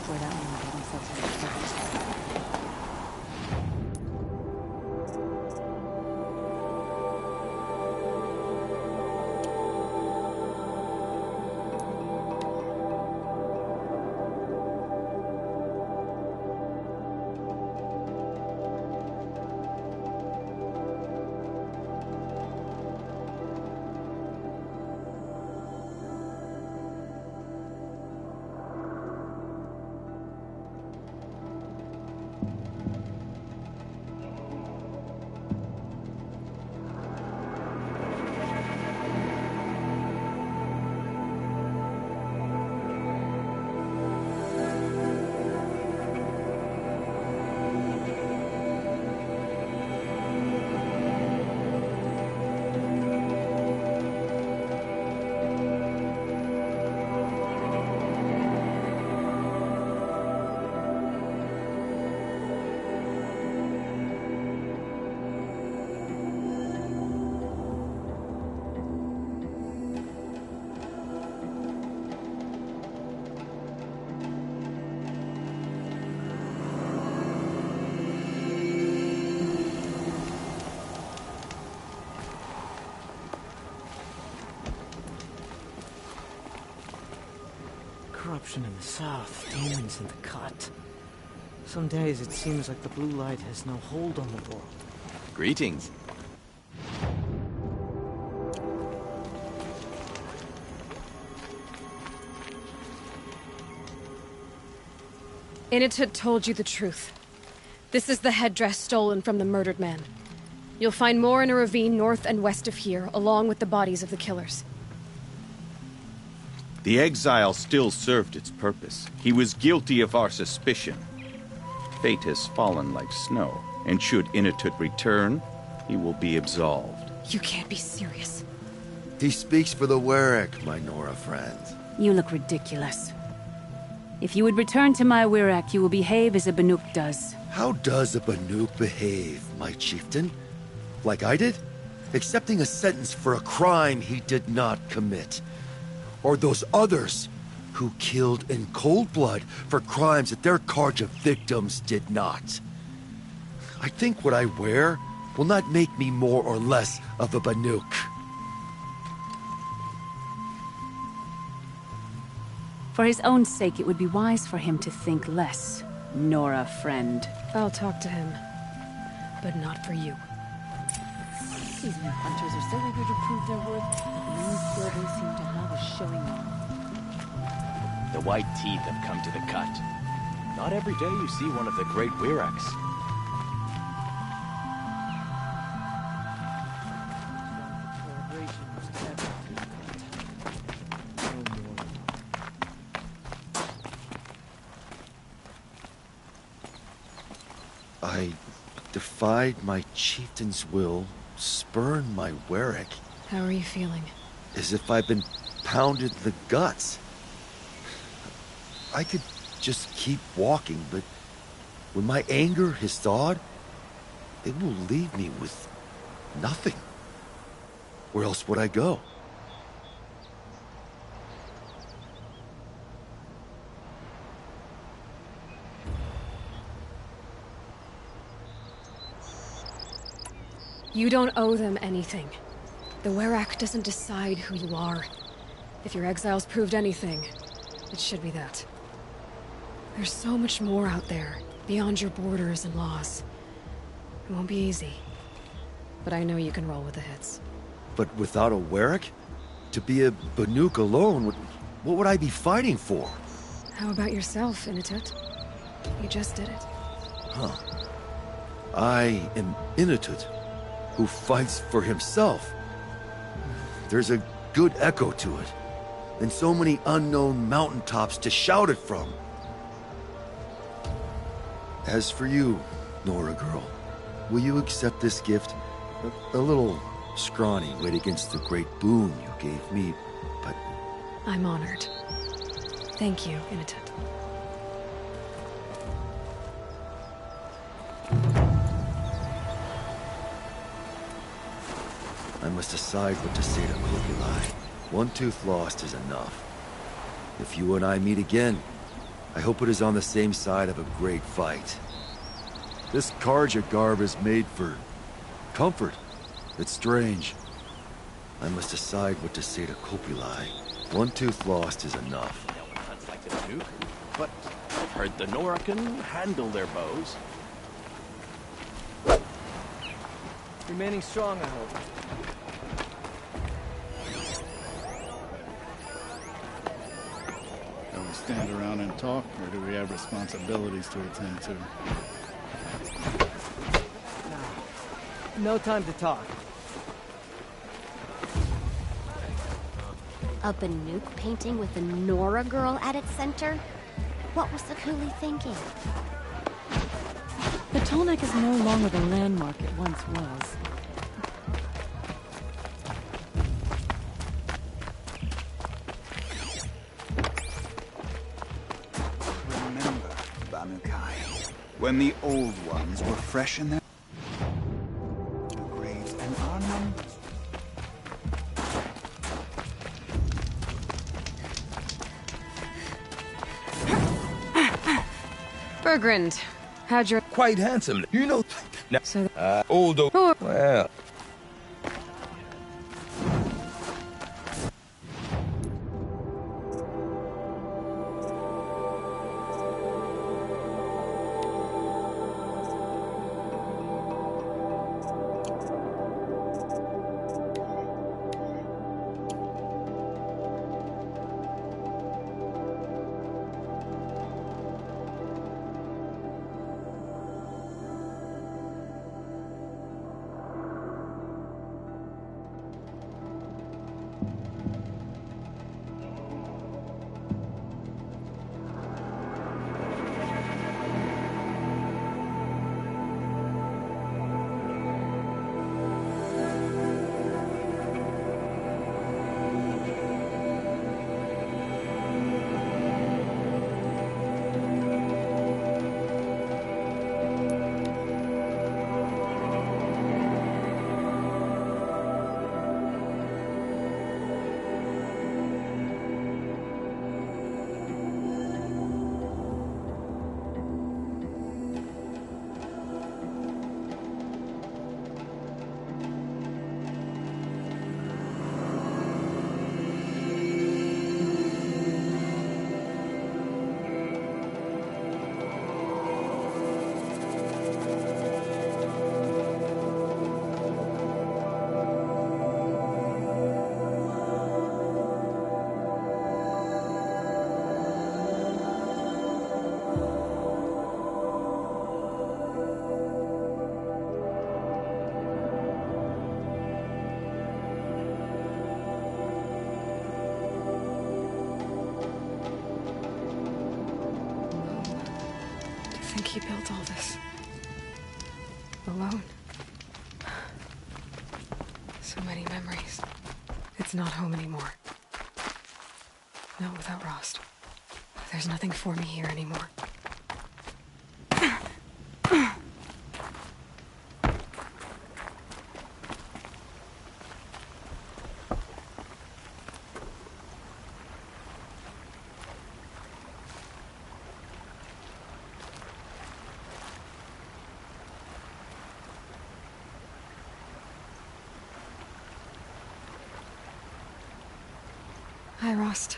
before that man got himself into trouble. Corruption in the south, demons in the cut. Some days it seems like the blue light has no hold on the world. Greetings. Initut told you the truth. This is the headdress stolen from the murdered man. You'll find more in a ravine north and west of here, along with the bodies of the killers. The exile still served its purpose. He was guilty of our suspicion. Fate has fallen like snow, and should Initut return, he will be absolved. You can't be serious. He speaks for the Warwick, my Nora friend. You look ridiculous. If you would return to my Wirrak, you will behave as a Banuk does. How does a Banuk behave, my chieftain? Like I did? Accepting a sentence for a crime he did not commit. Or those others who killed in cold blood for crimes that their charge of victims did not. I think what I wear will not make me more or less of a Banuk. For his own sake, it would be wise for him to think less. Nora, friend. I'll talk to him. But not for you. These new hunters are so eager to prove their worth, but the new buildings seem to have a showing off. The white teeth have come to the cut. Not every day you see one of the great Wiraks. I defied my chieftain's will, spurned my Warwick. How are you feeling? As if I've been pounded in the guts. I could just keep walking, but when my anger has thawed, it will leave me with nothing. Where else would I go? You don't owe them anything. The Warwick doesn't decide who you are. If your exile's proved anything, it should be that. There's so much more out there, beyond your borders and laws. It won't be easy. But I know you can roll with the hits. But without a Warwick? To be a Banuk alone, what would I be fighting for? How about yourself, Initut? You just did it. Huh. I am Initut, who fights for himself. There's a good echo to it, and so many unknown mountaintops to shout it from. As for you, Nora girl, will you accept this gift? A little scrawny weighed against the great boon you gave me, but... I'm honored. Thank you, Initut. I must decide what to say to Kogulai. One tooth lost is enough. If you and I meet again, I hope it is on the same side of a great fight. This Karja garb is made for comfort. It's strange. I must decide what to say to Kopilai. One tooth lost is enough. No one hunts like the Duke, but I've heard the Nora can handle their bows. Remaining strong, I hope. Do we stand around and talk, or do we have responsibilities to attend to? No time to talk. A Banuk painting with a Nora girl at its center? What was the coolie thinking? The Tallneck is no longer the landmark it once was. Remember, Banukai, when the old ones were fresh in their graves and our numbers. Bergrand, how'd your... Quite handsome. You know... So... Old... Oh. Well... He built all this alone. So many memories. It's not home anymore. Not without Rost. There's nothing for me here anymore. Hi, Rost.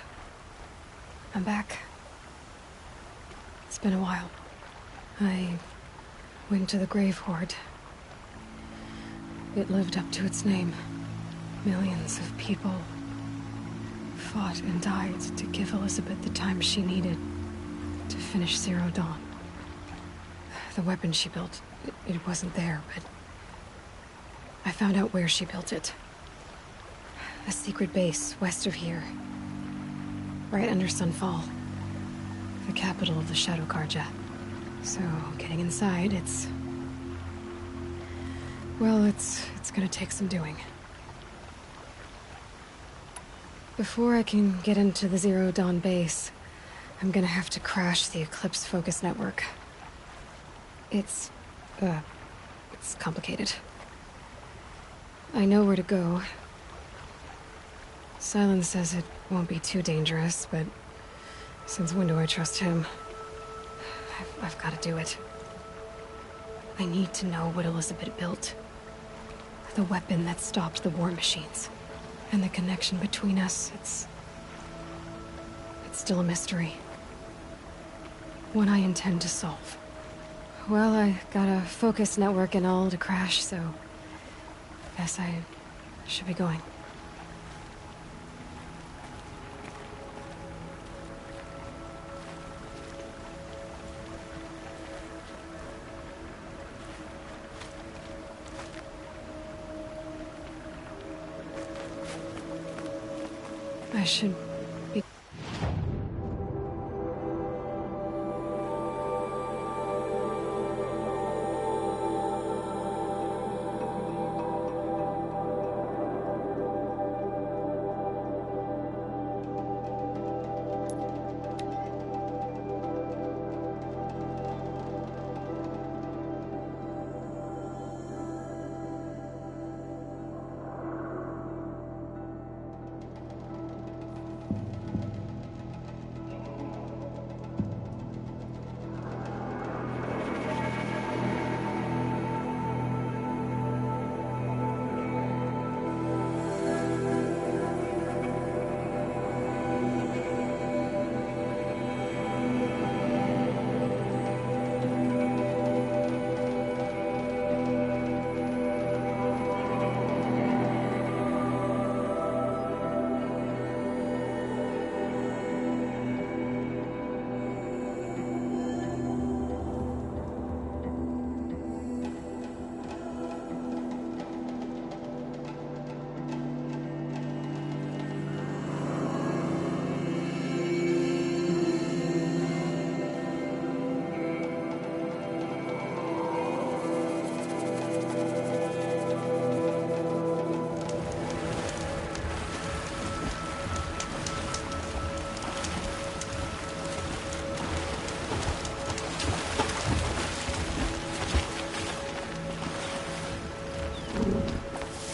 I'm back. It's been a while. I went to the Grave Horde. It lived up to its name. Millions of people fought and died to give Elizabeth the time she needed to finish Zero Dawn. The weapon she built, it wasn't there, but I found out where she built it. A secret base west of here. Right under Sunfall. The capital of the Shadow Karja. So, getting inside, well, it's gonna take some doing. Before I can get into the Zero Dawn base, I'm gonna have to crash the Eclipse Focus Network. It's complicated. I know where to go. Silence says it won't be too dangerous, but since when do I trust him? I've got to do it. I need to know what Elizabeth built. The weapon that stopped the war machines. And the connection between us, it's still a mystery. One I intend to solve. Well, I got a focus network and all to crash, so guess I should be going. I should be...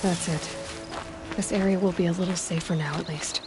That's it. This area will be a little safer now, at least.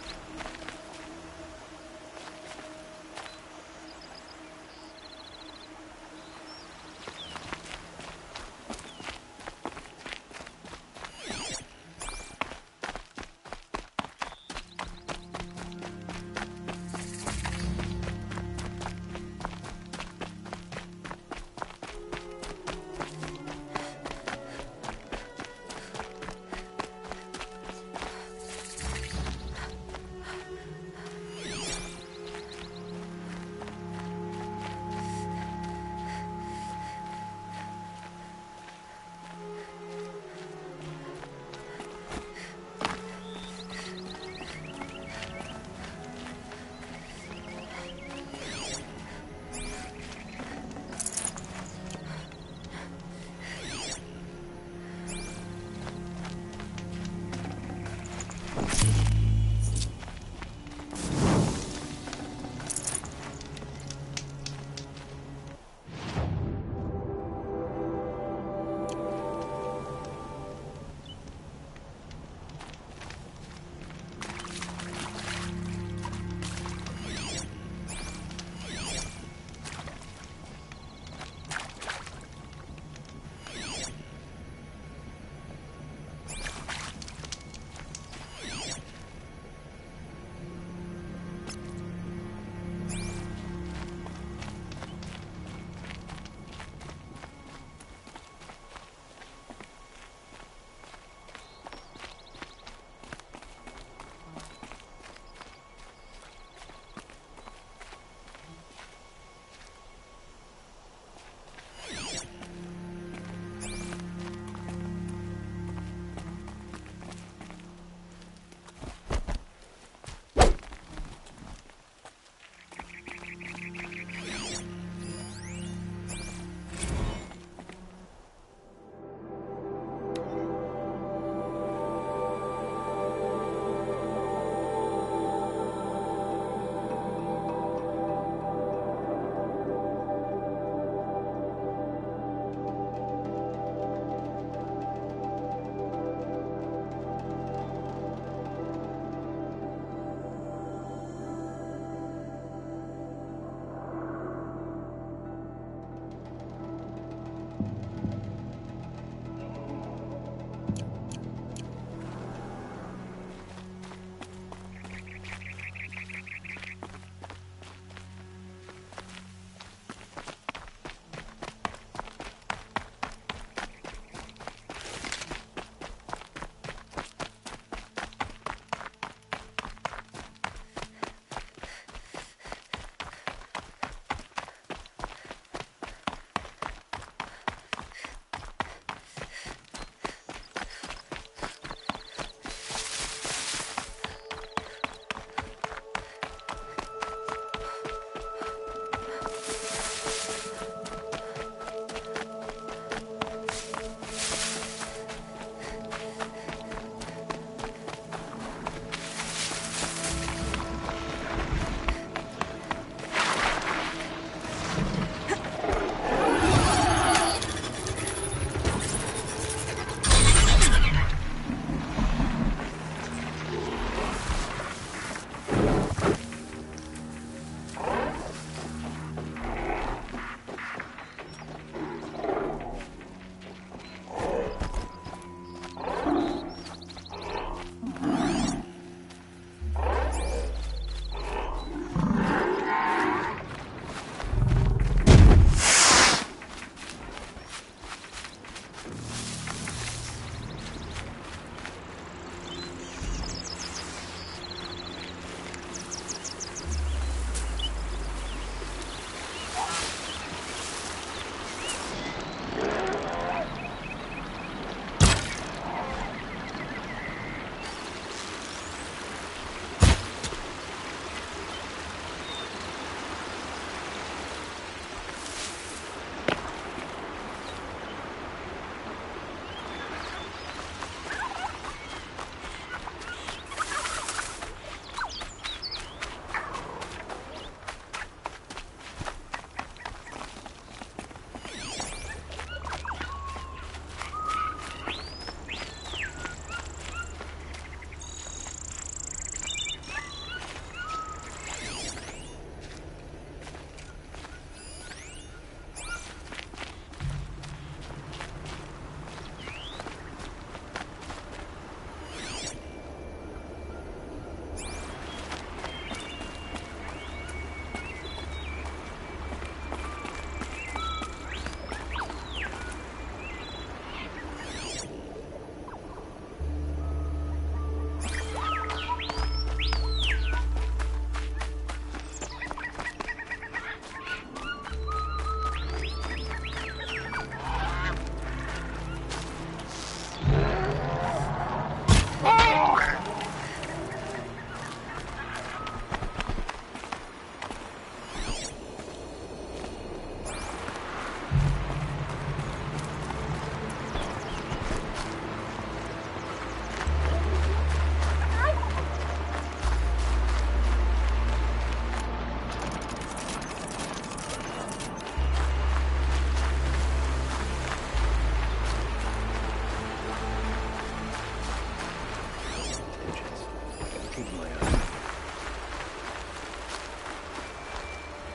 keep my eye.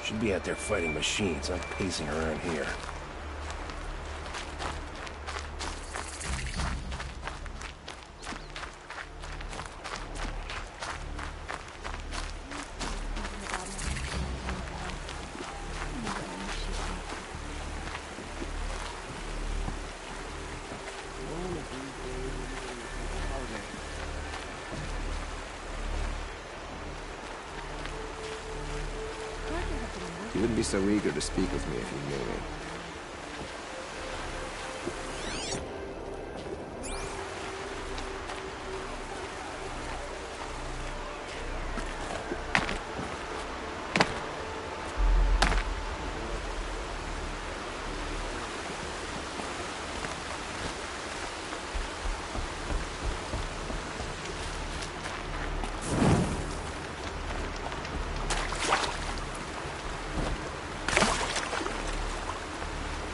Should be out there fighting machines, not pacing around here. You wouldn't be so eager to speak with me if you knew me.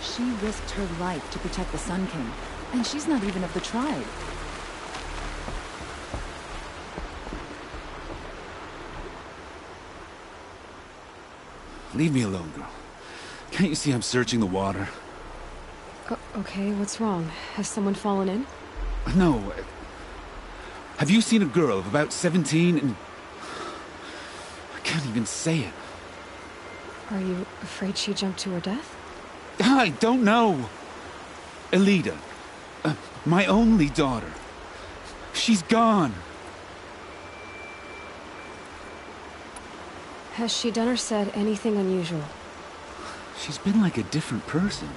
She risked her life to protect the Sun King, and she's not even of the tribe. Leave me alone, girl. Can't you see I'm searching the water? Okay, what's wrong? Has someone fallen in? No. Have you seen a girl of about 17 and... I can't even say it. Are you afraid she jumped to her death? I don't know. Elida. My only daughter. She's gone. Has she done or said anything unusual? She's been like a different person.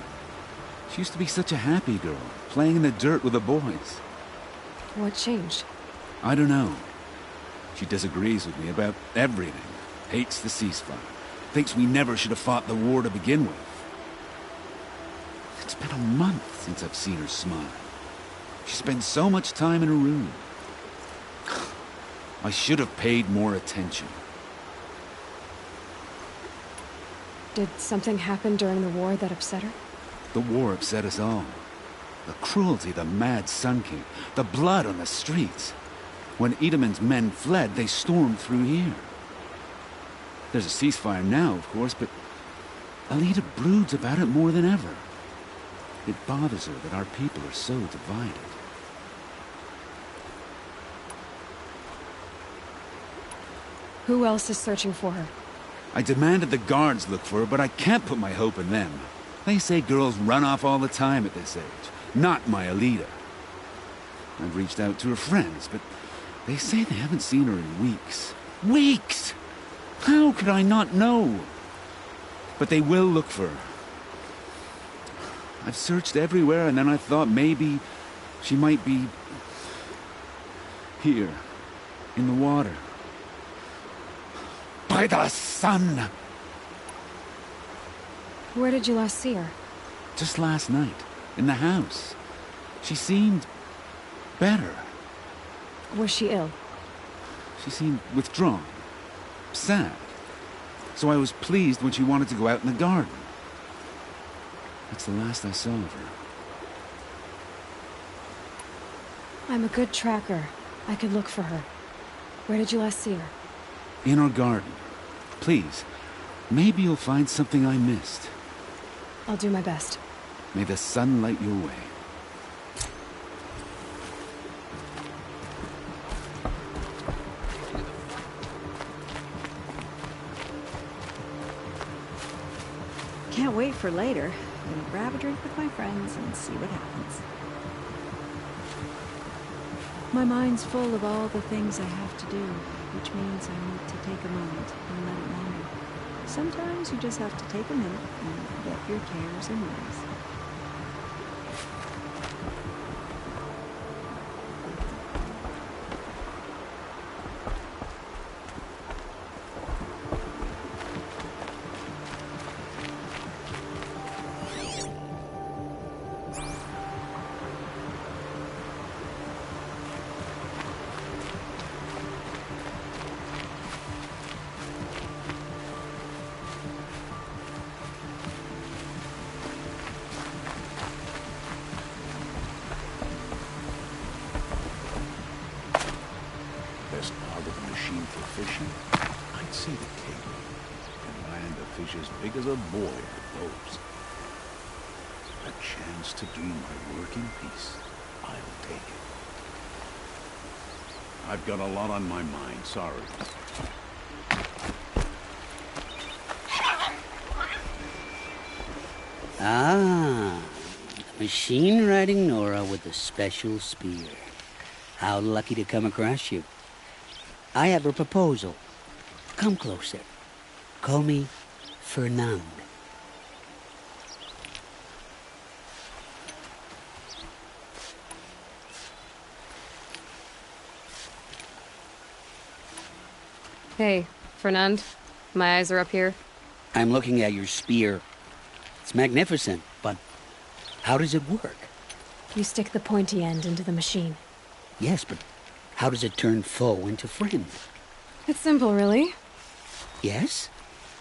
She used to be such a happy girl, playing in the dirt with the boys. What changed? I don't know. She disagrees with me about everything. Hates the ceasefire. Thinks we never should have fought the war to begin with. It's been a month since I've seen her smile. She spends so much time in her room. I should have paid more attention. Did something happen during the war that upset her? The war upset us all. The cruelty of the mad Sun King. The blood on the streets. When Edaman's men fled, they stormed through here. There's a ceasefire now, of course, but Elida broods about it more than ever. It bothers her that our people are so divided. Who else is searching for her? I demanded the guards look for her, but I can't put my hope in them. They say girls run off all the time at this age. Not my Elida. I've reached out to her friends, but they say they haven't seen her in weeks. Weeks! How could I not know? But they will look for her. I've searched everywhere, and then I thought maybe she might be here, in the water. By the sun! Where did you last see her? Just last night, in the house. She seemed better. Was she ill? She seemed withdrawn, sad. So I was pleased when she wanted to go out in the garden. That's the last I saw of her. I'm a good tracker. I could look for her. Where did you last see her? In our garden. Please, maybe you'll find something I missed. I'll do my best. May the sun light your way. Can't wait for later. I'm gonna grab a drink with my friends and see what happens. My mind's full of all the things I have to do, which means I need to take a moment and let it wander. Sometimes you just have to take a minute and forget your cares and worries. with a machine for fishing, I'd see the Cape and land a fish as big as a boy at those. A chance to do my work in peace. I'll take it. I've got a lot on my mind, sorry. Ah, machine-riding Nora with a special spear. How lucky to come across you. I have a proposal. Come closer. Call me Fernand. Hey, Fernand. My eyes are up here. I'm looking at your spear. It's magnificent, but how does it work? You stick the pointy end into the machine. Yes, but how does it turn foe into friend? It's simple, really. Yes?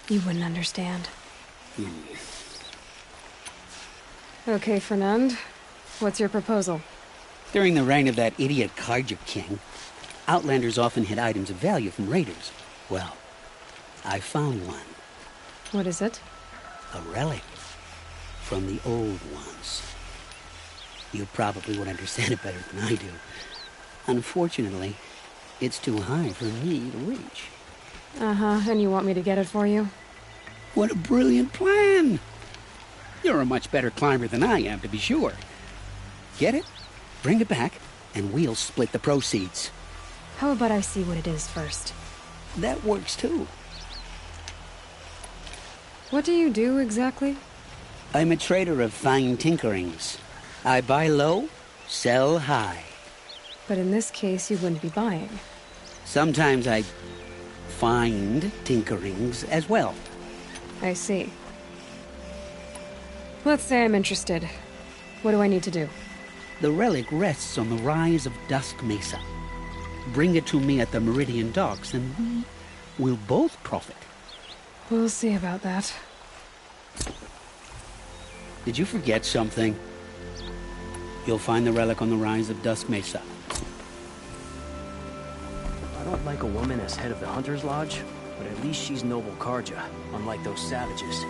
You wouldn't understand. Okay, Fernand. What's your proposal? During the reign of that idiot Carja King, Outlanders often hid items of value from raiders. Well, I found one. What is it? A relic from the old ones. You probably would understand it better than I do. Unfortunately, it's too high for me to reach. Uh-huh, and you want me to get it for you? What a brilliant plan! You're a much better climber than I am, to be sure. Get it, bring it back, and we'll split the proceeds. How about I see what it is first? That works too. What do you do exactly? I'm a trader of fine tinkerings. I buy low, sell high. But in this case, you wouldn't be buying. Sometimes I find tinkerings as well. I see. Let's say I'm interested. What do I need to do? The relic rests on the rise of Dusk Mesa. Bring it to me at the Meridian Docks, and we will both profit. We'll see about that. Did you forget something? You'll find the relic on the rise of Dusk Mesa. I don't like a woman as head of the Hunter's Lodge, but at least she's noble Karja, unlike those savages.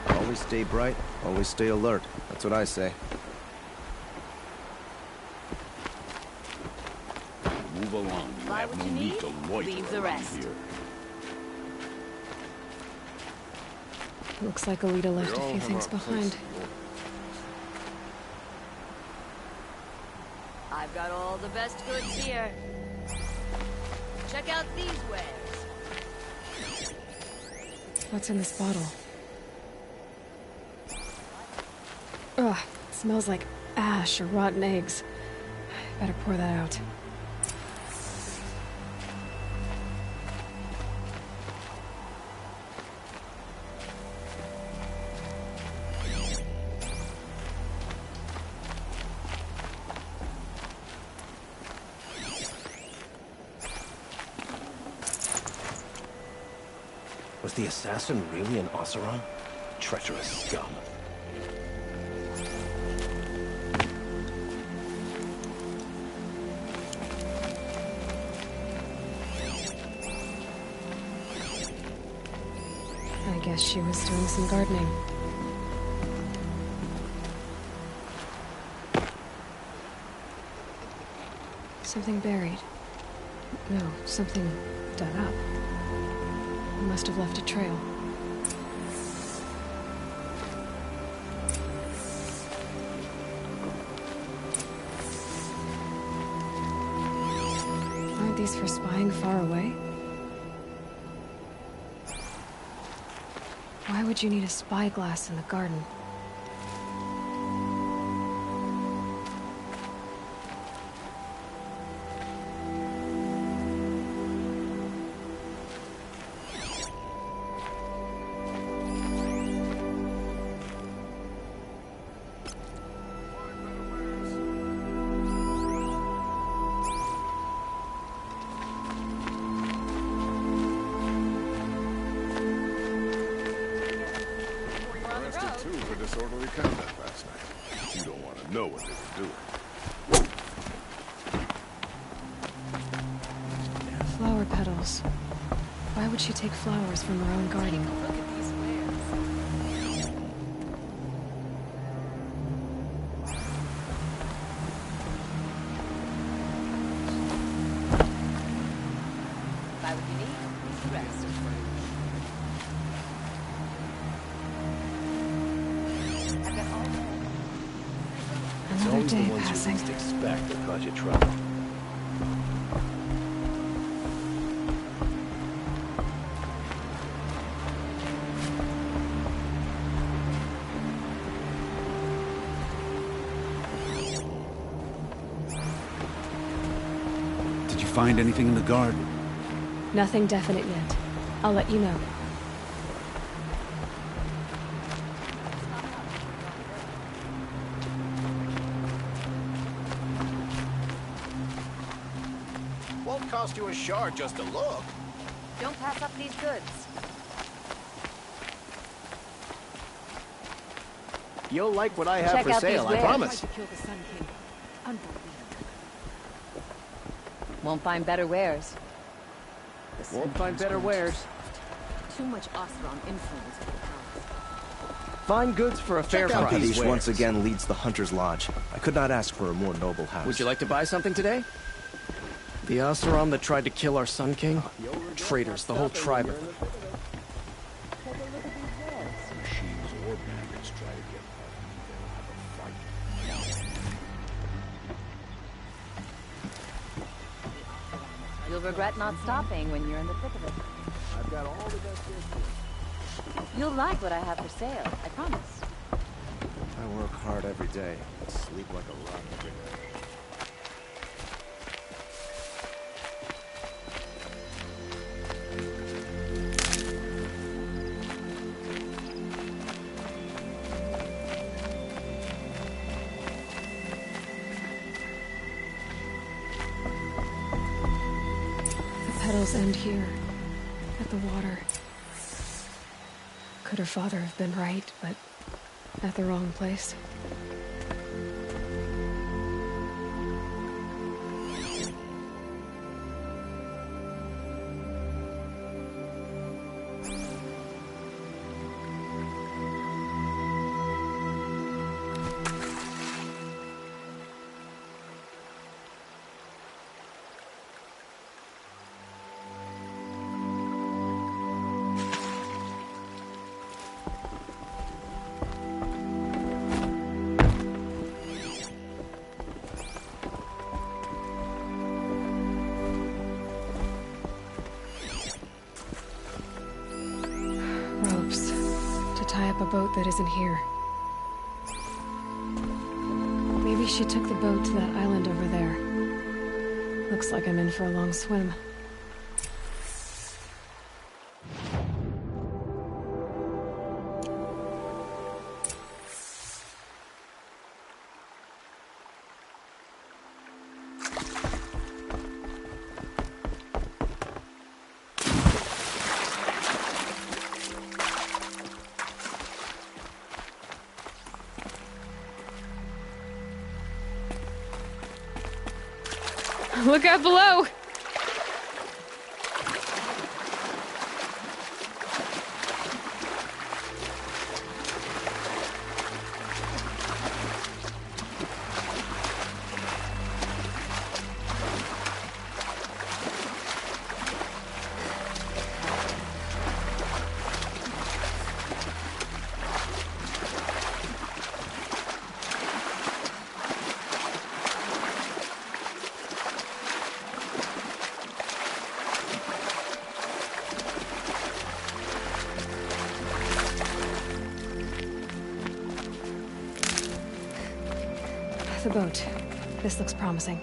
Always stay bright, always stay alert. That's what I say. Move along. You have no need to loiter around here. Looks like Alita left a few things behind. I've got all the best goods here. Check out these wares. What's in this bottle? Ugh, it smells like ash or rotten eggs. Better pour that out. Was the assassin really an Oseram? Treacherous scum. I guess she was doing some gardening. Something buried. No, something dug up. It must have left a trail. Aren't these for spying far away? Why would you need a spyglass in the garden? Disorderly conduct last night. You don't want to know what they were doing. Flower petals. Why would she take flowers from her own garden? Look at these wares. Buy what you need, leave the rest. Another day The ones passing. you least expect that cause you trouble. Did you find anything in the garden? Nothing definite yet. I'll let you know. Won't cost you a shard just to look. Don't pass up these goods. You'll like what I have Check for out sale, these I wares. promise. Tried to kill the Sun King. Unbelievable. Won't find better wares. Won't find better wares. Too much Oseram influence with the palace. Fine goods for a fair price. These once again leads the Hunter's Lodge. I could not ask for a more noble house. Would you like to buy something today? The Oseram that tried to kill our Sun King? Traitors, the whole tribe of them. Machines or bandits try to get they'll have a fight. You'll regret not stopping when you're in the thick of it. I've got all the best goods. You'll like what I have for sale, I promise. I work hard every day, sleep like a rock every night. The petals end here, at the water. Could her father have been right, but at the wrong place? Ropes to tie up a boat that isn't here. Maybe she took the boat to that island over there. Looks like I'm in for a long swim. Look out below! the boat. This looks promising.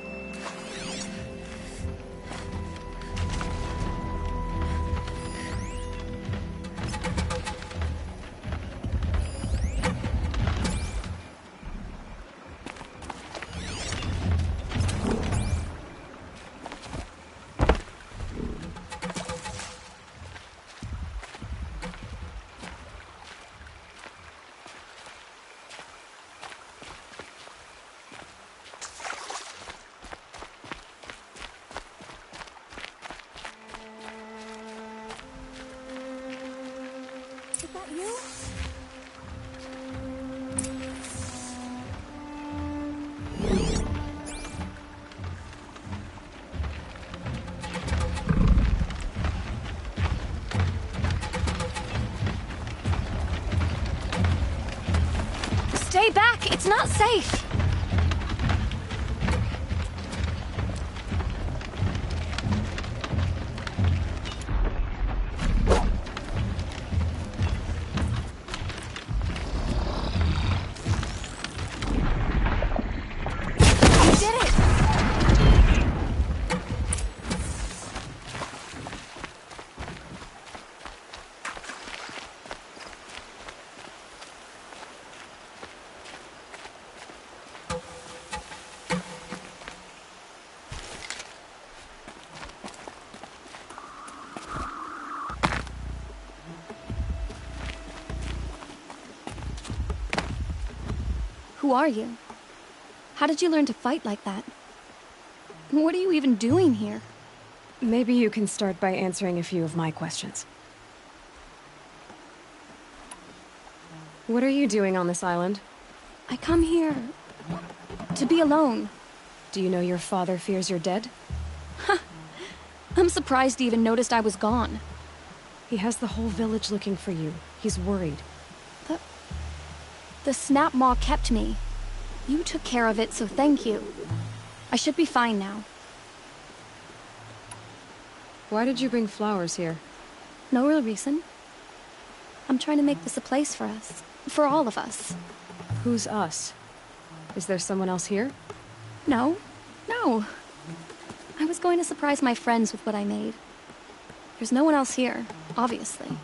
Is that you? Stay back! It's not safe! You did it! Who are you? How did you learn to fight like that? What are you even doing here? Maybe you can start by answering a few of my questions. What are you doing on this island? I come here to be alone. Do you know your father fears you're dead? I'm surprised he even noticed I was gone. He has the whole village looking for you. He's worried. The snap maw kept me. You took care of it, so thank you. I should be fine now. Why did you bring flowers here? No real reason. I'm trying to make this a place for us. For all of us. Who's us? Is there someone else here? No. I was going to surprise my friends with what I made. There's no one else here, obviously.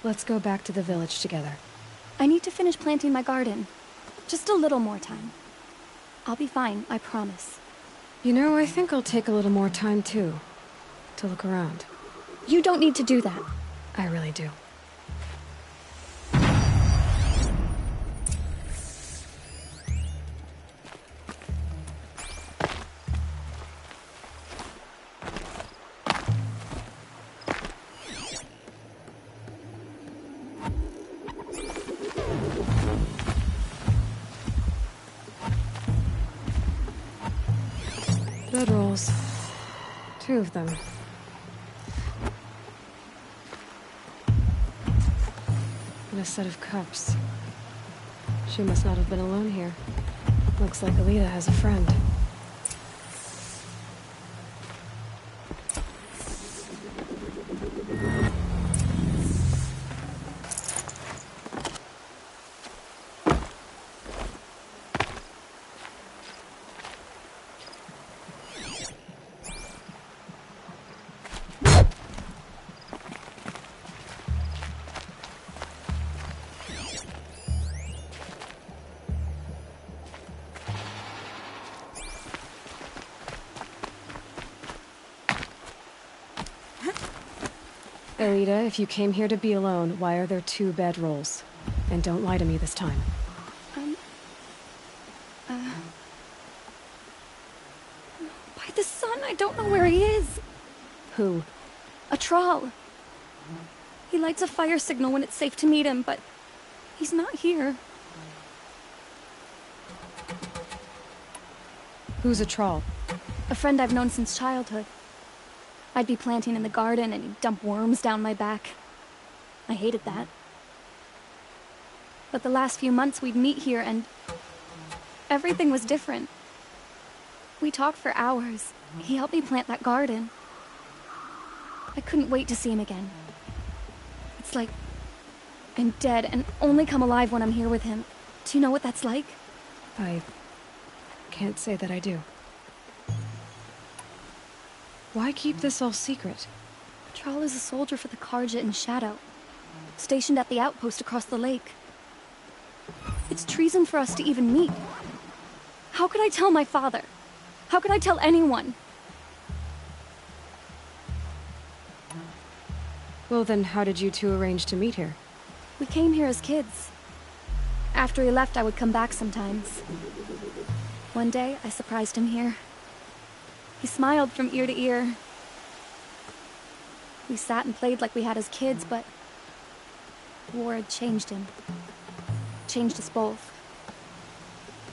Let's go back to the village together. I need to finish planting my garden. Just a little more time. I'll be fine, I promise. You know, I think I'll take a little more time too. To look around. You don't need to do that. I really do. Bedrolls. 2 of them. And a set of cups. She must not have been alone here. Looks like Alita has a friend. Alita, if you came here to be alone, why are there 2 bedrolls? And don't lie to me this time. By the sun, I don't know where he is. Who? A troll. He lights a fire signal when it's safe to meet him, but he's not here. Who's a troll? A friend I've known since childhood. I'd be planting in the garden and he'd dump worms down my back. I hated that. But the last few months we'd meet here and everything was different. We talked for hours. He helped me plant that garden. I couldn't wait to see him again. It's like I'm dead and only come alive when I'm here with him. Do you know what that's like? I can't say that I do. Why keep this all secret? Thrall is a soldier for the Karja in Shadow, stationed at the outpost across the lake. It's treason for us to even meet. How could I tell my father? How could I tell anyone? Well then, how did you two arrange to meet here? We came here as kids. After he left, I would come back sometimes. One day, I surprised him here. He smiled from ear to ear. We sat and played like we had as kids, but the war had changed him. Changed us both.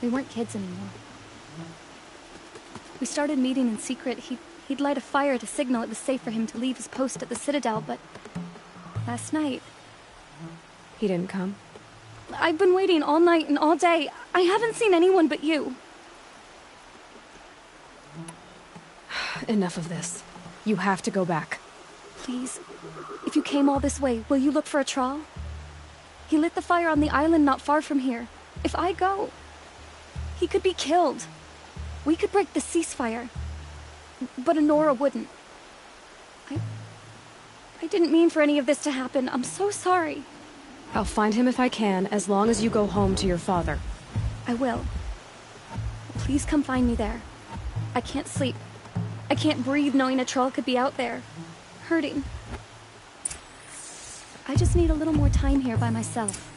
We weren't kids anymore. We started meeting in secret. He'd light a fire to signal it was safe for him to leave his post at the Citadel, but last night... He didn't come? I've been waiting all night and all day. I haven't seen anyone but you. Enough of this. You have to go back. Please, if you came all this way, will you look for a Thrall? He lit the fire on the island not far from here. If I go, he could be killed. We could break the ceasefire, but Nora wouldn't. I didn't mean for any of this to happen. I'm so sorry. I'll find him if I can, as long as you go home to your father. I will. Please come find me there. I can't sleep. I can't breathe knowing a Thrall could be out there, hurting. I just need a little more time here by myself.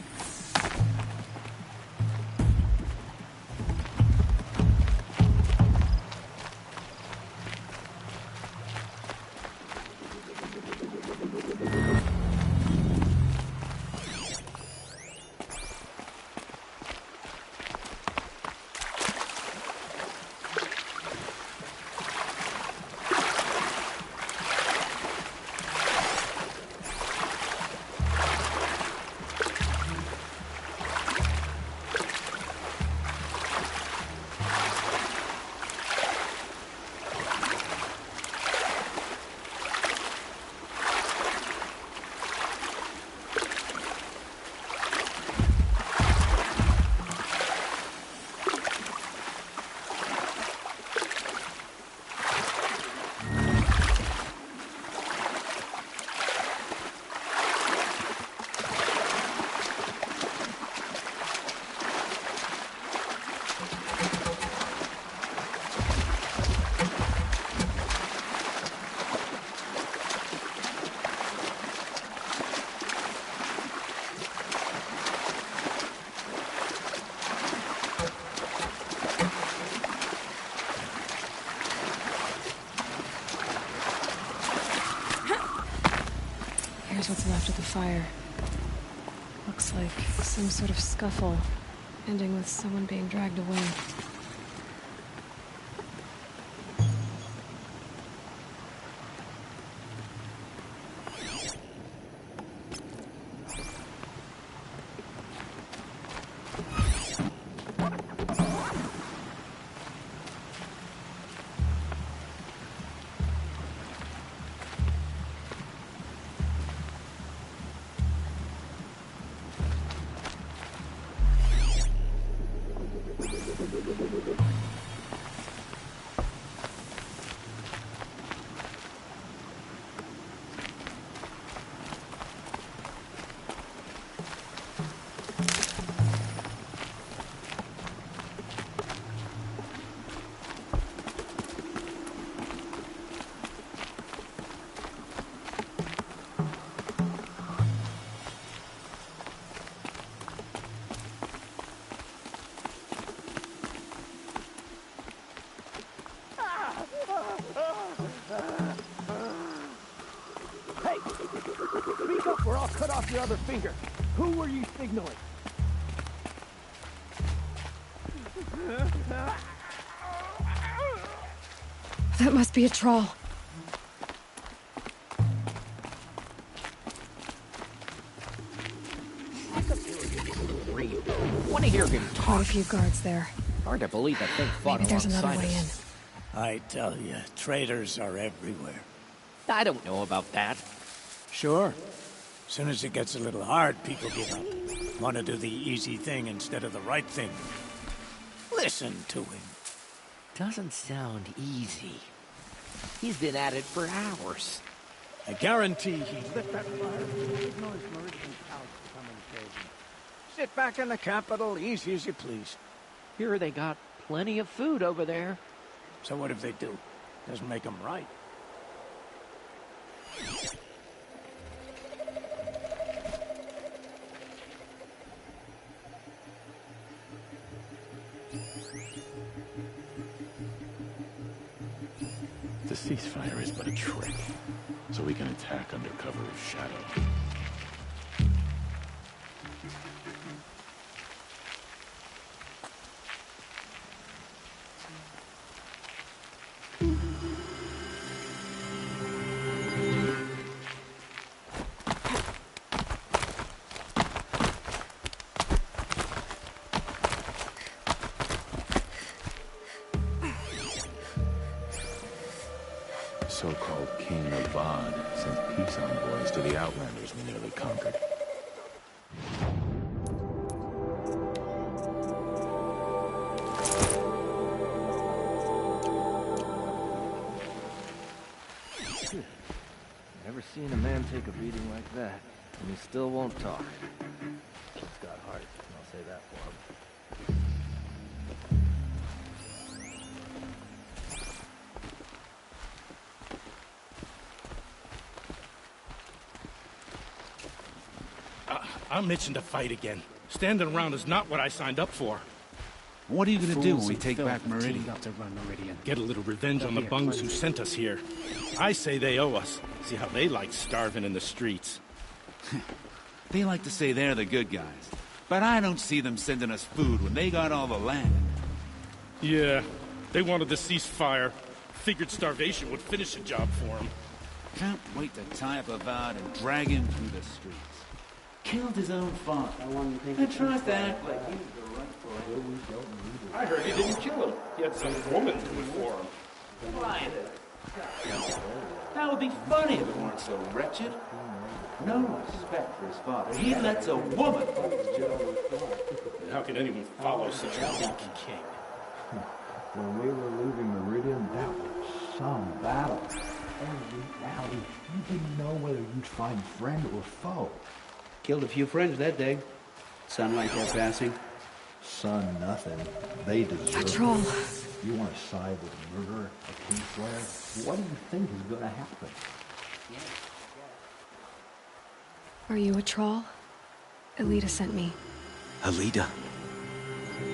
Here's what's left of the fire. Looks like some sort of scuffle, ending with someone being dragged away. Cut off your other finger. Who were you signaling? That must be a Thrall. Want to hear him talk? Quite a few guards there. Hard to believe that thing fought Maybe there's another alongside way in. us. I tell you, traitors are everywhere. I don't know about that. Sure. As soon as it gets a little hard, people give up. Want to do the easy thing instead of the right thing. listen to him. Doesn't sound easy. He's been at it for hours. I guarantee he lit that fire. Ignores Meridian's house to come and save him. Sit back in the capital, easy as you please. Here they got plenty of food over there. So what if they do? Doesn't make them right. The ceasefire is but a trick, so we can attack under cover of shadow. So-called King Avad sent peace envoys to the Outlanders we nearly conquered. Never seen a man take a beating like that, and he still won't talk. He's got heart, I'll say that for him. I'm itching to fight again. Standing around is not what I signed up for. What are you gonna do when we take back Meridian? Get a little revenge on the bungs who sent us here. I say they owe us. See how they like starving in the streets. They like to say they're the good guys, but I don't see them sending us food when they got all the land. Yeah, they wanted to cease fire. Figured starvation would finish the job for them. Can't wait to tie up Avad and drag him through the streets. Killed his own father, and tries to act like he's the rightful heir. I heard he didn't kill him. He had some woman do it for him. Lying. That would be funny if it weren't so wretched. No respect for his father. He lets a woman. How can anyone follow such a weak king? When we were leaving Meridian, that was some battle. Holy rowdy, you didn't know whether you'd find friend or foe. Killed a few friends that day. Son like that passing. Son, nothing. They deserve A troll. it. You want to side with a murderer, a kingslayer? What do you think is going to happen? Are you a troll? Elita sent me. Alita.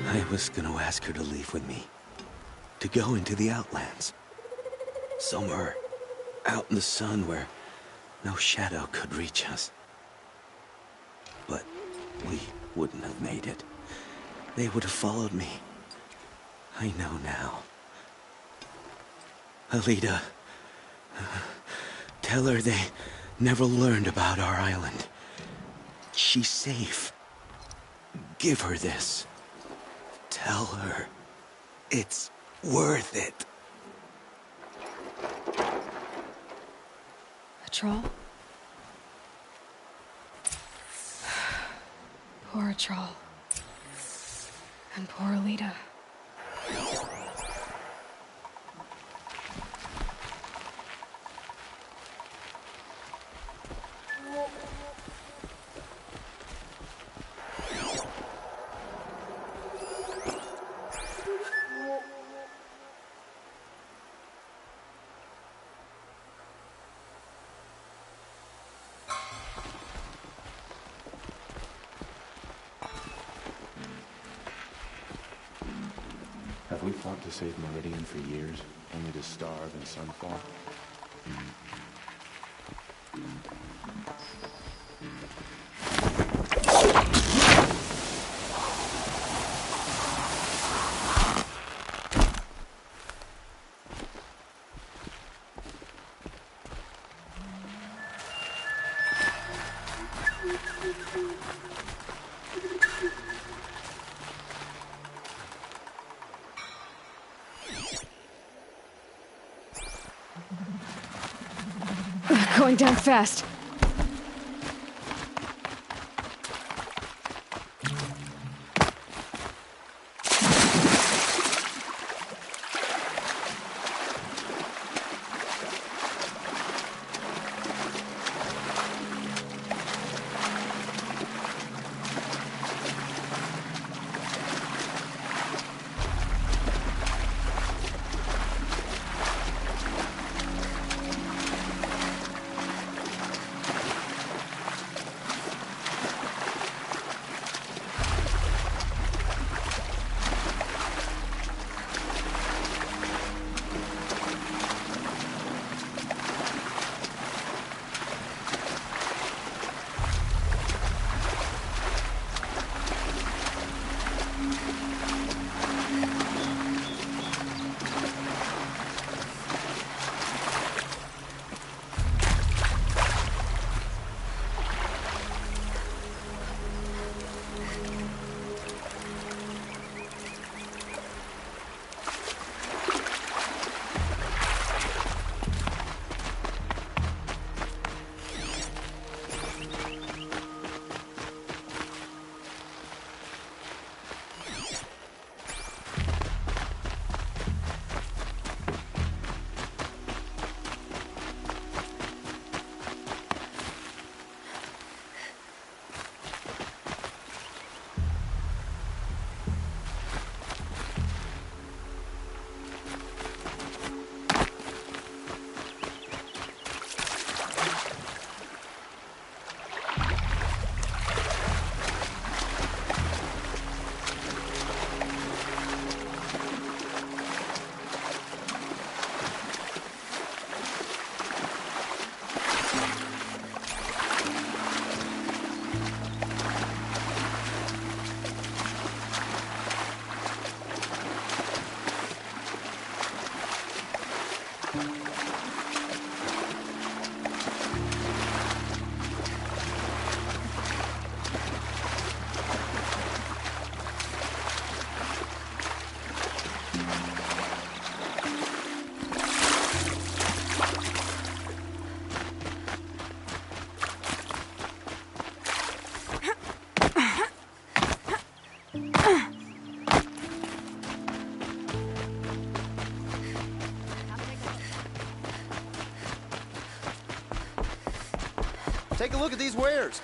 I was gonna ask her to leave with me. To go into the Outlands. Somewhere out in the sun where no shadow could reach us. But we wouldn't have made it. They would have followed me. I know now. Alita, tell her they never learned about our island. She's safe. Give her this. Tell her it's worth it. A troll? Poor troll. And poor Alita. Have we fought to save Meridian for years, only to starve in Sunfall? Going down fast. Take a look at these wares.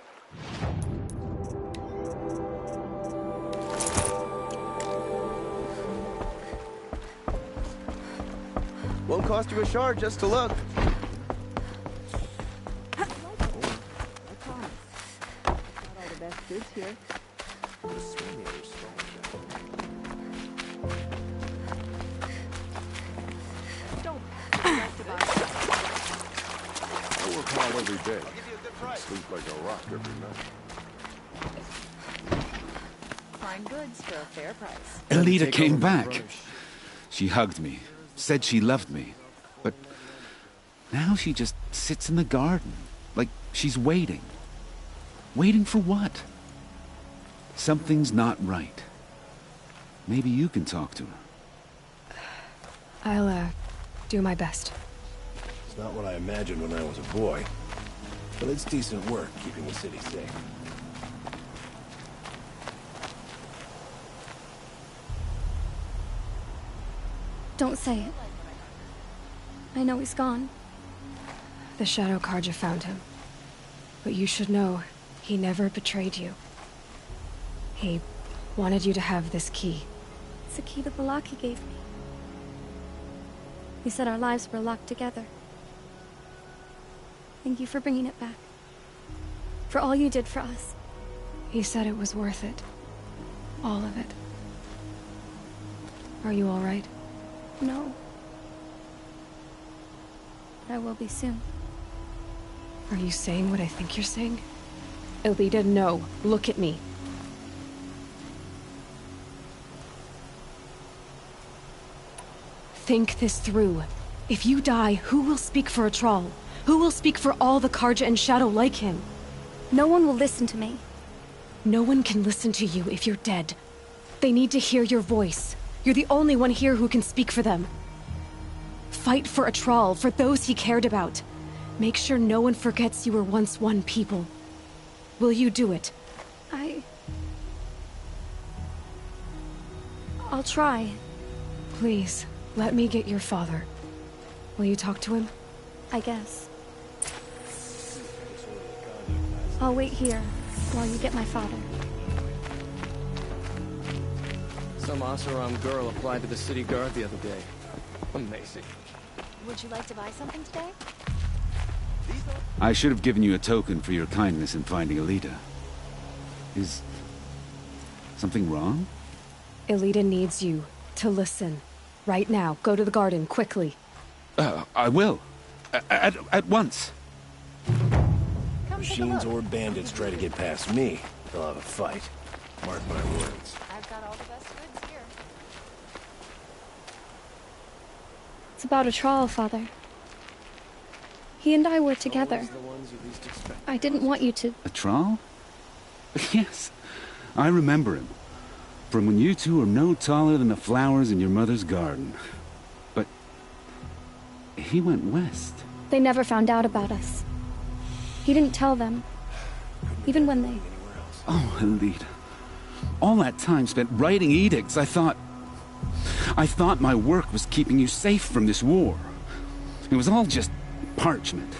Won't cost you a shard just to look. Goods here. Don't. I work hard every day. I sleep like a rock every night. Fine goods for a fair price. Elita came back. She hugged me, said she loved me, but now she just sits in the garden, like she's waiting. Waiting for what? Something's not right. Maybe you can talk to her. I'll, do my best. It's not what I imagined when I was a boy, but it's decent work keeping the city safe. Don't say it. I know he's gone. The Shadow Karja found him. But you should know, he never betrayed you. He wanted you to have this key. It's a key the Balaki gave me. He said our lives were locked together. Thank you for bringing it back. For all you did for us. He said it was worth it. All of it. Are you all right? No. But I will be soon. Are you saying what I think you're saying? Elita, no. Look at me. Think this through. If you die, who will speak for Atral? Who will speak for all the Karja and Shadow like him? No one will listen to me. No one can listen to you if you're dead. They need to hear your voice. You're the only one here who can speak for them. Fight for Atral, for those he cared about. Make sure no one forgets you were once one people. Will you do it? I'll try. Please, let me get your father. Will you talk to him? I guess. I'll wait here while you get my father. Some Asaram girl applied to the city guard the other day. Amazing. Would you like to buy something today? I should have given you a token for your kindness in finding Elita. Is something wrong? Elita needs you to listen. Right now, go to the garden, quickly. I will. At once. Machines or bandits try to get past me, they'll have a fight. Mark my words. I've got all the best goods here. It's about Atral, Father. He and I were together. I didn't want you to... Atral? Yes, I remember him. From when you two were no taller than the flowers in your mother's garden. But he went west. They never found out about us. He didn't tell them. Even when they... Oh, Elita. All that time spent writing edicts, I thought my work was keeping you safe from this war. It was all just parchment.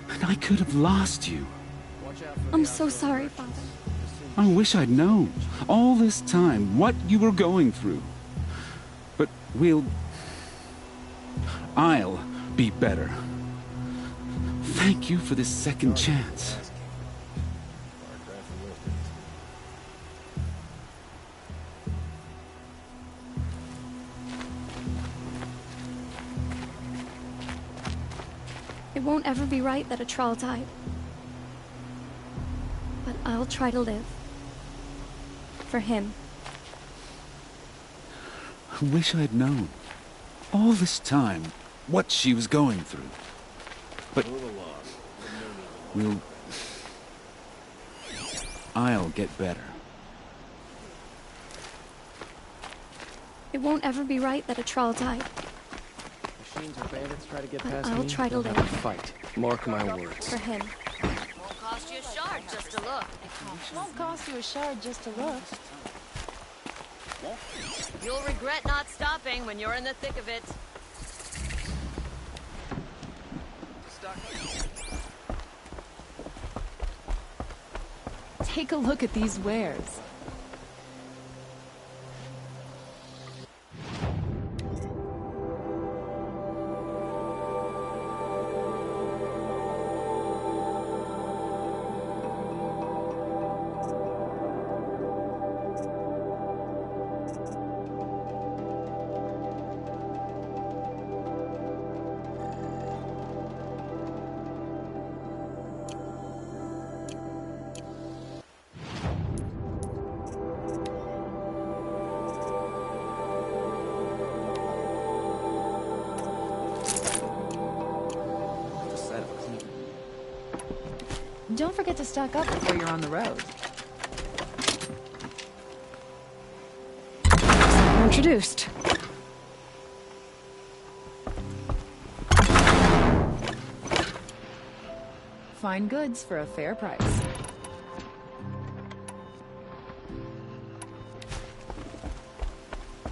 And I could have lost you. I'm so sorry, Father. I wish I'd known, all this time, what you were going through. But I'll be better. Thank you for this second chance. It won't ever be right that Atral died. But I'll try to live. For him. I wish I'd known, all this time, what she was going through. But I'll get better. It won't ever be right that Atral died. Machines or bandits try to get But past I'll me, try to they'll have live. a fight. Mark my words. For him. Won't cost you a shard just to look. Won't cost you a shard just to look. You'll regret not stopping when you're in the thick of it. Take a look at these wares. Don't forget to stock up before you're on the road. Introduced. Fine goods for a fair price.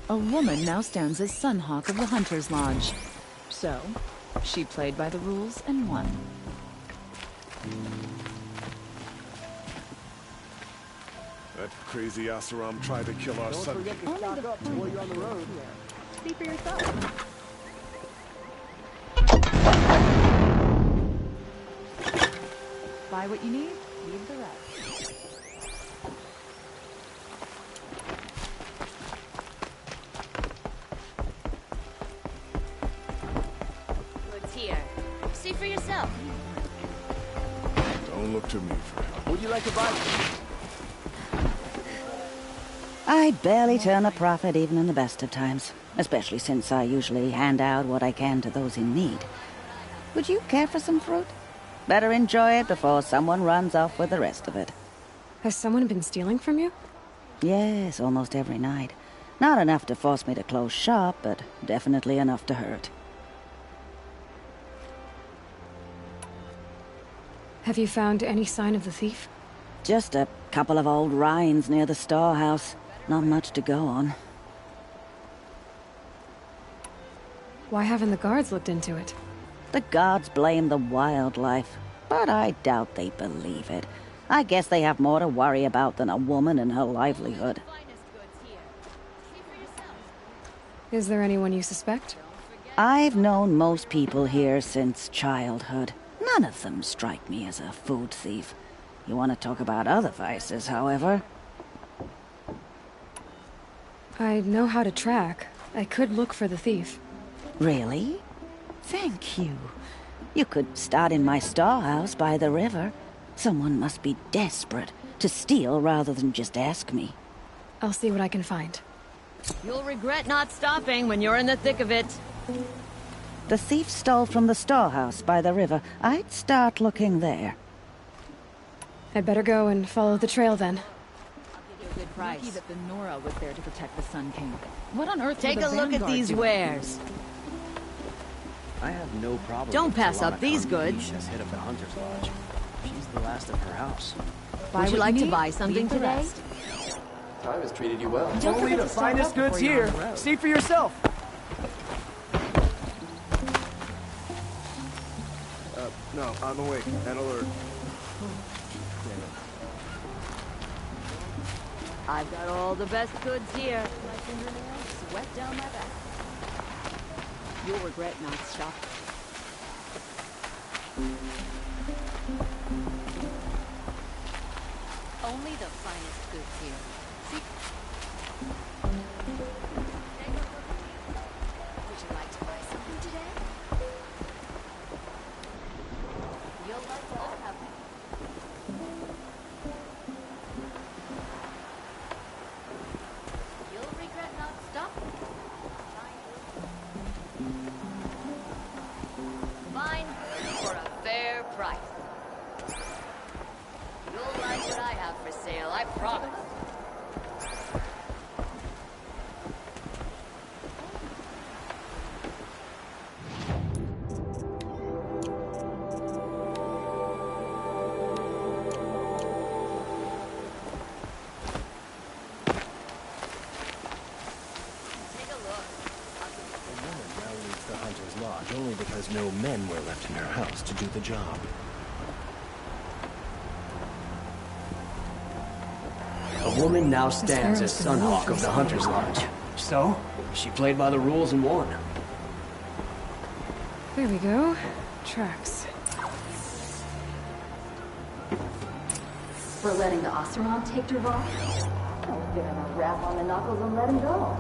A woman now stands as Sunhawk of the Hunter's Lodge. So, she played by the rules and won. That crazy Asaram tried to kill our son. Only the while you're on the road. See for yourself. Buy what you need, leave the rest. What's here? See for yourself. Don't look to me for help. Would you like to buy? I barely turn a profit even in the best of times, especially since I usually hand out what I can to those in need. Would you care for some fruit? Better enjoy it before someone runs off with the rest of it. Has someone been stealing from you? Yes, almost every night. Not enough to force me to close shop, but definitely enough to hurt. Have you found any sign of the thief? Just a couple of old rinds near the storehouse. Not much to go on. Why haven't the guards looked into it? The guards blame the wildlife, but I doubt they believe it. I guess they have more to worry about than a woman and her livelihood. Is there anyone you suspect? I've known most people here since childhood. None of them strike me as a food thief. You want to talk about other vices, however? I know how to track. I could look for the thief. Really? Thank you. You could start in my storehouse by the river. Someone must be desperate to steal rather than just ask me. I'll see what I can find. You'll regret not stopping when you're in the thick of it. The thief stole from the storehouse by the river. I'd start looking there. I'd better go and follow the trail then. Good price. Lucky that the Nora was there to protect the Sun King. What on earth? Take a look at these wares. I have no problem. Don't pass up these goods. As head of the Hunter's Lodge. She's the last of her house. Would you like to buy something today? Time has treated you well. Only the finest goods here. See for yourself. No, I'm awake and alert. I've got all the best goods here. My fingernails sweat down my back. You'll regret not shopping. Only the finest goods here. See? Would you like to buy something today? You'll like what I have. You'll regret not stopping. Fine goods for a fair price. You'll like what I have for sale, I promise. Lodge only because no men were left in her house to do the job. A woman now stands as Sunhawk of the Hunter's Lodge. So, she played by the rules and won. There we go. Tracks. For letting the Oseram take Dervahl? I'll give him a rap on the knuckles and let him go.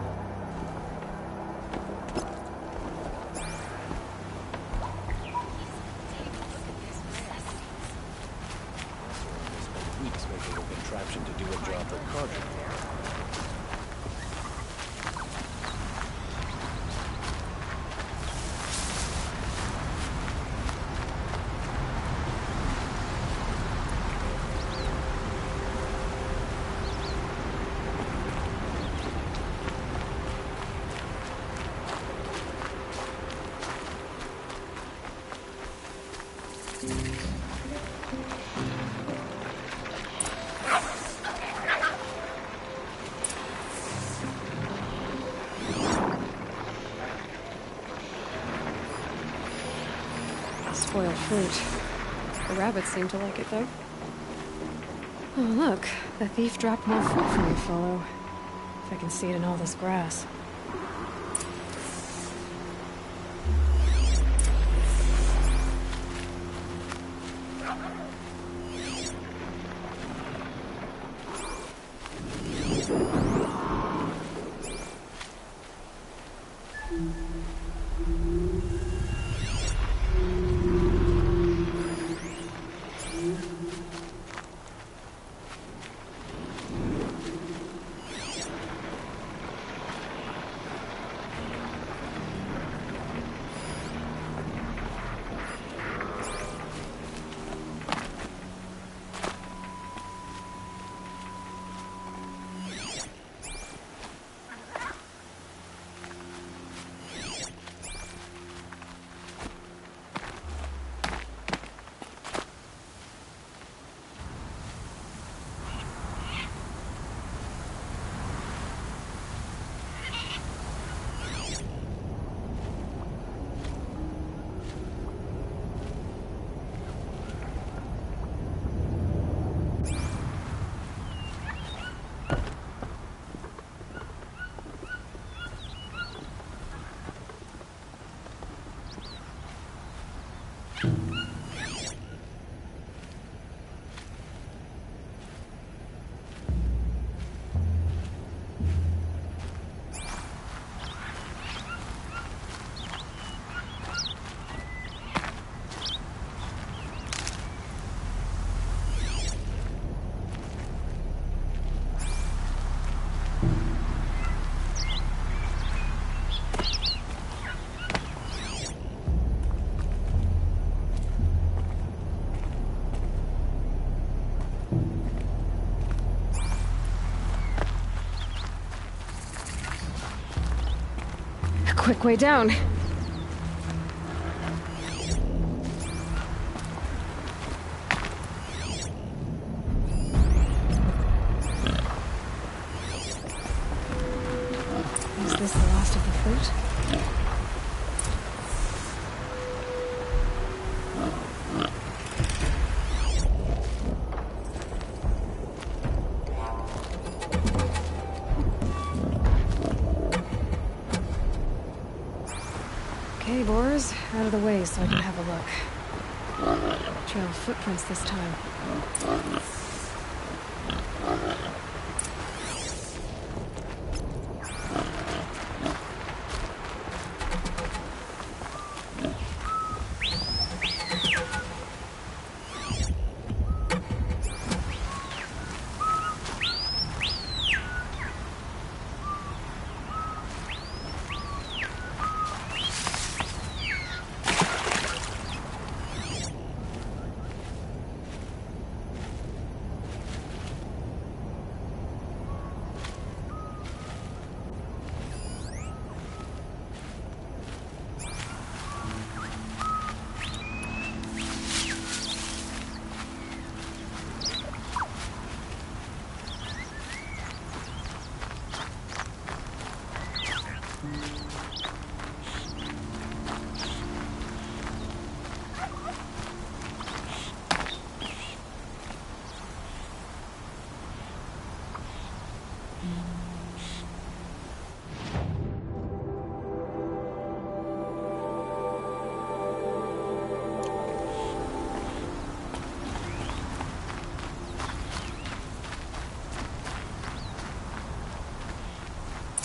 Weeks making a contraption to do a job that Carter. Spoiled fruit. The rabbits seem to like it, though. Oh, look. The thief dropped more fruit for me to follow. If I can see it in all this grass. Quick way down. Is this the last of the fruit? Okay, boars, out of the way so I can have a look. Trail of footprints this time.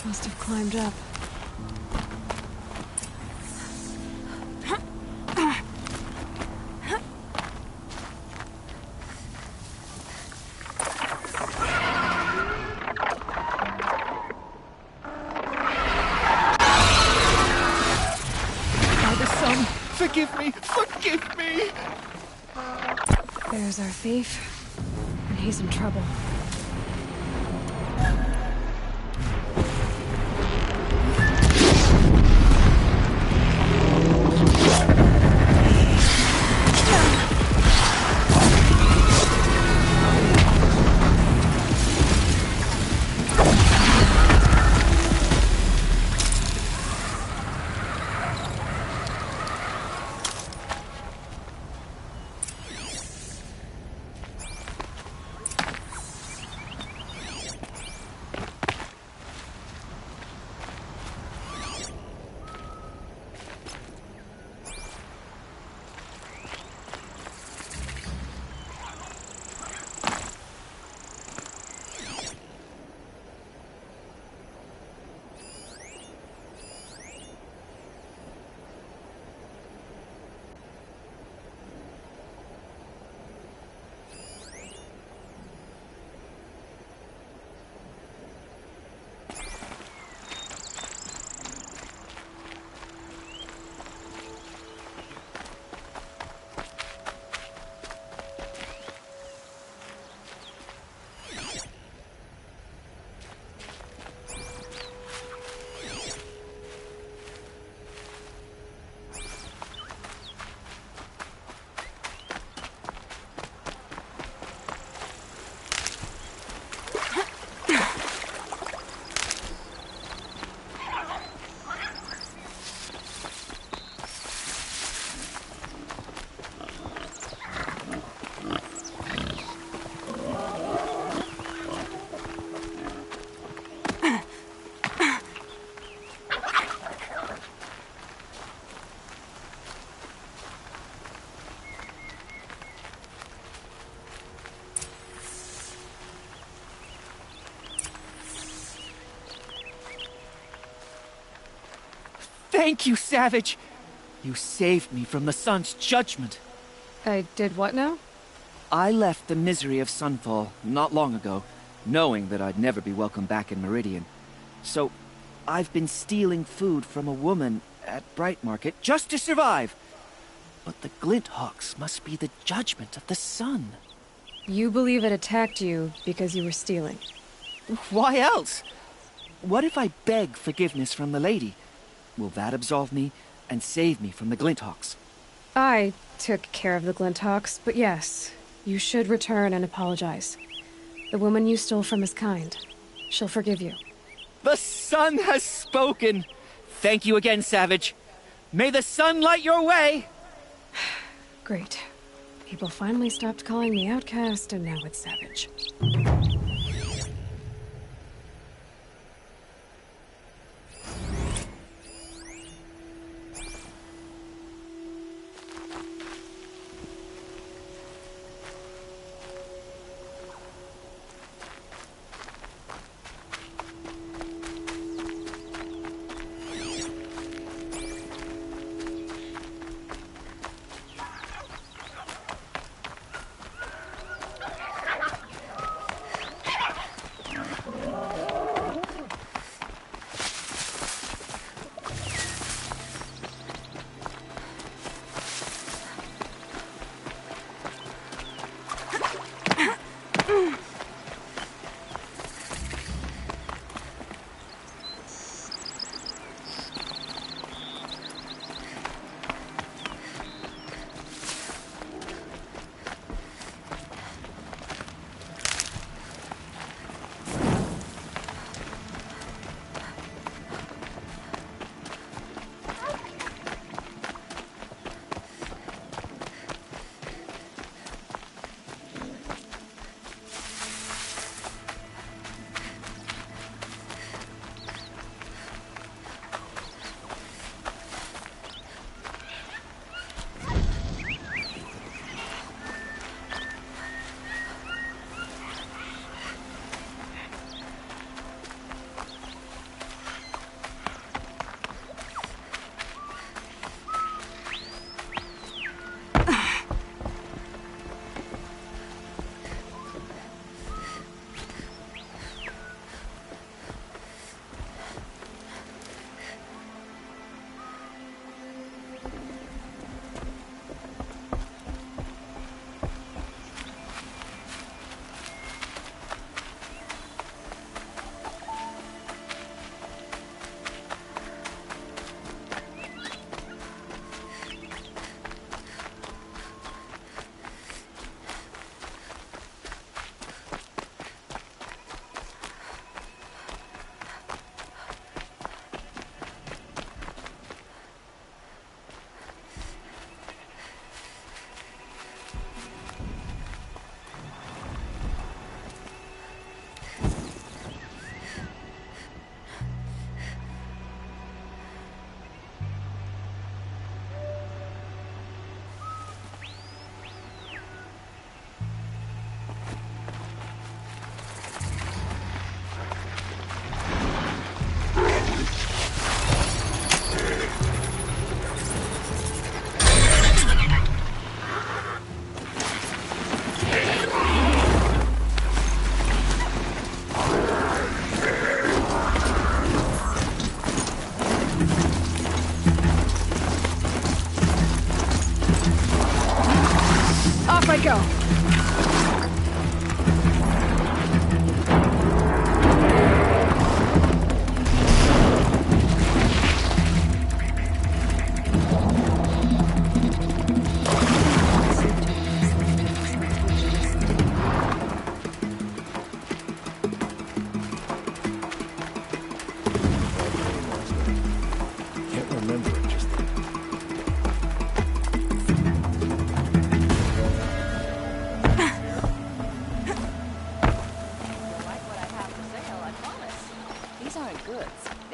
Must have climbed up. By the sun, forgive me! Forgive me! There's our thief, and he's in trouble. Thank you, Savage! You saved me from the sun's judgment. I did what now? I left the misery of Sunfall not long ago, knowing that I'd never be welcome back in Meridian. So, I've been stealing food from a woman at Bright Market just to survive. But the Glinthawks must be the judgment of the sun. You believe it attacked you because you were stealing? Why else? What if I beg forgiveness from the lady? Will that absolve me and save me from the Glinthawks? I took care of the Glinthawks, but yes, you should return and apologize. The woman you stole from is kind. She'll forgive you. The sun has spoken! Thank you again, Savage. May the sun light your way! Great. People finally stopped calling me outcast, and now it's Savage.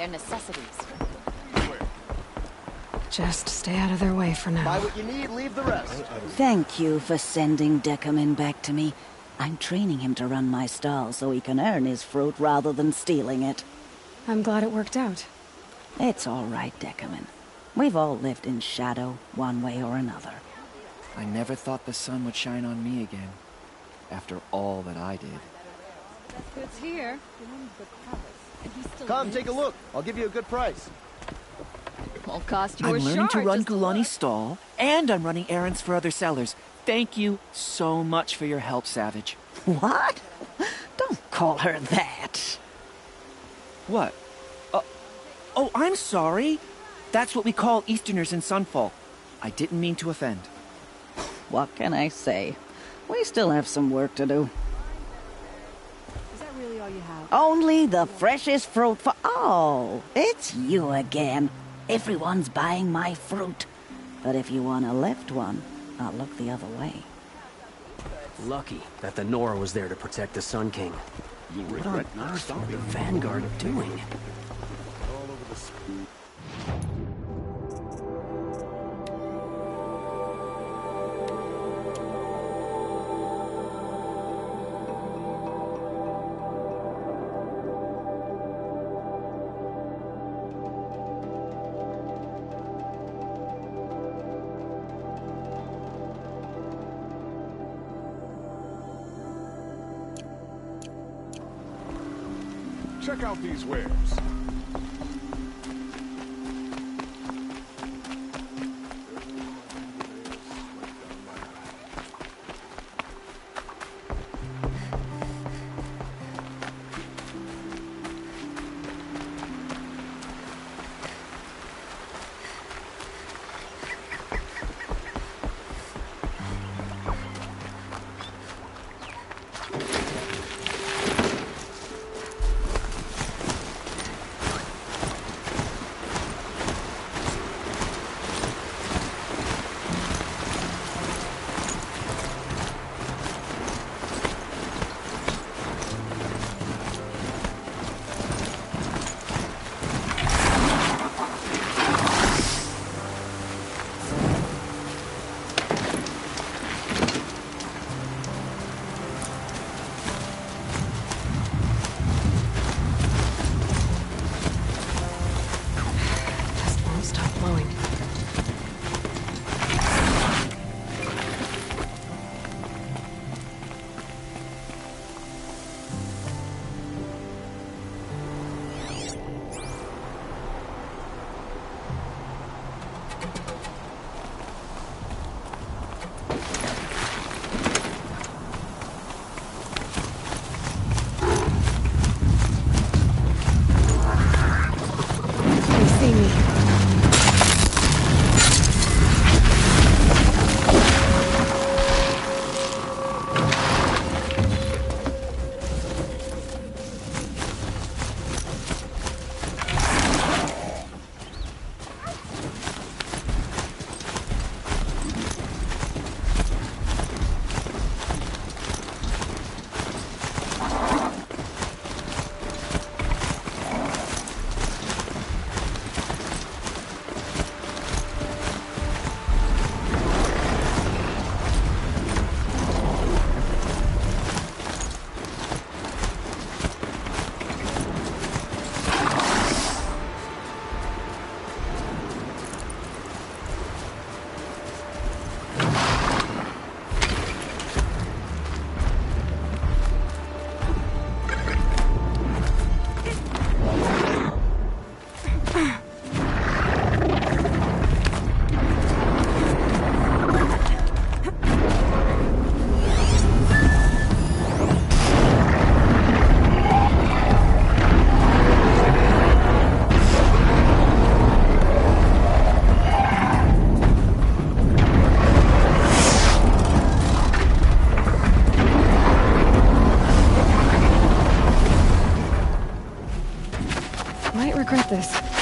their necessities. Just stay out of their way for now. Buy what you need, leave the rest. Thank you for sending Deckerman back to me. I'm training him to run my stall so he can earn his fruit rather than stealing it. I'm glad it worked out. It's all right, Deckerman. We've all lived in shadow, one way or another. I never thought the sun would shine on me again, after all that I did. Best goods here. Come, take a look. I'll give you a good price. Won't cost you I'm a learning to shard, run just a Gulani's look. stall, and I'm running errands for other sellers. Thank you so much for your help, Savage. What? Don't call her that. What? Oh, I'm sorry. That's what we call Easterners in Sunfall. I didn't mean to offend. What can I say? We still have some work to do. Is that really all you have? Only the freshest fruit for... Oh, it's you again. Everyone's buying my fruit. But if you want a left one, I'll look the other way. Lucky that the Nora was there to protect the Sun King. What on earth are the Vanguard doing? All over the screen. Check out these wares. regret this.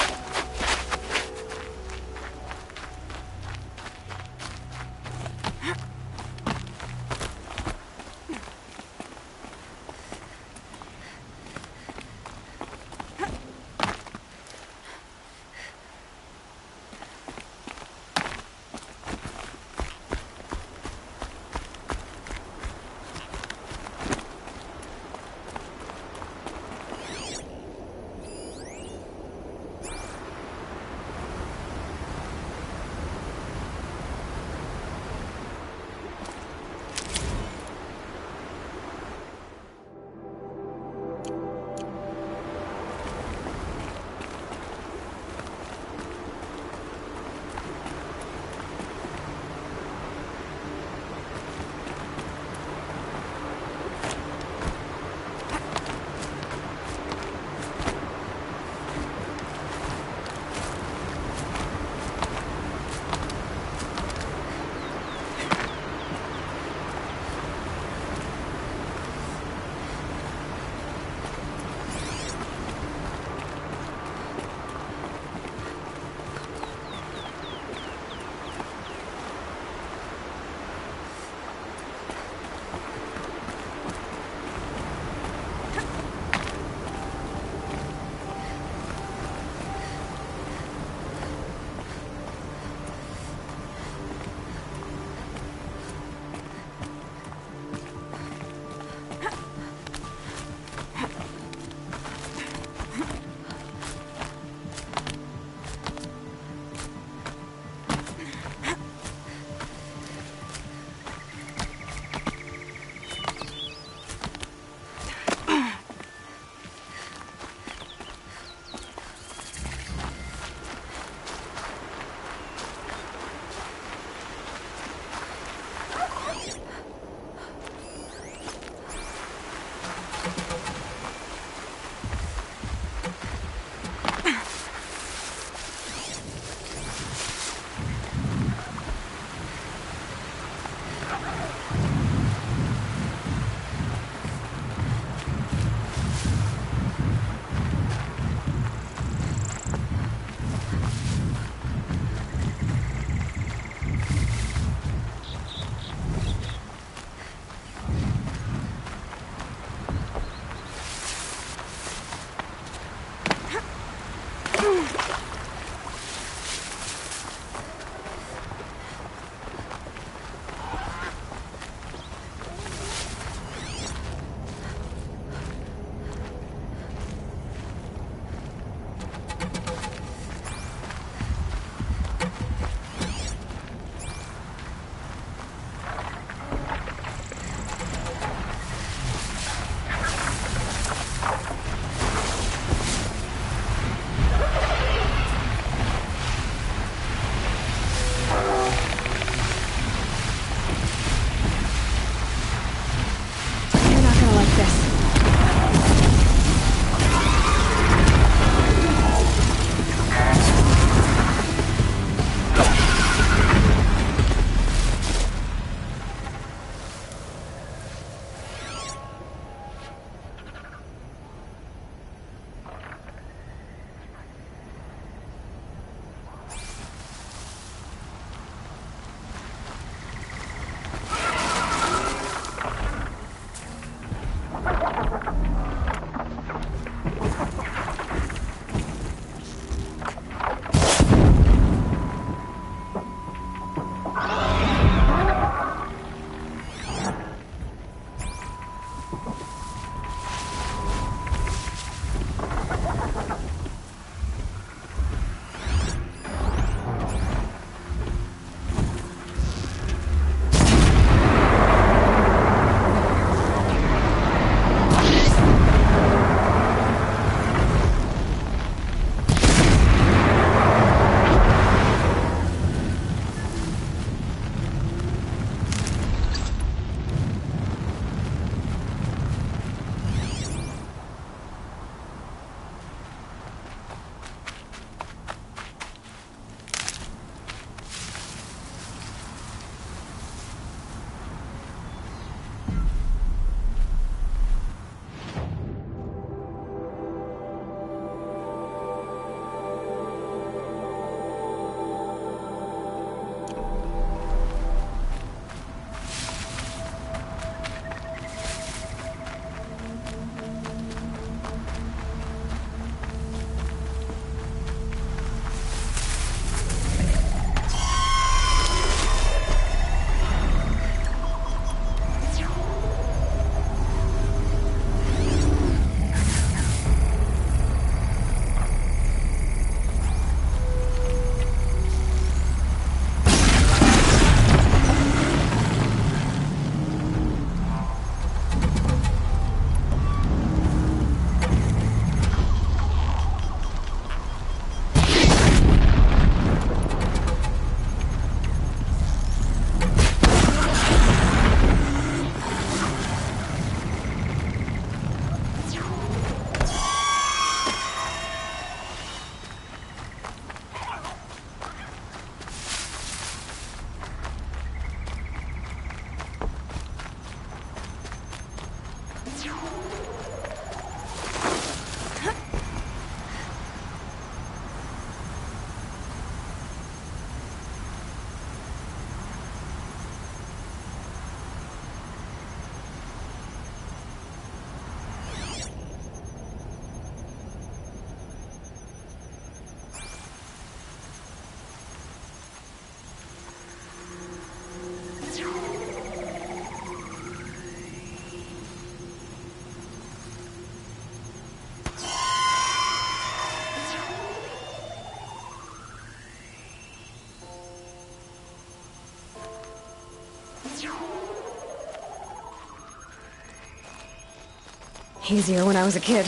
Easier when I was a kid.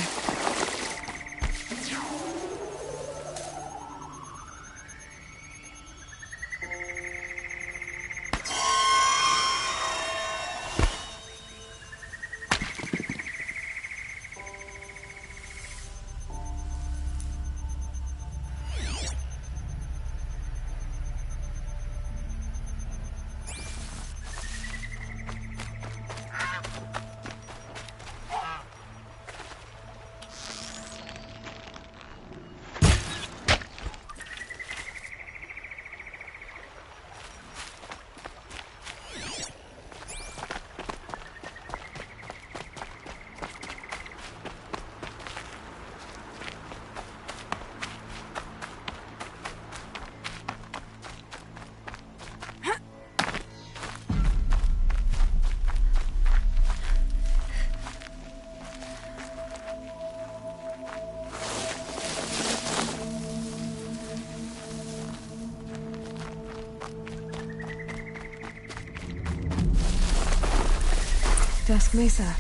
Dusk Mesa.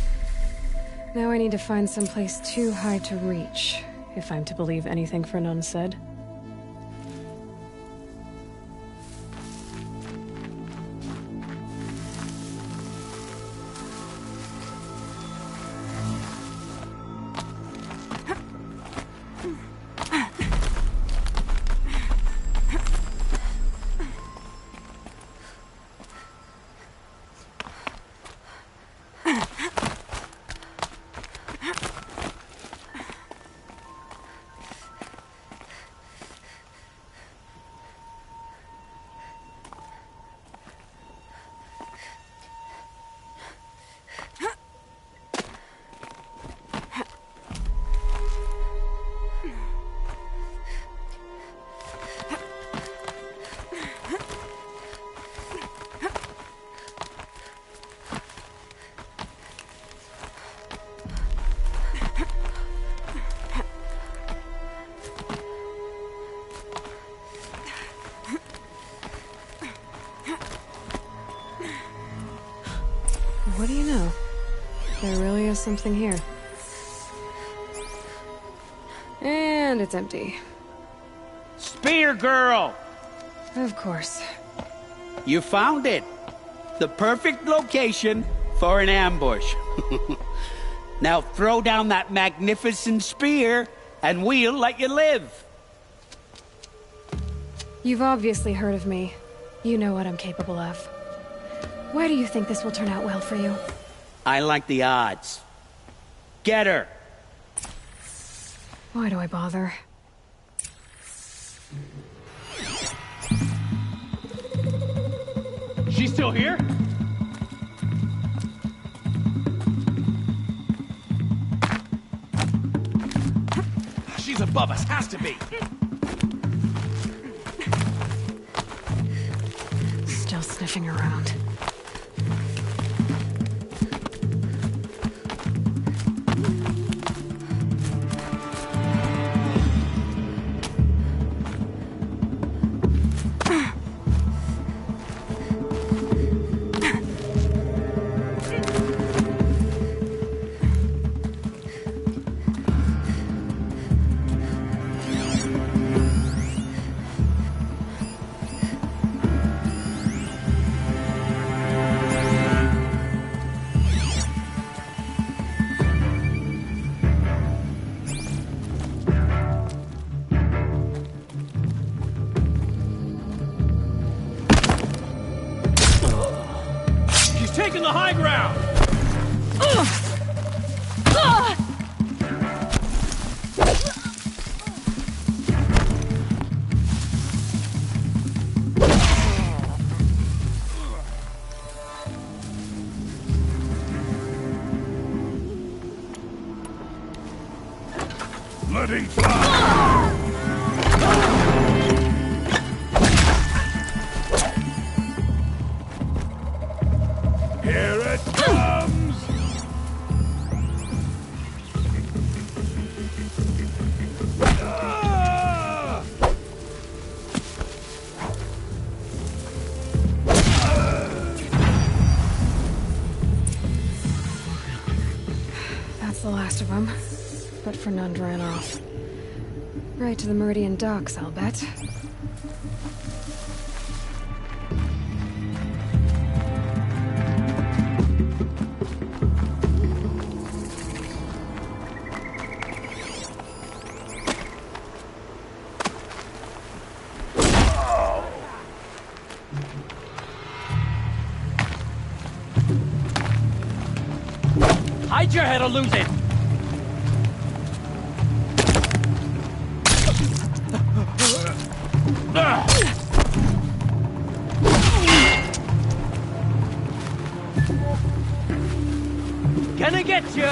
Now I need to find some place too high to reach, if I'm to believe anything Fernand said. What do you know? There really is something here. And it's empty. Spear girl! Of course. You found it. The perfect location for an ambush. Now throw down that magnificent spear, and we'll let you live. You've obviously heard of me. You know what I'm capable of. Why do you think this will turn out well for you? I like the odds. Get her! Why do I bother? She's still here? She's above us, has to be. Still sniffing around. Taking the high ground! letting fly! Here it comes! That's the last of them. But Fernand ran off. Right to the Meridian docks, I'll bet. Hide your head or lose it! Gonna get you!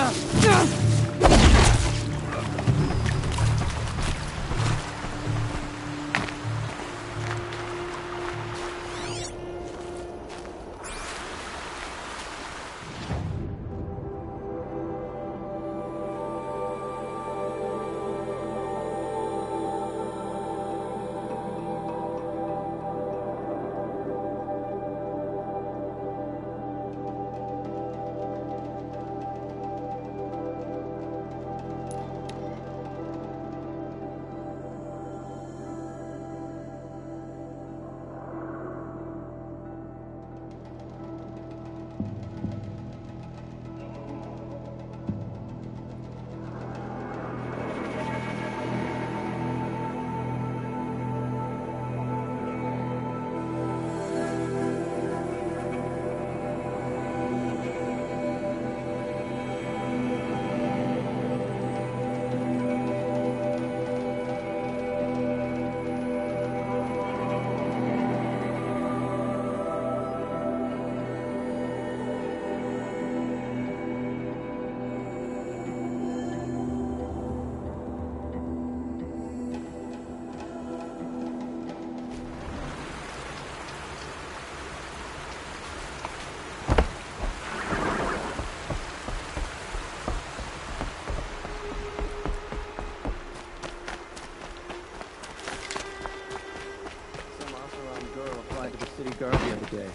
guard the other day.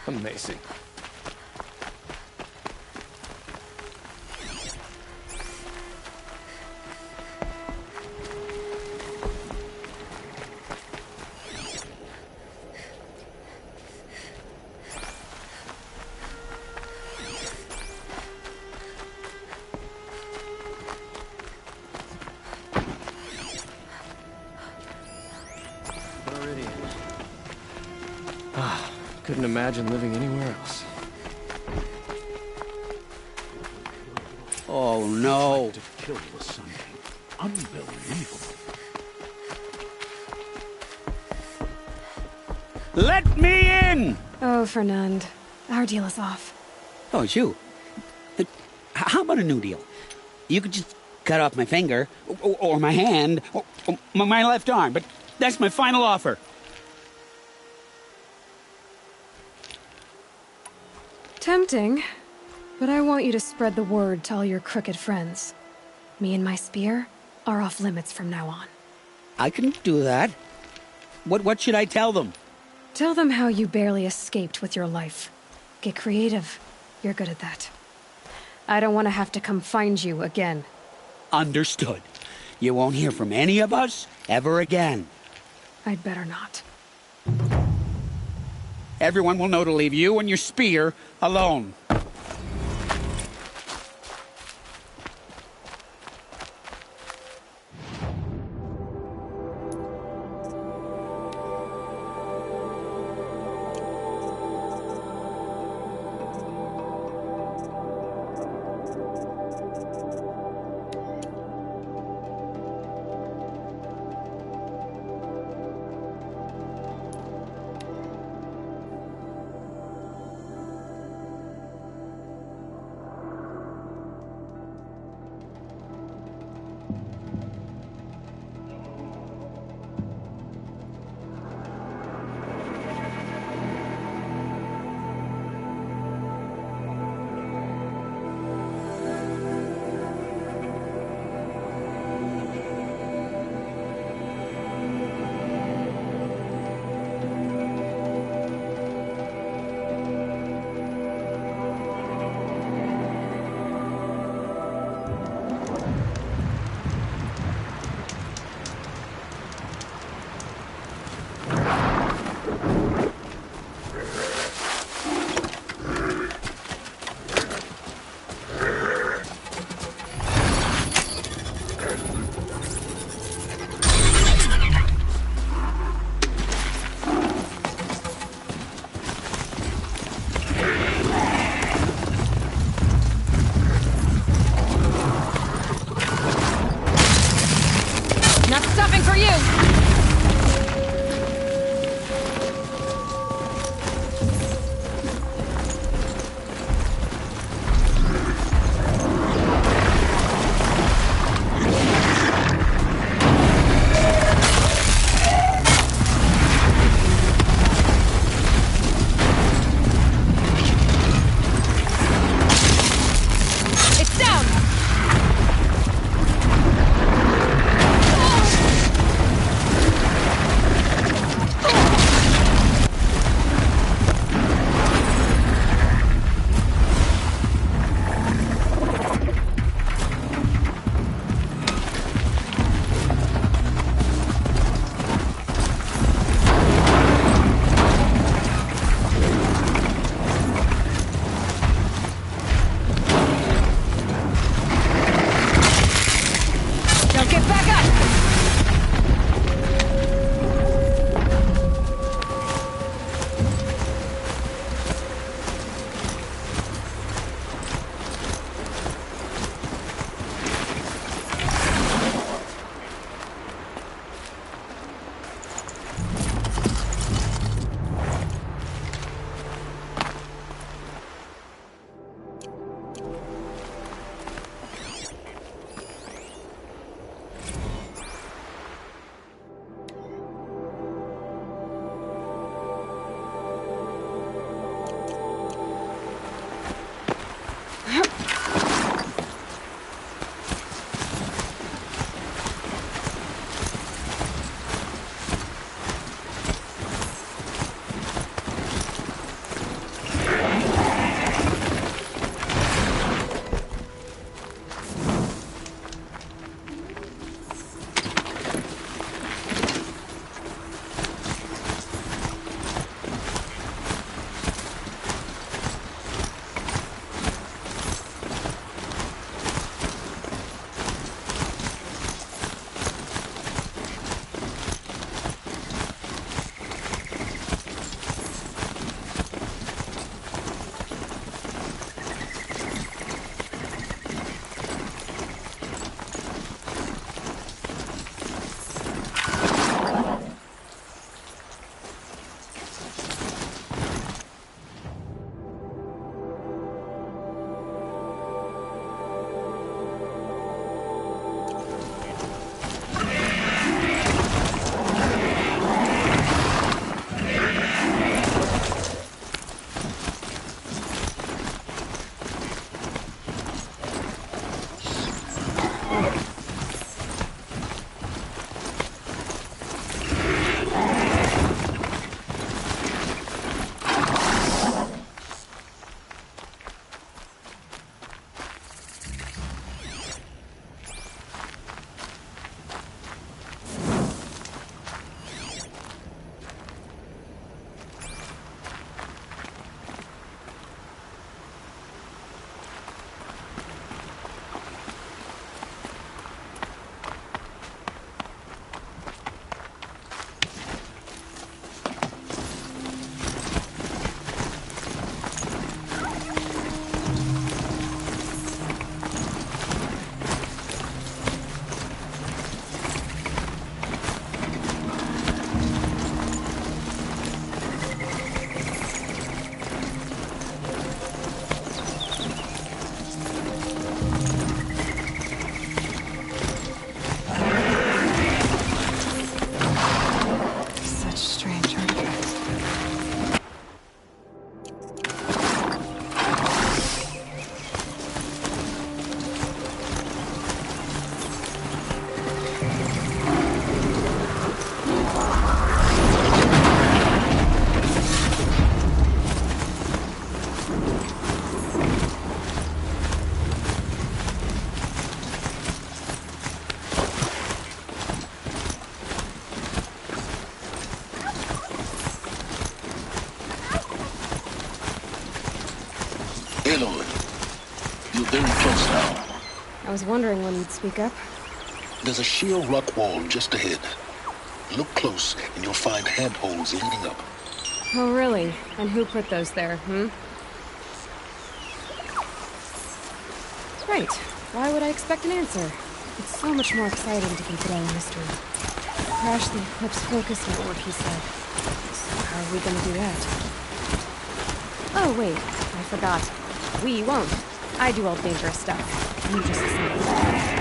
Amazing. Couldn't imagine living anywhere else. Oh no! To kill the Sun King. Unbelievable. Let me in! Oh, Fernand. Our deal is off. Oh, it's you. How about a new deal? You could just cut off my finger, or my hand, or my left arm, but that's my final offer. Tempting, but I want you to spread the word to all your crooked friends. Me and my spear are off limits from now on. I can do that. What should I tell them? Tell them how you barely escaped with your life. Get creative. You're good at that. I don't want to have to come find you again. Understood. You won't hear from any of us ever again. I'd better not. Everyone will know to leave you and your spear alone. I was wondering when you'd speak up. There's a sheer rock wall just ahead. Look close and you'll find handholds leading up. Oh, really? And who put those there, Right. Why would I expect an answer? It's so much more exciting to keep it all a mystery. Crash the Eclipse focus network, he said. So how are we gonna do that? Oh, wait. I forgot. We won't. I do all dangerous stuff. You just listen.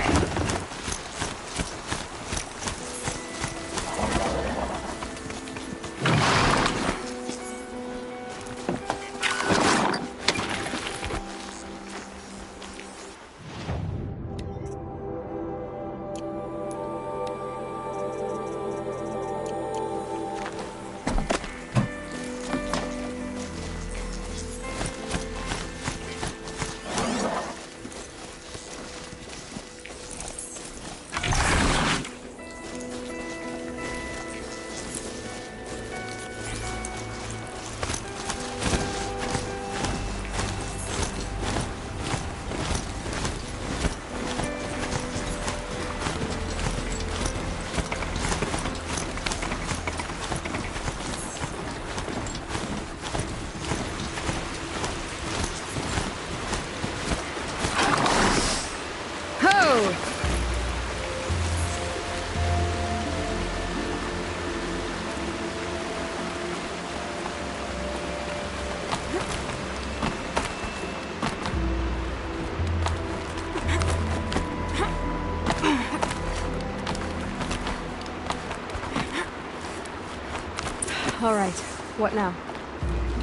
All right. What now?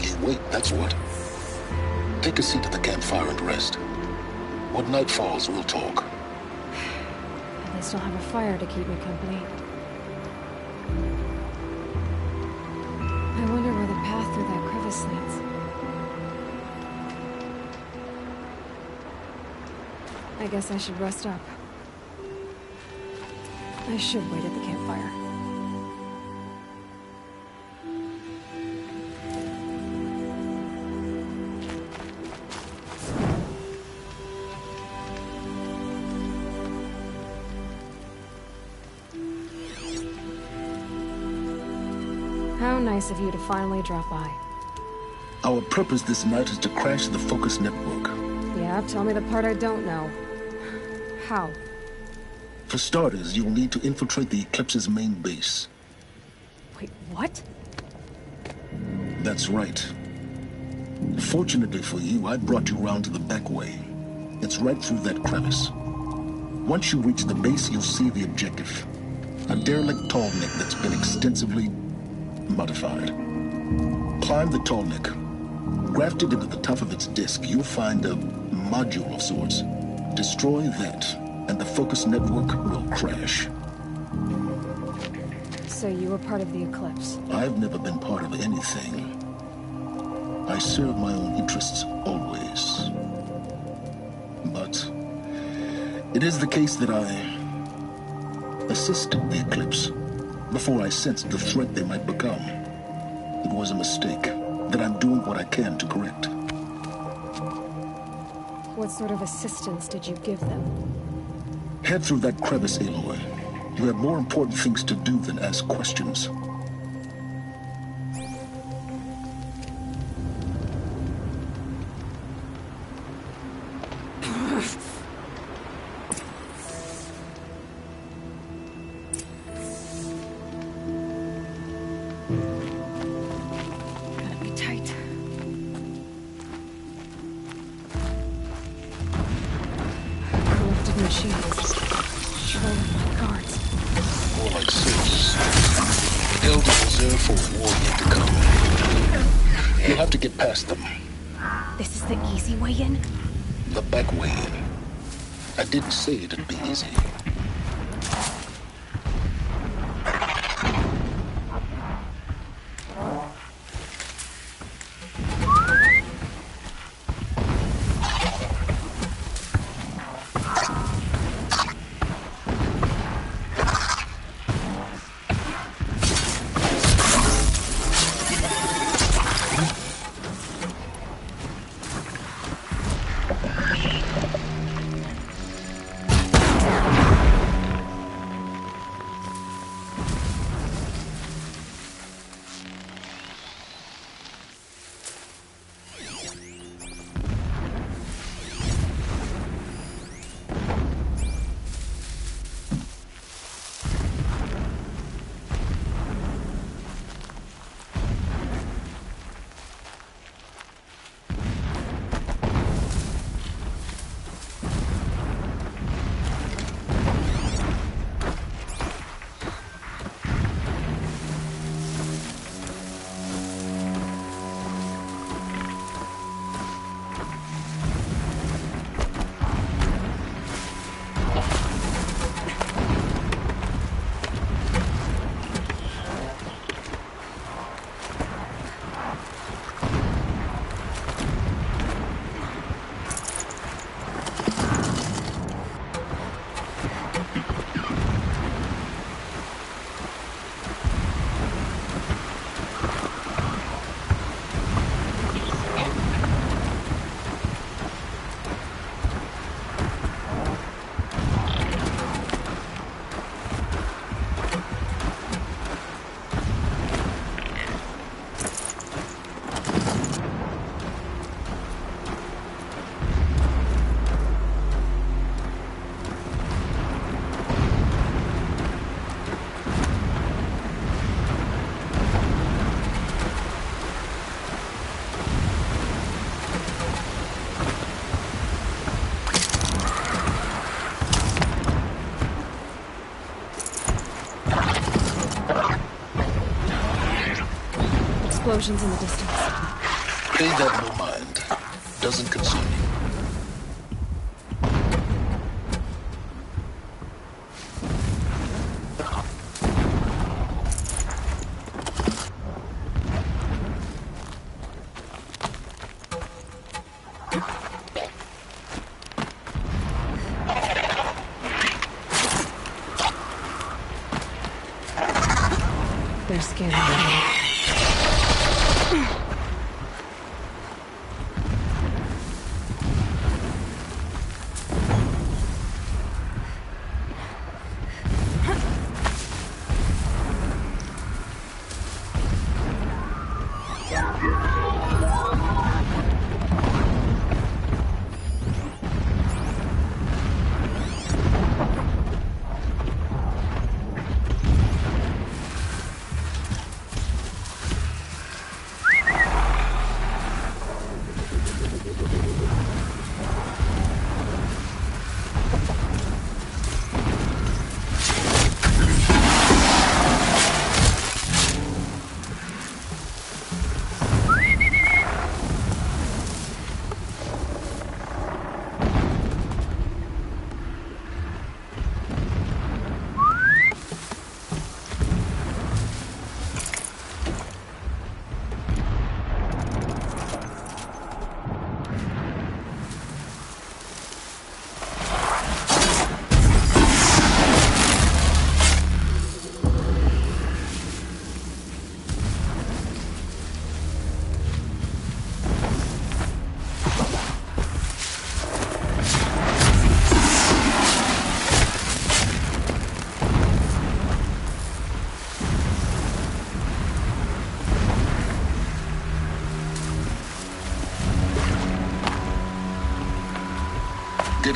You wait, that's what. Take a seat at the campfire and rest. When night falls, we'll talk. At least I'll have a fire to keep me company. I wonder where the path through that crevice leads. I guess I should rest up. I should wait at the campfire. How nice of you to finally drop by. Our purpose this night is to crash the focus network. Yeah, tell me the part I don't know. How? For starters, you'll need to infiltrate the Eclipse's main base. Wait, what? That's right. Fortunately for you, I brought you round to the back way. It's right through that crevice. Once you reach the base, you'll see the objective. A derelict tall neck that's been extensively modified. Climb the tall neck. Grafted into the top of its disc, you'll find a module of sorts. Destroy that, and the focus network will crash. So you were part of the eclipse? I've never been part of anything. I serve my own interests, always. But it is the case that I assisted the eclipse before I sensed the threat they might become. It was a mistake that I'm doing what I can to correct. What sort of assistance did you give them? Head through that crevice, Aloy. You have more important things to do than ask questions. Gotta be tight. Corrupted machines. Surely my guards. More like soldiers. Elders reserved for a war yet to come. You'll have to get past them. This is the easy way in? The back way in. I didn't say it'd be easy. Explosions in the distance. Pay that no mind. Doesn't concern you. They're scaring me.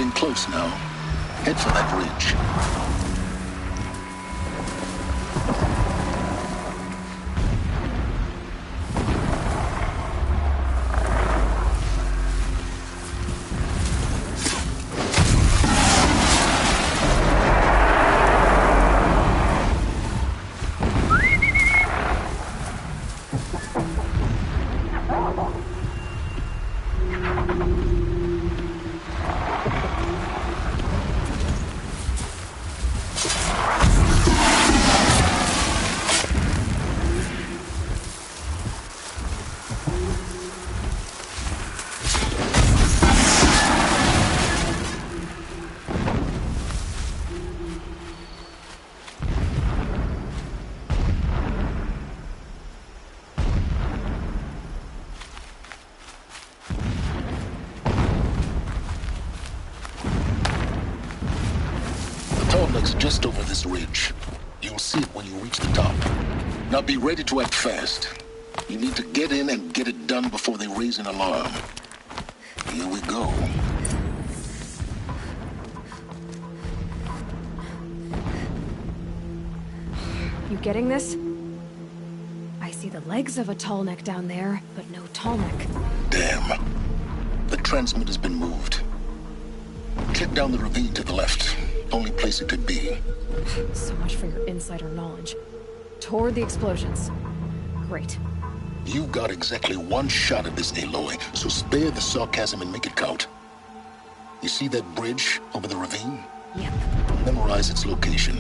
getting close now. Head for that ridge. Just over this ridge. You'll see it when you reach the top. Now be ready to act fast. You need to get in and get it done before they raise an alarm. Here we go. You getting this? I see the legs of a tall neck down there, but no tall neck. Damn. The transmitter's been moved. Check down the ravine to the left. Only place it could be. So much for your insider knowledge. Toward the explosions. Great. You've got exactly one shot at this, Aloy, so spare the sarcasm and make it count. You see that bridge over the ravine? Yep. Memorize its location.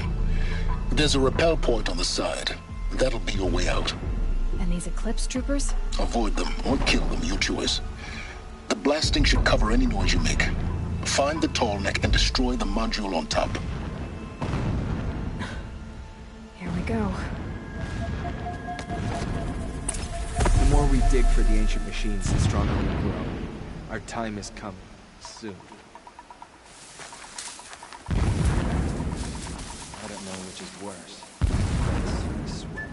There's a rappel point on the side. That'll be your way out. And these Eclipse troopers? Avoid them or kill them, your choice. The blasting should cover any noise you make. Find the tall neck and destroy the module on top. Here we go. The more we dig for the ancient machines, the stronger we grow. Our time is coming. Soon. I don't know which is worse. I swear.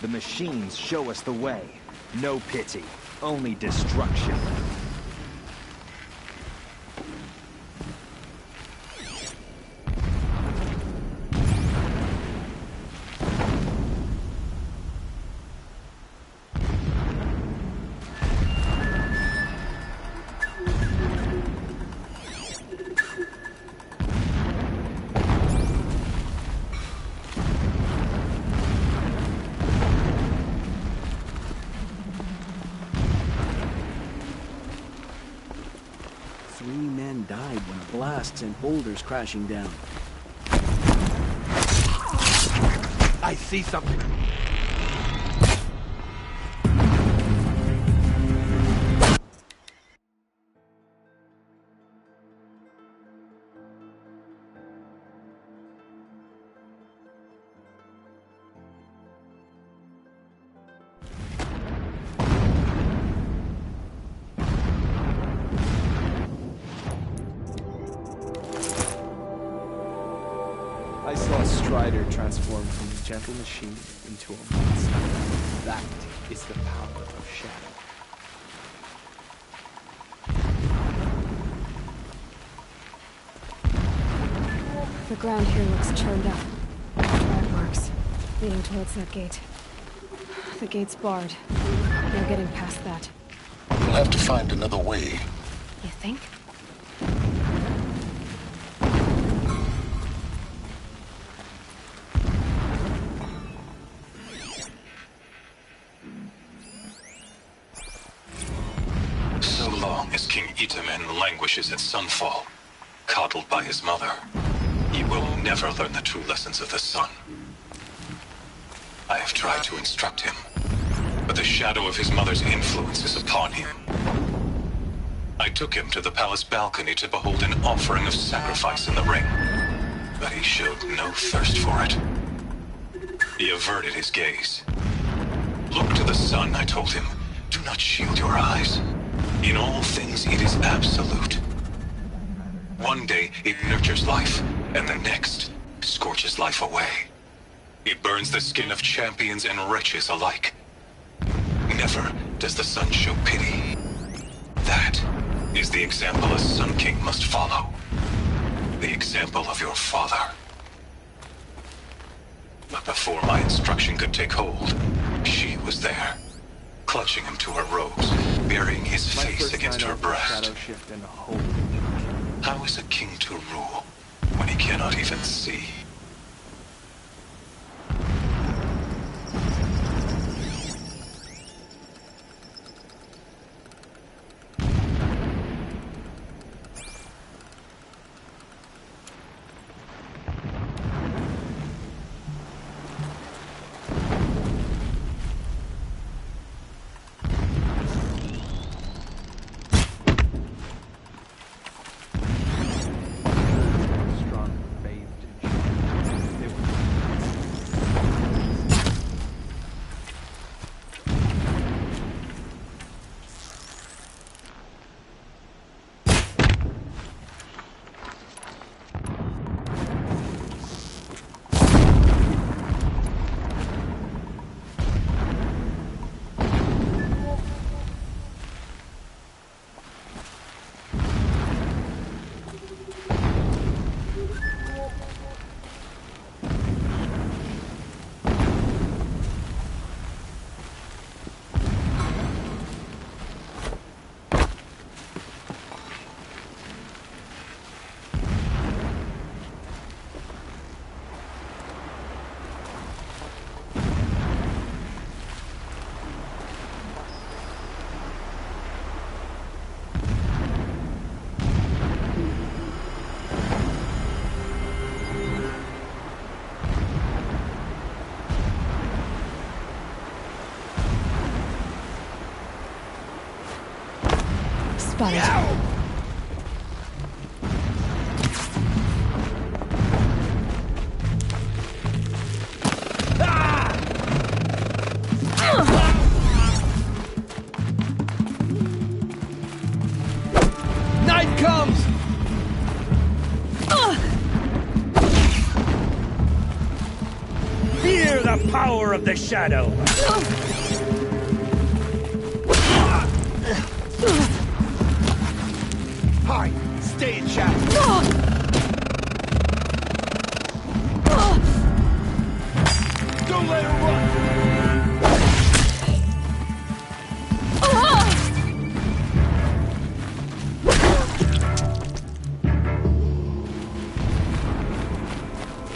The machines show us the way. No pity, only destruction. And boulders crashing down. I see something. I saw a strider transform from a gentle machine into a monster. That is the power of shadow. The ground here looks churned up. Drag marks, leading towards that gate. The gate's barred. No getting past that. We'll have to find another way. You think? So long as King Itamen languishes at Sunfall, coddled by his mother, he will never learn the true lessons of the sun. I have tried to instruct him, but the shadow of his mother's influence is upon him. I took him to the palace balcony to behold an offering of sacrifice in the ring, but he showed no thirst for it. He averted his gaze. Look to the sun, I told him. Do not shield your eyes. In all things, it is absolute. One day, it nurtures life, and the next, scorches life away. It burns the skin of champions and wretches alike. Never does the sun show pity. That is the example a Sun King must follow. The example of your father. But before my instruction could take hold, she was there, clutching him to her robes, burying his face against her breast. How is a king to rule when he cannot even see? Spotted. Night comes! Fear the power of the shadow! Hi! Stay in shadow! Don't let her run!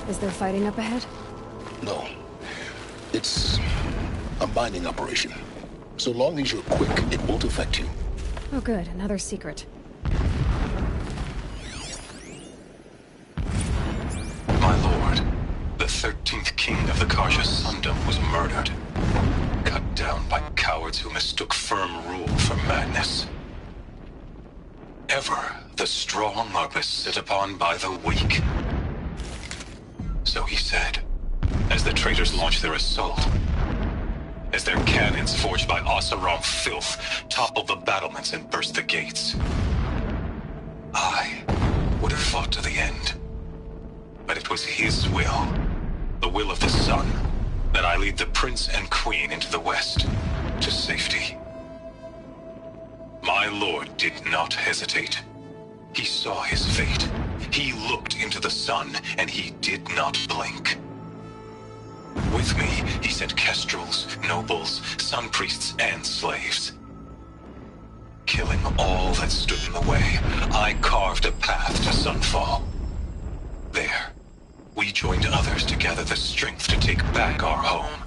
Is there fighting up ahead? No. It's a mining operation. So long as you're quick, it won't affect you. Oh good, another secret. My lord, the 13th king of the Karja Sundom was murdered. Cut down by cowards who mistook firm rule for madness. Ever the strong are beset upon by the weak. So he said, as the traitors launched their assault, as their cannons forged by Oseram filth toppled the battlements and burst the gates. I would have fought to the end. But it was his will, the will of the sun, that I lead the prince and queen into the west, to safety. My lord did not hesitate. He saw his fate. He looked into the sun, and he did not blink. With me, he sent kestrels, nobles, sun priests, and slaves. Killing all that stood in the way, I carved a path to Sunfall. There, we joined others to gather the strength to take back our home.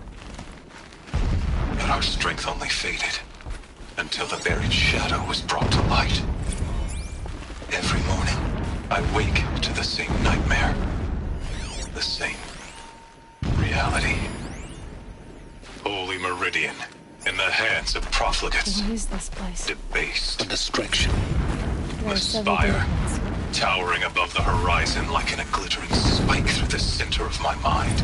But our strength only faded, until the buried shadow was brought to light. Every morning, I wake to the same nightmare. The same reality. Holy Meridian, in the hands of profligates. What is this place? Debased. A distraction. A spire, towering above the horizon like a glittering spike through the center of my mind.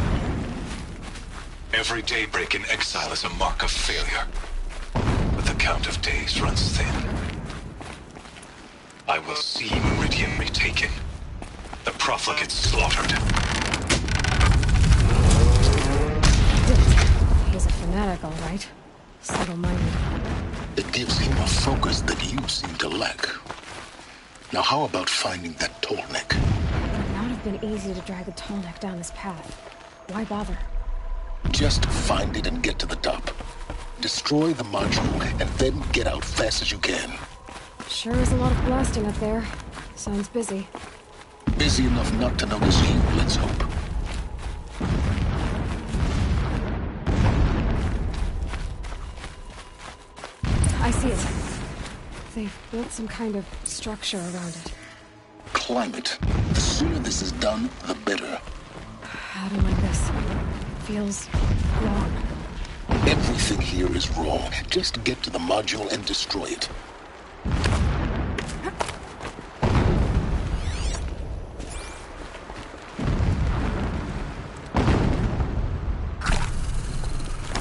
Every daybreak in exile is a mark of failure, but the count of days runs thin. I will see Meridian retaken, the profligates slaughtered. He's a fanatic, all right. Subtle-minded. It gives him a focus that you seem to lack. Now how about finding that tall neck? It would not have been easy to drag the tall neck down this path. Why bother? Just find it and get to the top. Destroy the module and then get out fast as you can. Sure is a lot of blasting up there. Sounds busy. Busy enough not to notice you, let's hope. I see it. They've built some kind of structure around it. Climb it. The sooner this is done, the better. I don't like this. Feels wrong. Everything here is wrong. Just get to the module and destroy it.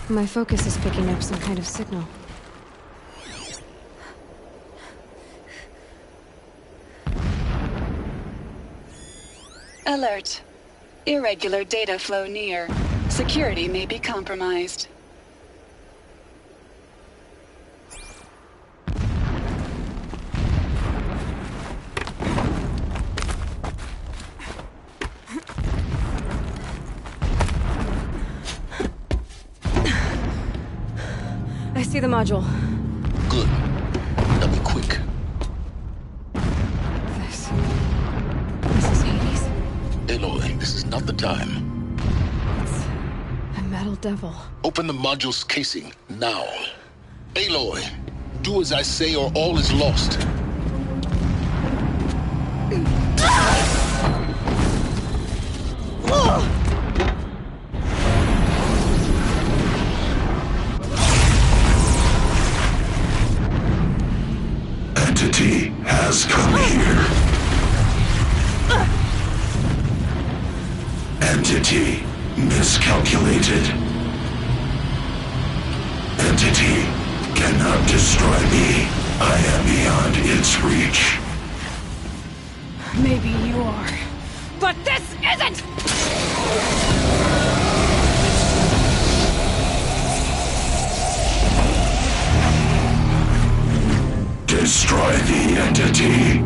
My focus is picking up some kind of signal. Alert. Irregular data flow near. Security may be compromised. I see the module. Good. Now be quick. This is Hades. Aloy, this is not the time. It's a metal devil. Open the module's casing, now. Aloy, do as I say or all is lost. Entity has come here. Entity miscalculated. Entity cannot destroy me. I am beyond its reach. Maybe you are. But this isn't! Destroy the entity.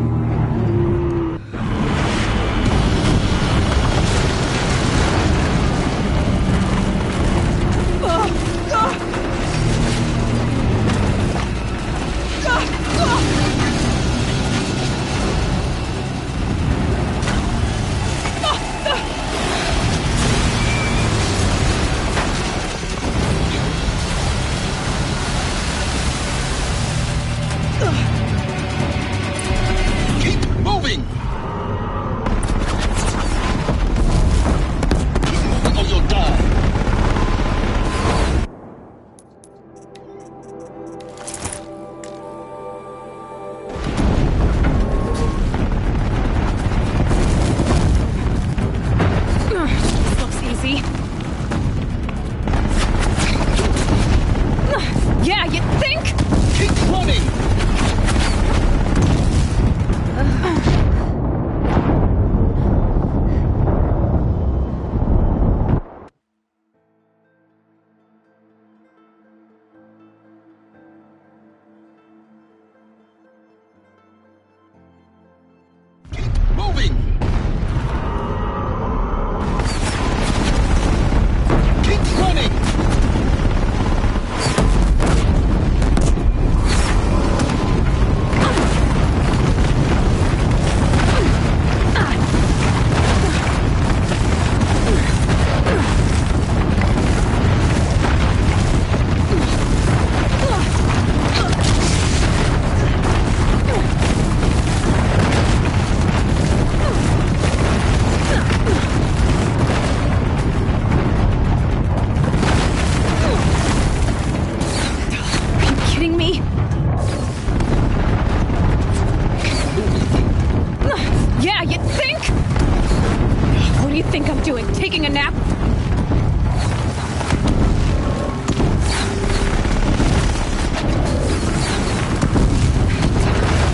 taking a nap?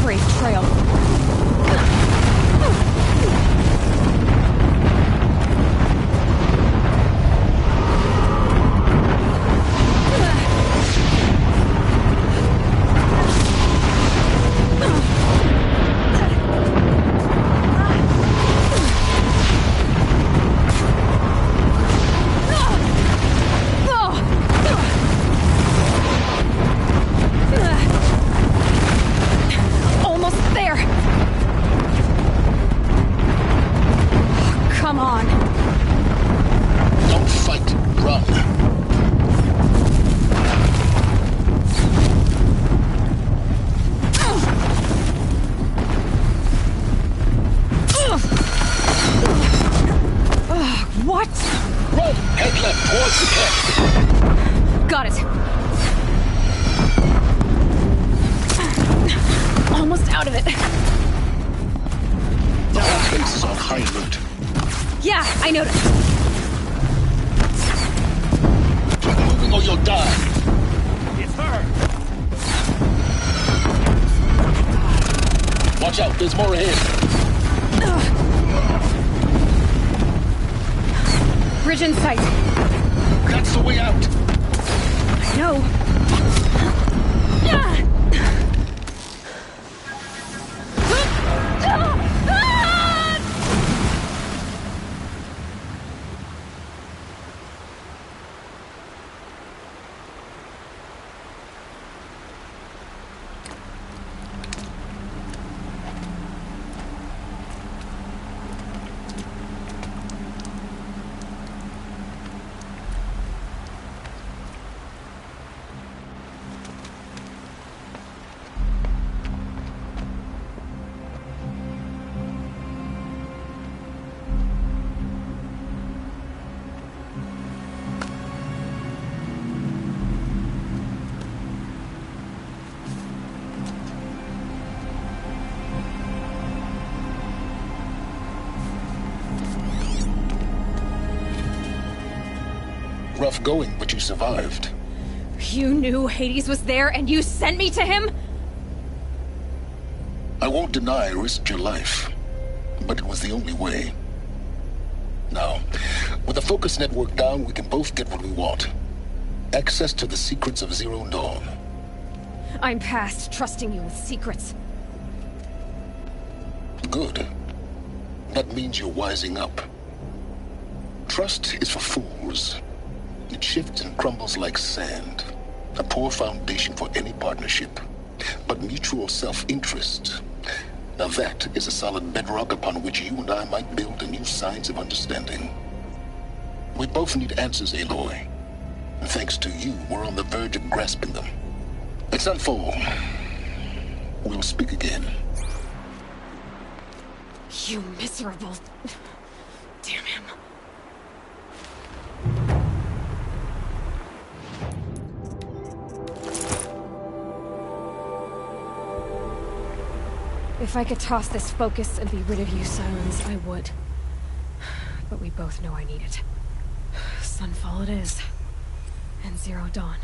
Brave trail. Got it. Almost out of it. The whole base is on high alert. Yeah, I noticed. Keep moving or you'll die. It's her. Watch out, there's more ahead. Bridge in sight. That's the way out. I know. Rough going, but you survived. You knew Hades was there and you sent me to him? I won't deny I risked your life, but it was the only way. Now, with the focus network down, we can both get what we want. Access to the secrets of Zero Dawn. I'm past trusting you with secrets. Good. That means you're wising up. Trust is for fools. It shifts and crumbles like sand. A poor foundation for any partnership. But mutual self-interest, now that is a solid bedrock upon which you and I might build a new science of understanding. We both need answers, Aloy. And thanks to you, we're on the verge of grasping them. It's unfold. We'll speak again. You miserable... Damn him. If I could toss this focus and be rid of you, Silence, I would. But we both know I need it. Sunfall it is. And Zero Dawn.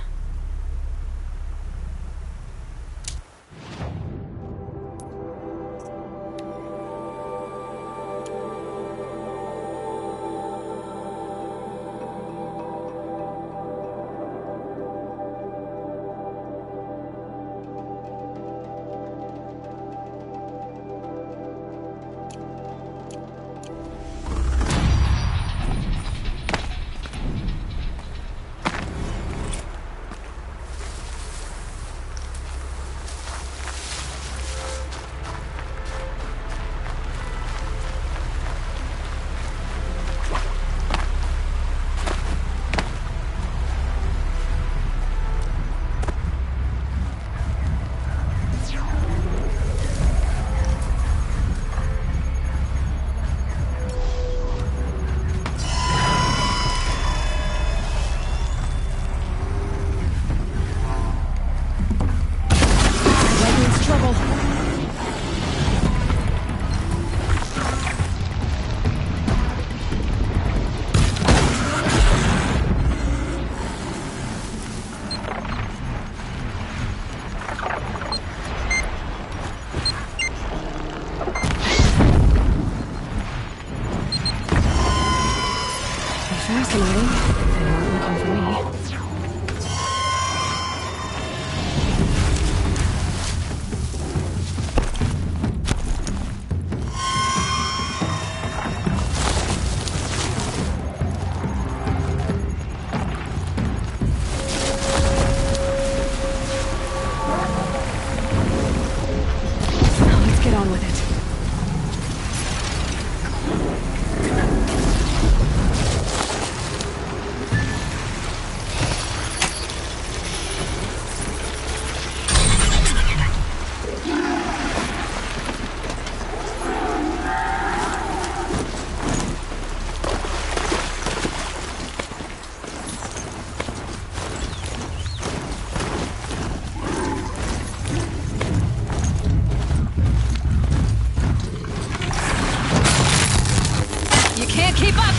Fascinating. They weren't looking for me. Now let's get on with it. You can't keep up!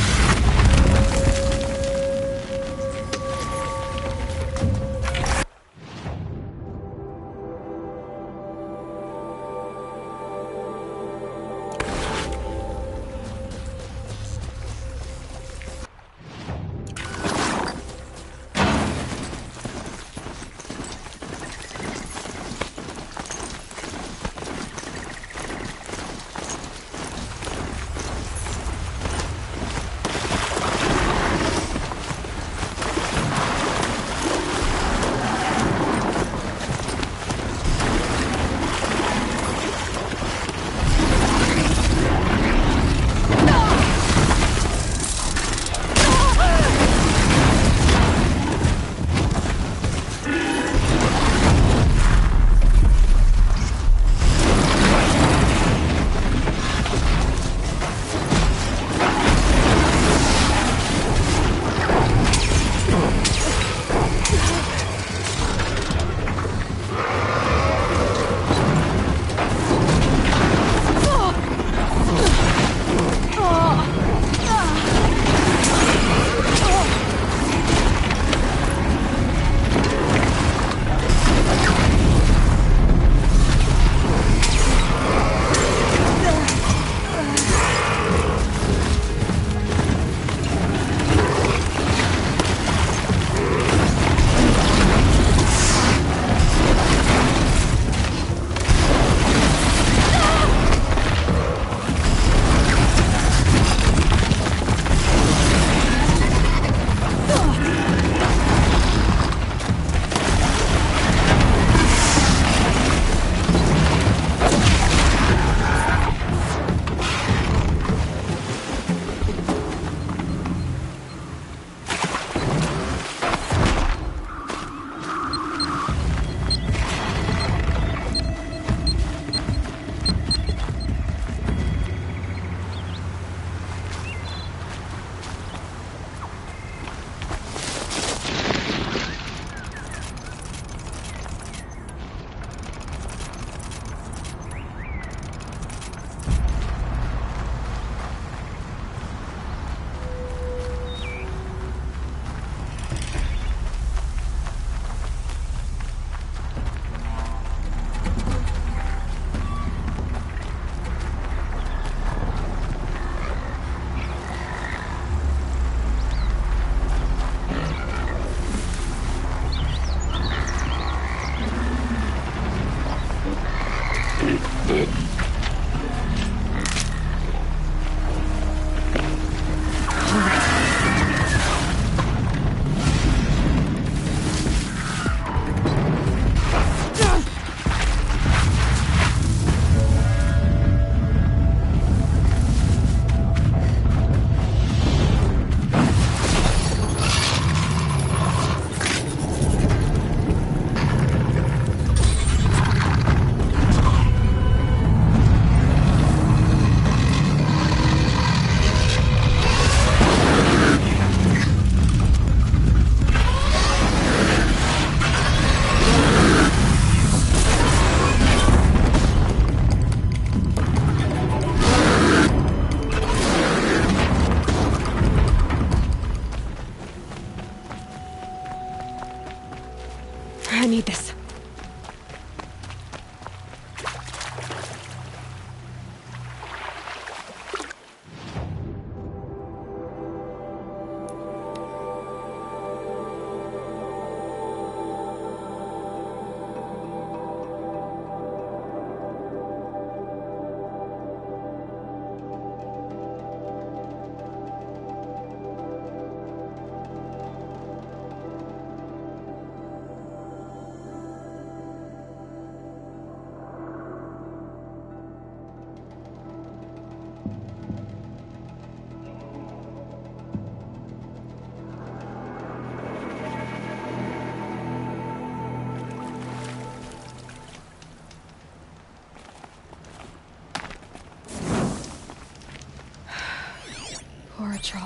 Poor Troll.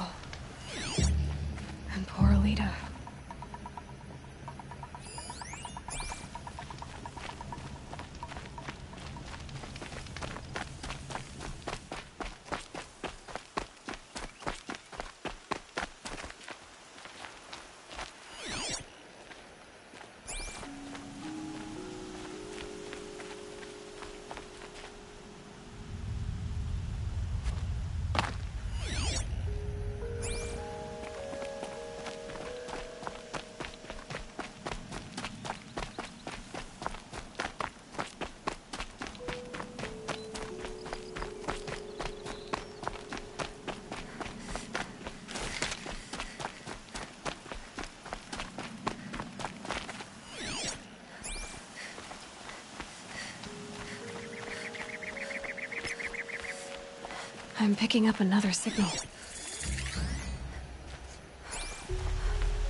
And poor Alita. I'm picking up another signal.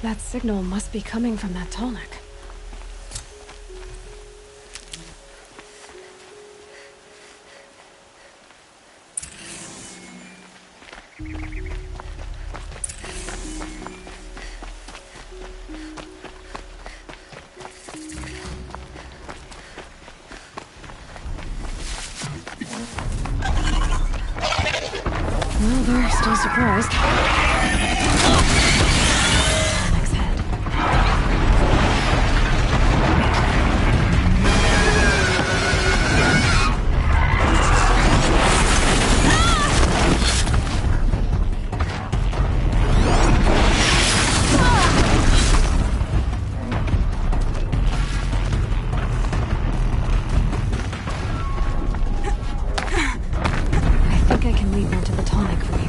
That signal must be coming from that tonic. Well, they're still surprised. Tonic's head. I think I can lead one to the tonic from here.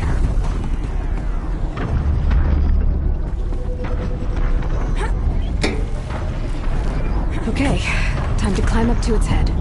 Okay, time to climb up to its head.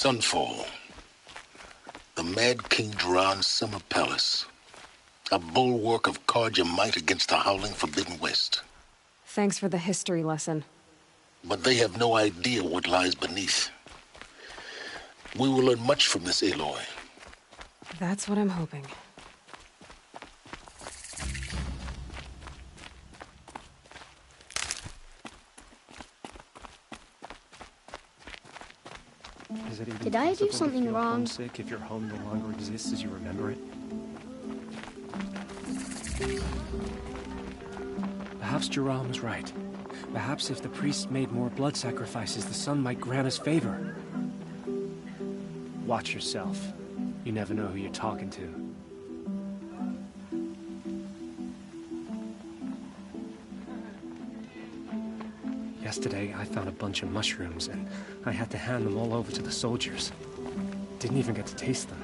Sunfall. The Mad King Jiran's summer palace. A bulwark of Karja might against the howling Forbidden West. Thanks for the history lesson. But they have no idea what lies beneath. We will learn much from this Aloy. That's what I'm hoping. Did I do something wrong? Homesick if your home no longer exists as you remember it? Perhaps Jiran was right. Perhaps if the priest made more blood sacrifices, the sun might grant us favor. Watch yourself. You never know who you're talking to. Yesterday, I found a bunch of mushrooms, and I had to hand them all over to the soldiers. Didn't even get to taste them.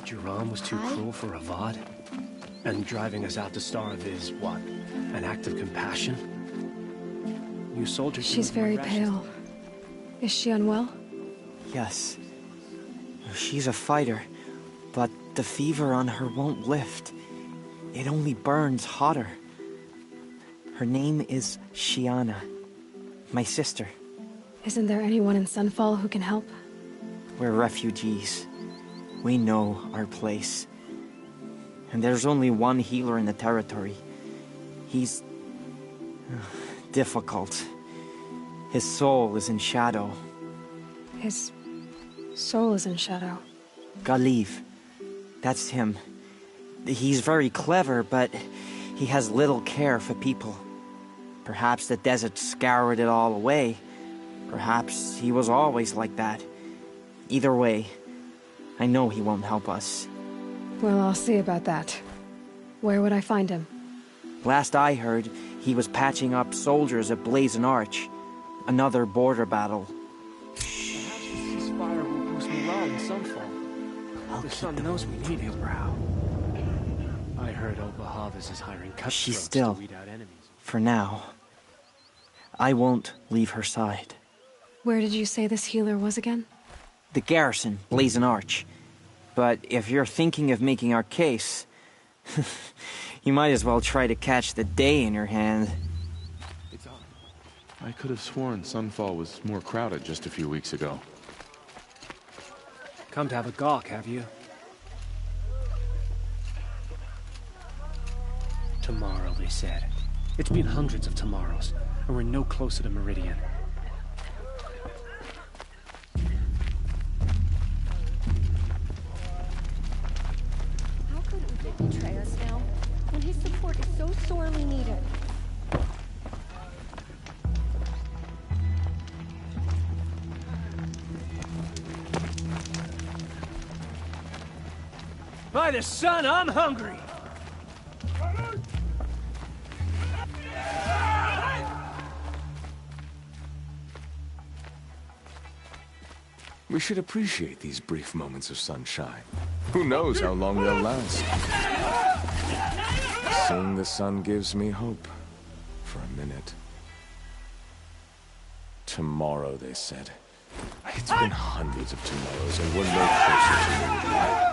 Jiran was too cruel for Avad? And driving us out to Starve is, what, an act of compassion? You soldiers... She's very pale. Is she unwell? Yes. She's a fighter, but the fever on her won't lift. It only burns hotter. Her name is Shiana, my sister. Isn't there anyone in Sunfall who can help? We're refugees. We know our place. And there's only one healer in the territory. He's... difficult. His soul is in shadow. His soul is in shadow. Galiv. That's him. He's very clever, but he has little care for people. Perhaps the desert scoured it all away. Perhaps he was always like that. Either way, I know he won't help us. Well, I'll see about that. Where would I find him? Last I heard, he was patching up soldiers at Blazing Arch. Another border battle. Perhaps the ceasefire will boost morale in Sunfall. The sun knows we need his brow. I heard Obahavas is hiring cutthroats She's still, to weed out enemies. for now. I won't leave her side. Where did you say this healer was again? The garrison, Blazing Arch. But if you're thinking of making our case, you might as well try to catch the day in your hand. I could have sworn Sunfall was more crowded just a few weeks ago. Come to have a gawk, have you? Tomorrow, they said. It's been hundreds of tomorrows, and we're no closer to Meridian. How could Udik betray us now, when his support is so sorely needed? By the sun, I'm hungry! We should appreciate these brief moments of sunshine. Who knows how long they'll last? Seeing the sun gives me hope. For a minute. Tomorrow, they said. It's been hundreds of tomorrows, and we're no closer to Meridian.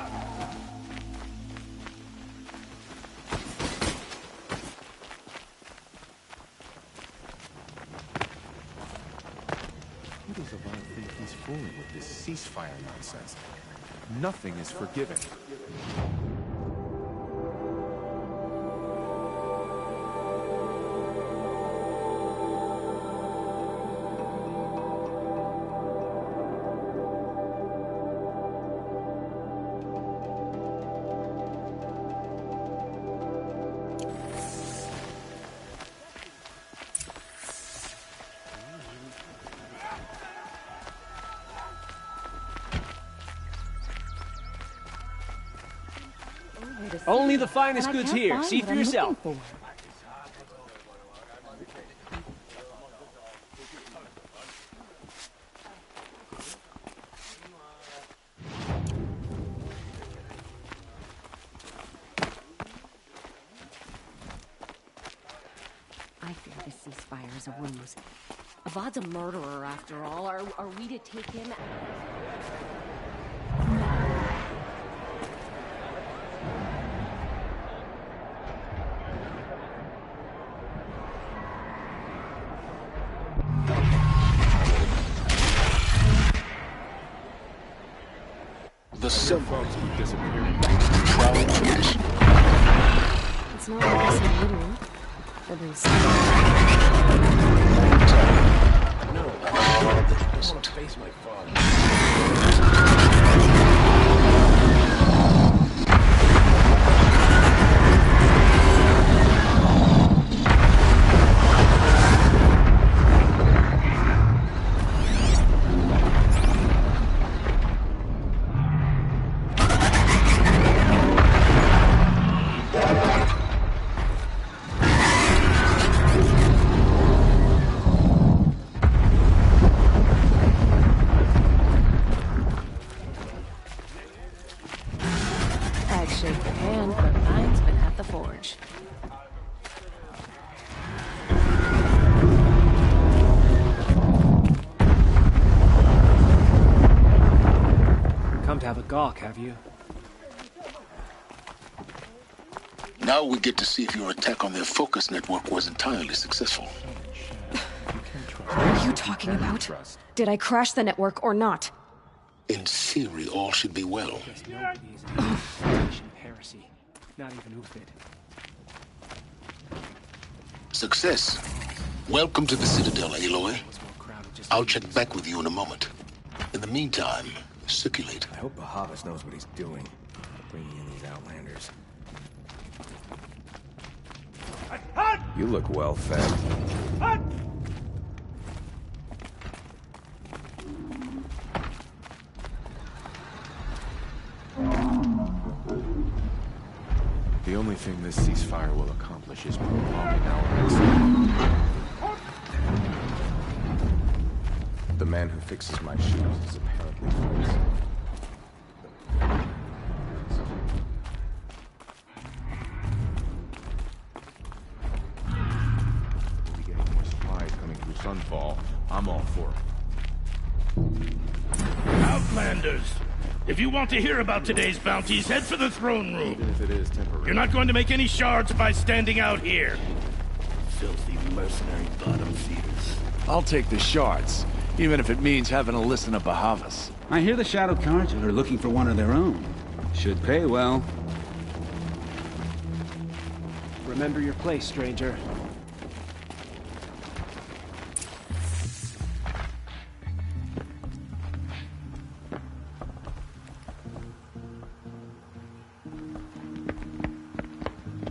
Who does Avad think he's fooling with this ceasefire nonsense? Nothing is forgiven. Only the finest goods here. See for yourself. there's a ruse. Avad's a murderer, after all. Are we to take him? The symbol disappearing. It's not like this in Lydian. Or being No, I just want to face my father. Shake your hand, but mine's been at the forge. Come to have a gawk, have you? Now we get to see if your attack on their focus network was entirely successful. What are you talking about? Did I crash the network or not? In theory, all should be well. Heresy. Not even Uthid. Success. Welcome to the Citadel, Aloy. I'll check back with you in a moment. In the meantime, circulate. I hope Bahavas knows what he's doing. Bringing in these Outlanders. You look well fed. The only thing this ceasefire will accomplish is prolonging our exile. The man who fixes my shoes is apparently false. We'll be getting more supplies coming through Sunfall. I'm all for it. Outlanders! If you want to hear about today's bounties, head for the throne room. Even if it is temporary. You're not going to make any shards by standing out here. Filthy mercenary bottom feeders. I'll take the shards, even if it means having to listen to Bahavas. I hear the Shadow Carja are looking for one of their own. Should pay well. Remember your place, stranger.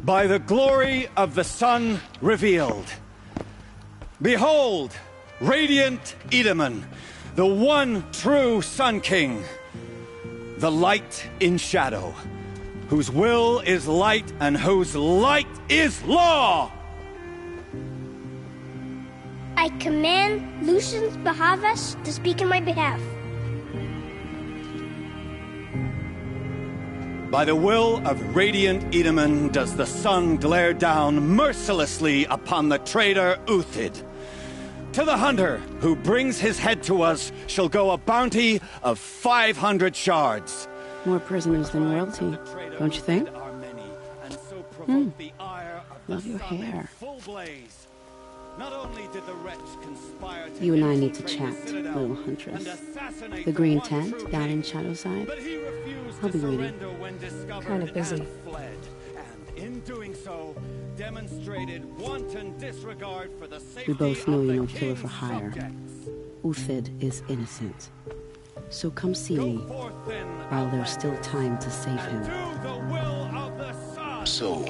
By the glory of the sun revealed. Behold, radiant Edaman, the one true Sun King. The light in shadow, whose will is light and whose light is law! I command Lucius Bahavas to speak in my behalf. By the will of radiant Edaman does the sun glare down mercilessly upon the traitor Uthid. To the hunter who brings his head to us shall go a bounty of 500 shards. More prisoners than royalty, don't you think? Love your hair. You and I need to chat, little huntress. The green tent down in Shadowside. I'll be waiting. Kind of busy. In doing so, demonstrated wanton disregard for the safety We both know of you're the no killer for king's hire. subjects. Uthid is innocent. So come see me while there's still time to save him. So,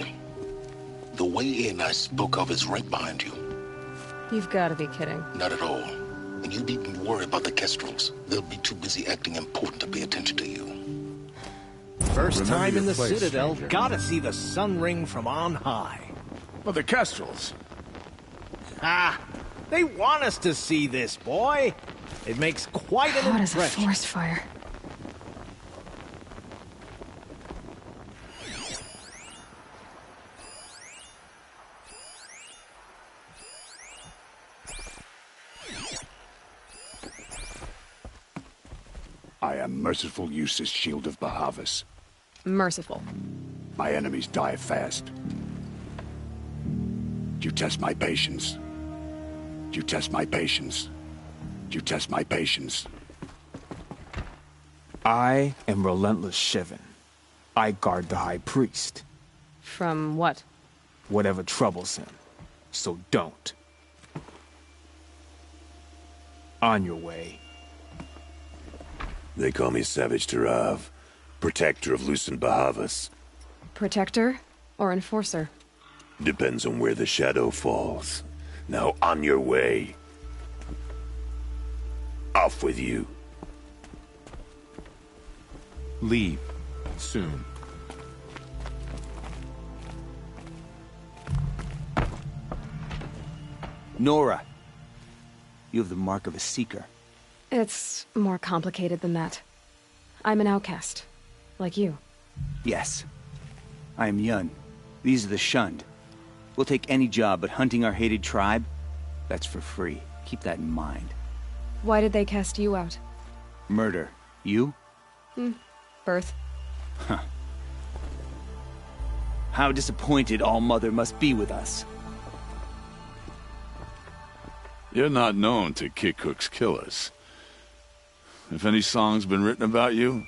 the way in I spoke of is right behind you. You've got to be kidding. Not at all. And you needn't worry about the Kestrels. They'll be too busy acting important to pay attention to you. First Remember time your in the place, Citadel, stranger. gotta see the sun ring from on high. But the Kestrels. Ah, they want us to see this, boy. It makes quite an Hot as a impression. forest fire. I am merciful Eustace, Shield of Bahavas. Merciful. My enemies die fast. You test my patience. You test my patience. You test my patience. I am Relentless Shivan. I guard the High Priest. From what? Whatever troubles him. So don't. On your way. They call me Savage Tarav, protector of Lucent Bahavas. Protector or enforcer? Depends on where the shadow falls. Now on your way. Off with you. Leave. Soon. Nora, you have the mark of a seeker. It's more complicated than that. I'm an outcast. Like you. Yes. I am Yun. These are the shunned. We'll take any job, but hunting our hated tribe? That's for free. Keep that in mind. Why did they cast you out? Murder. You? Birth. Huh. How disappointed All-Mother must be with us. You're not known to kick Cook's killers. Have any songs been written about you?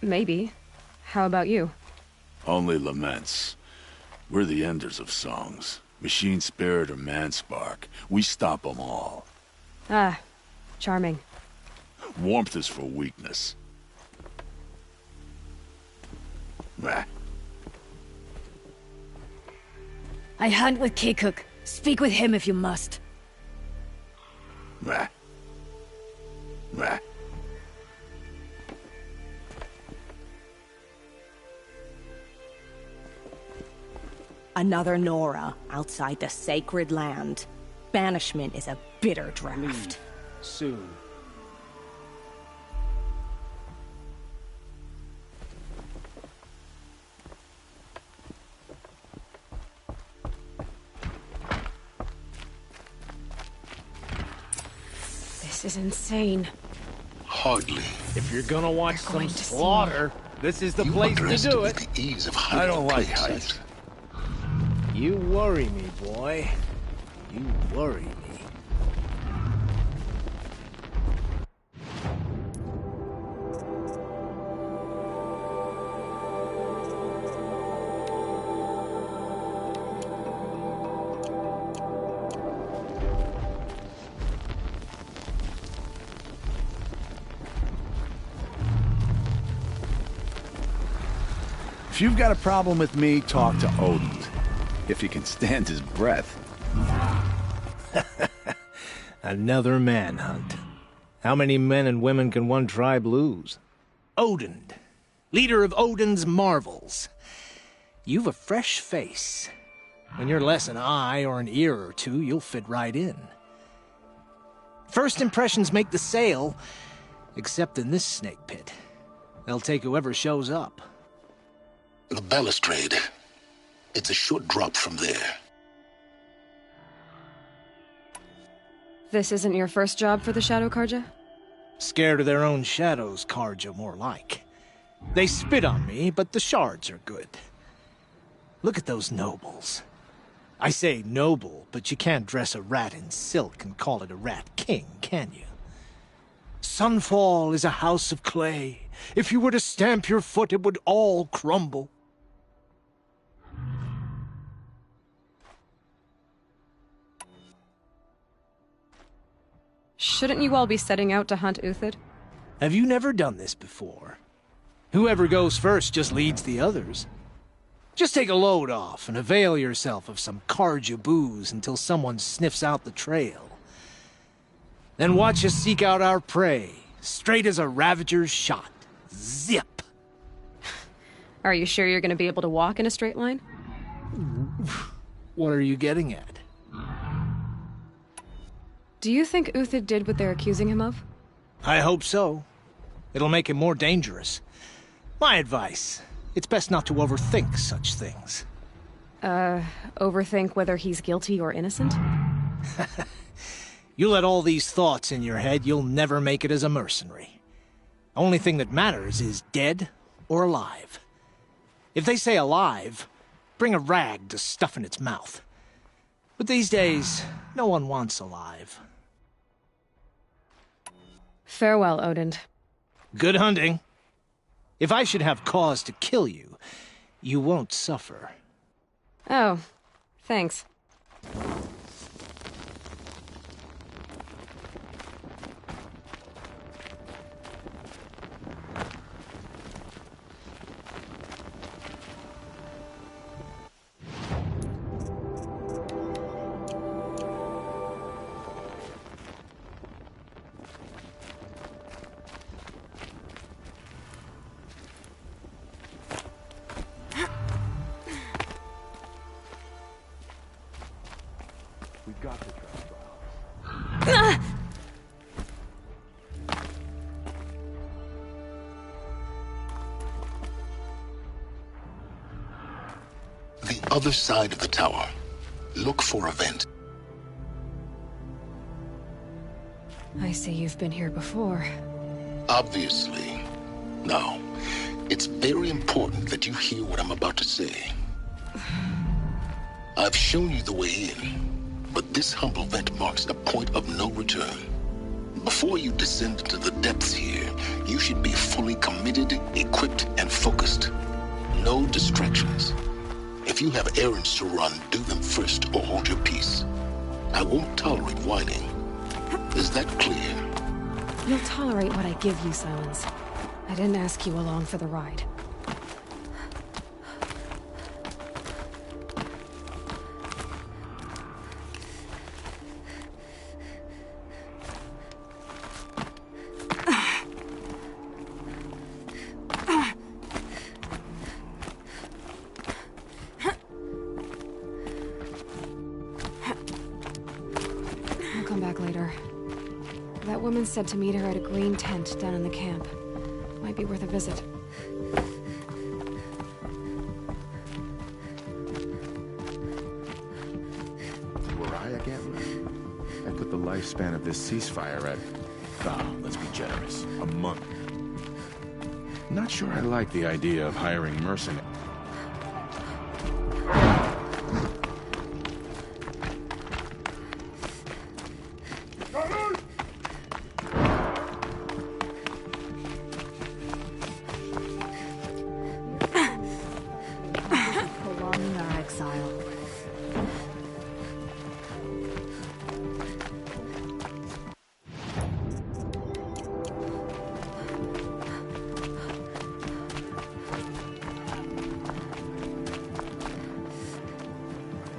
Maybe. How about you? Only laments. We're the enders of songs. Machine spirit or man spark. We stop them all. Ah, charming. Warmth is for weakness. Rah. I hunt with Kekuk. Speak with him if you must. Rah. Rah. Another Nora outside the sacred land. Banishment is a bitter draft. Soon. This is insane. Hardly. If you're gonna watch They're going some to slaughter, this is the You place to do underestimate it. the ease of I hiding don't a like plague height. site. You worry me, boy. You worry me. If you've got a problem with me, talk to Odin. If he can stand his breath. Another manhunt. How many men and women can one tribe lose? Odin, leader of Odin's marvels. You've a fresh face. When you're less an eye or an ear or two, you'll fit right in. First impressions make the sale, except in this snake pit. They'll take whoever shows up. The balustrade. It's a short drop from there. This isn't your first job for the Shadow Karja? Scared of their own shadows, Karja, more like. They spit on me, but the shards are good. Look at those nobles. I say noble, but you can't dress a rat in silk and call it a rat king, can you? Sunfall is a house of clay. If you were to stamp your foot, it would all crumble. Shouldn't you all be setting out to hunt Uthid? Have you never done this before? Whoever goes first just leads the others. Just take a load off and avail yourself of some Karja booze until someone sniffs out the trail. Then watch us seek out our prey, straight as a Ravager's shot. Zip! Are you sure you're going to be able to walk in a straight line? What are you getting at? Do you think Uthid did what they're accusing him of? I hope so. It'll make him more dangerous. My advice, it's best not to overthink such things. Overthink whether he's guilty or innocent? You let all these thoughts in your head, you'll never make it as a mercenary. Only thing that matters is dead or alive. If they say alive, bring a rag to stuff in its mouth. But these days, no one wants alive. Farewell, Odin. Good hunting. If I should have cause to kill you, you won't suffer. Oh, thanks. We've got to trust The other side of the tower. Look for a vent. I see you've been here before. Obviously. Now, it's very important that you hear what I'm about to say. I've shown you the way in, but this humble vent marks a point of no return. Before you descend into the depths here, you should be fully committed, equipped, and focused. No distractions. If you have errands to run, do them first or hold your peace. I won't tolerate whining. Is that clear? You'll tolerate what I give you, Silence. I didn't ask you along for the ride. I'll come back later. That woman said to meet her at a green tent down in the camp. Might be worth a visit. Were I a gambler, I'd put the lifespan of this ceasefire at, let's be generous, a month. Not sure I like the idea of hiring mercenaries. Prolonging our exile.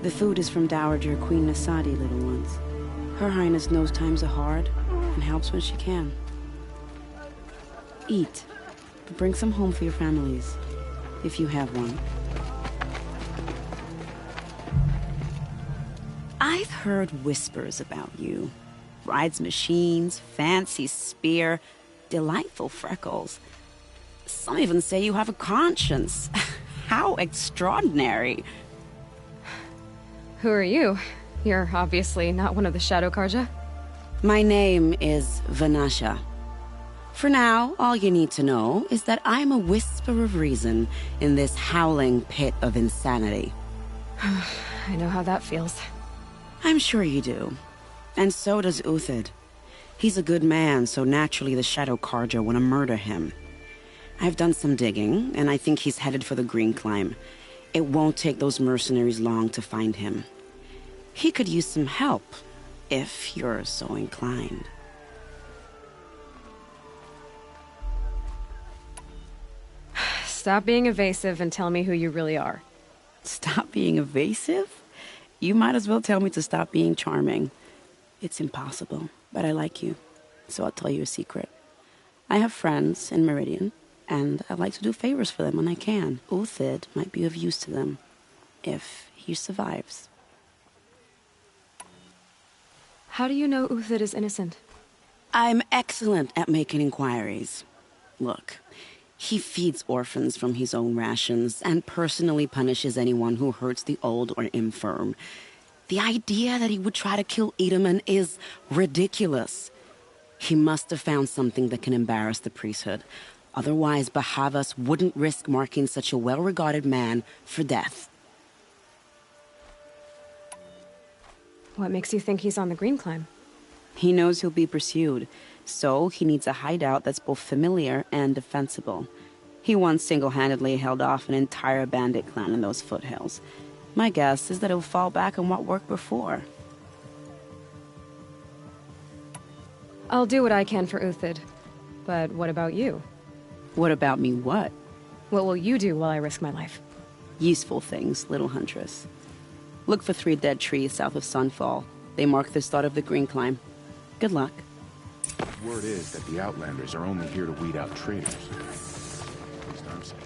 The food is from Dowager Queen Nasadi, little ones. Her Highness knows times are hard and helps when she can. Eat, but bring some home for your families, if you have one. I've heard whispers about you. Rides machines, fancy spear, delightful freckles. Some even say you have a conscience. How extraordinary. Who are you? You're obviously not one of the Shadow Karja. My name is Vanasha. For now, all you need to know is that I'm a whisper of reason in this howling pit of insanity. I know how that feels. I'm sure you do. And so does Uthid. He's a good man, so naturally the Shadow Karja want to murder him. I've done some digging, and I think he's headed for the Green Climb. It won't take those mercenaries long to find him. He could use some help, if you're so inclined. Stop being evasive and tell me who you really are. Stop being evasive? You might as well tell me to stop being charming. It's impossible, but I like you, so I'll tell you a secret. I have friends in Meridian, and I like to do favors for them when I can. Uthid might be of use to them, if he survives. How do you know Uthid is innocent? I'm excellent at making inquiries. Look, he feeds orphans from his own rations and personally punishes anyone who hurts the old or infirm. The idea that he would try to kill Edelman is ridiculous. He must have found something that can embarrass the priesthood. Otherwise, Bahavas wouldn't risk marking such a well-regarded man for death. What makes you think he's on the Green Climb? He knows he'll be pursued, so he needs a hideout that's both familiar and defensible. He once single-handedly held off an entire bandit clan in those foothills. My guess is that he'll fall back on what worked before. I'll do what I can for Uthid. But what about you? What about me what? What will you do while I risk my life? Useful things, little huntress. Look for 3 dead trees south of Sunfall. They mark the start of the Green Climb. Good luck. Word is that the Outlanders are only here to weed out traitors. At least I'm safe.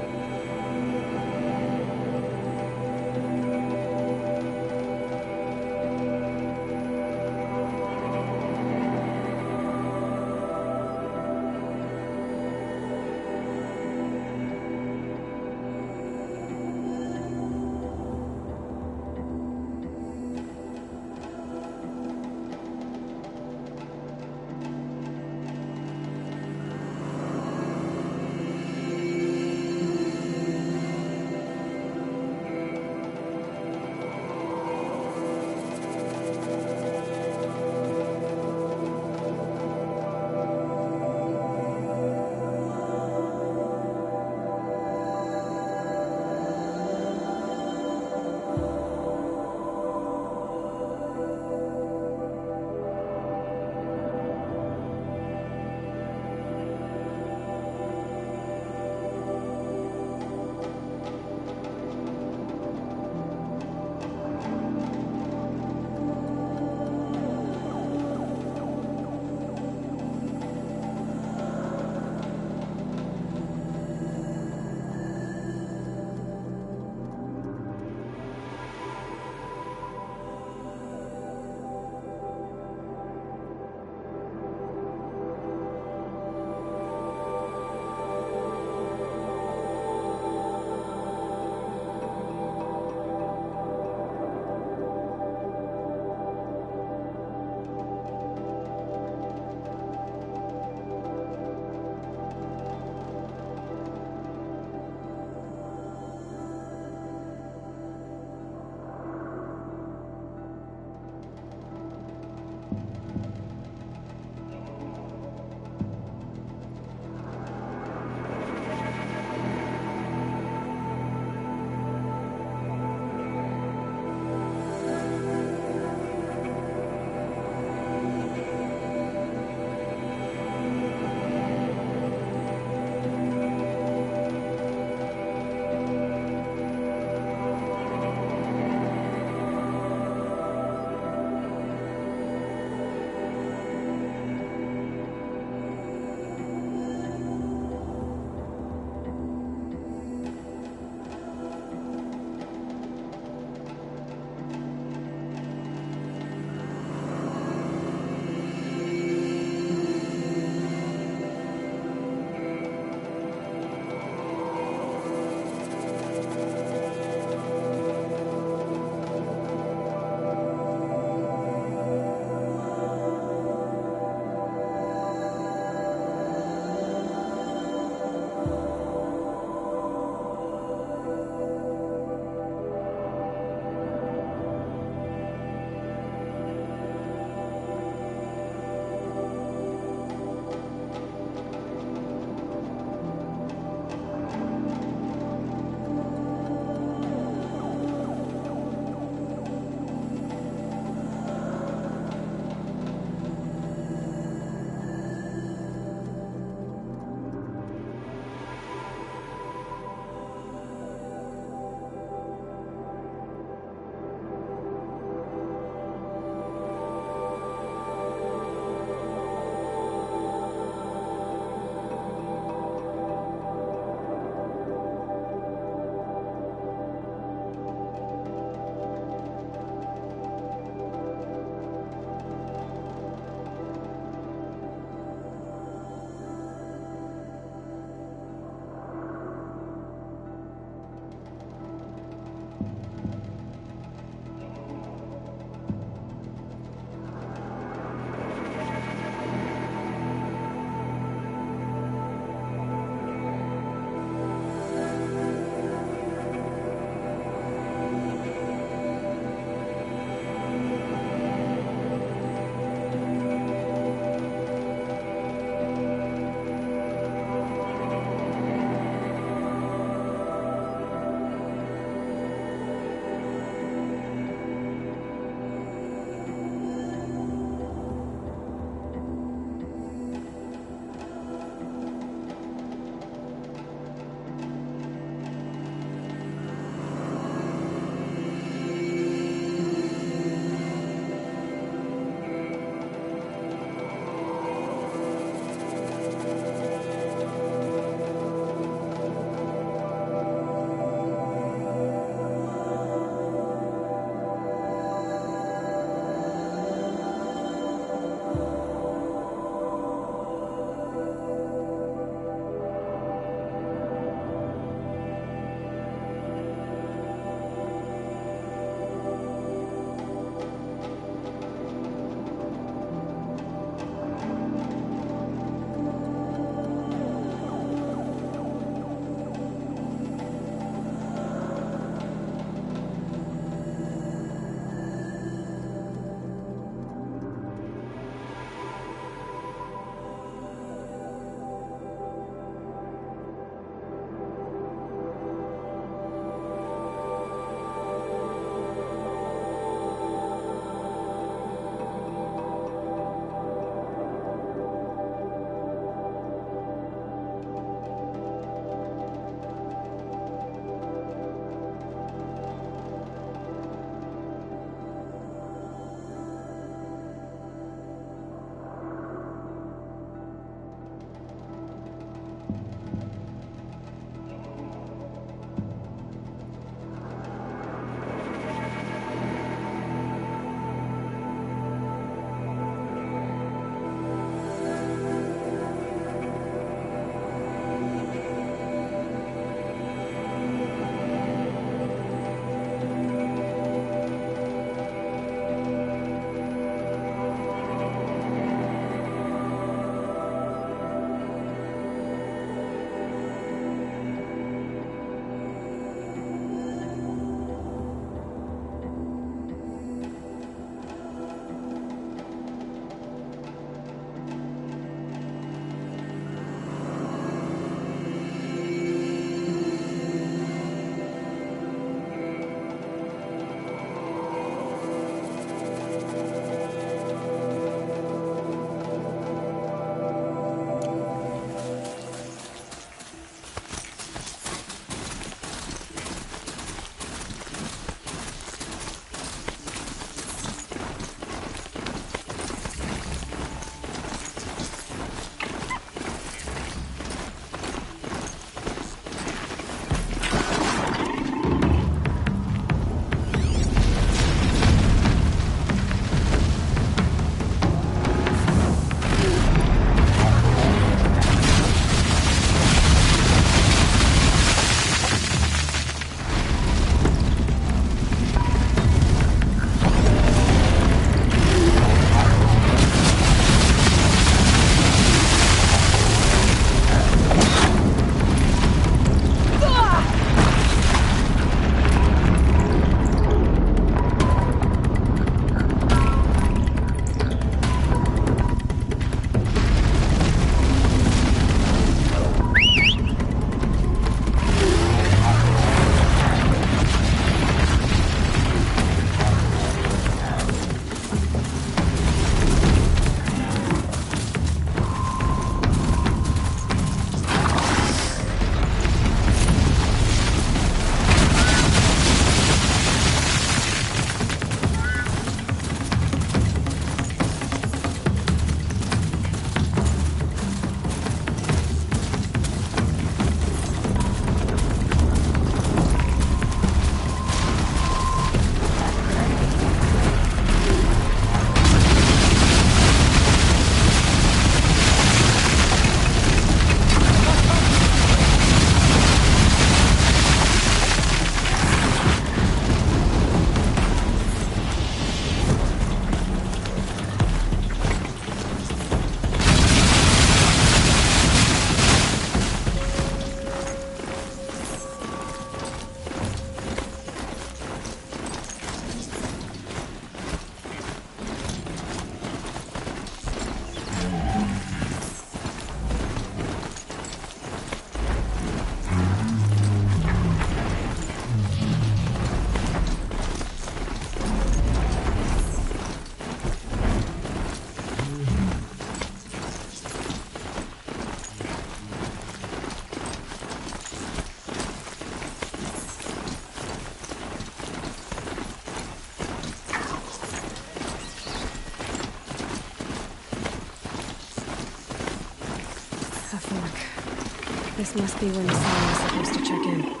This must be when the sun was supposed to check in.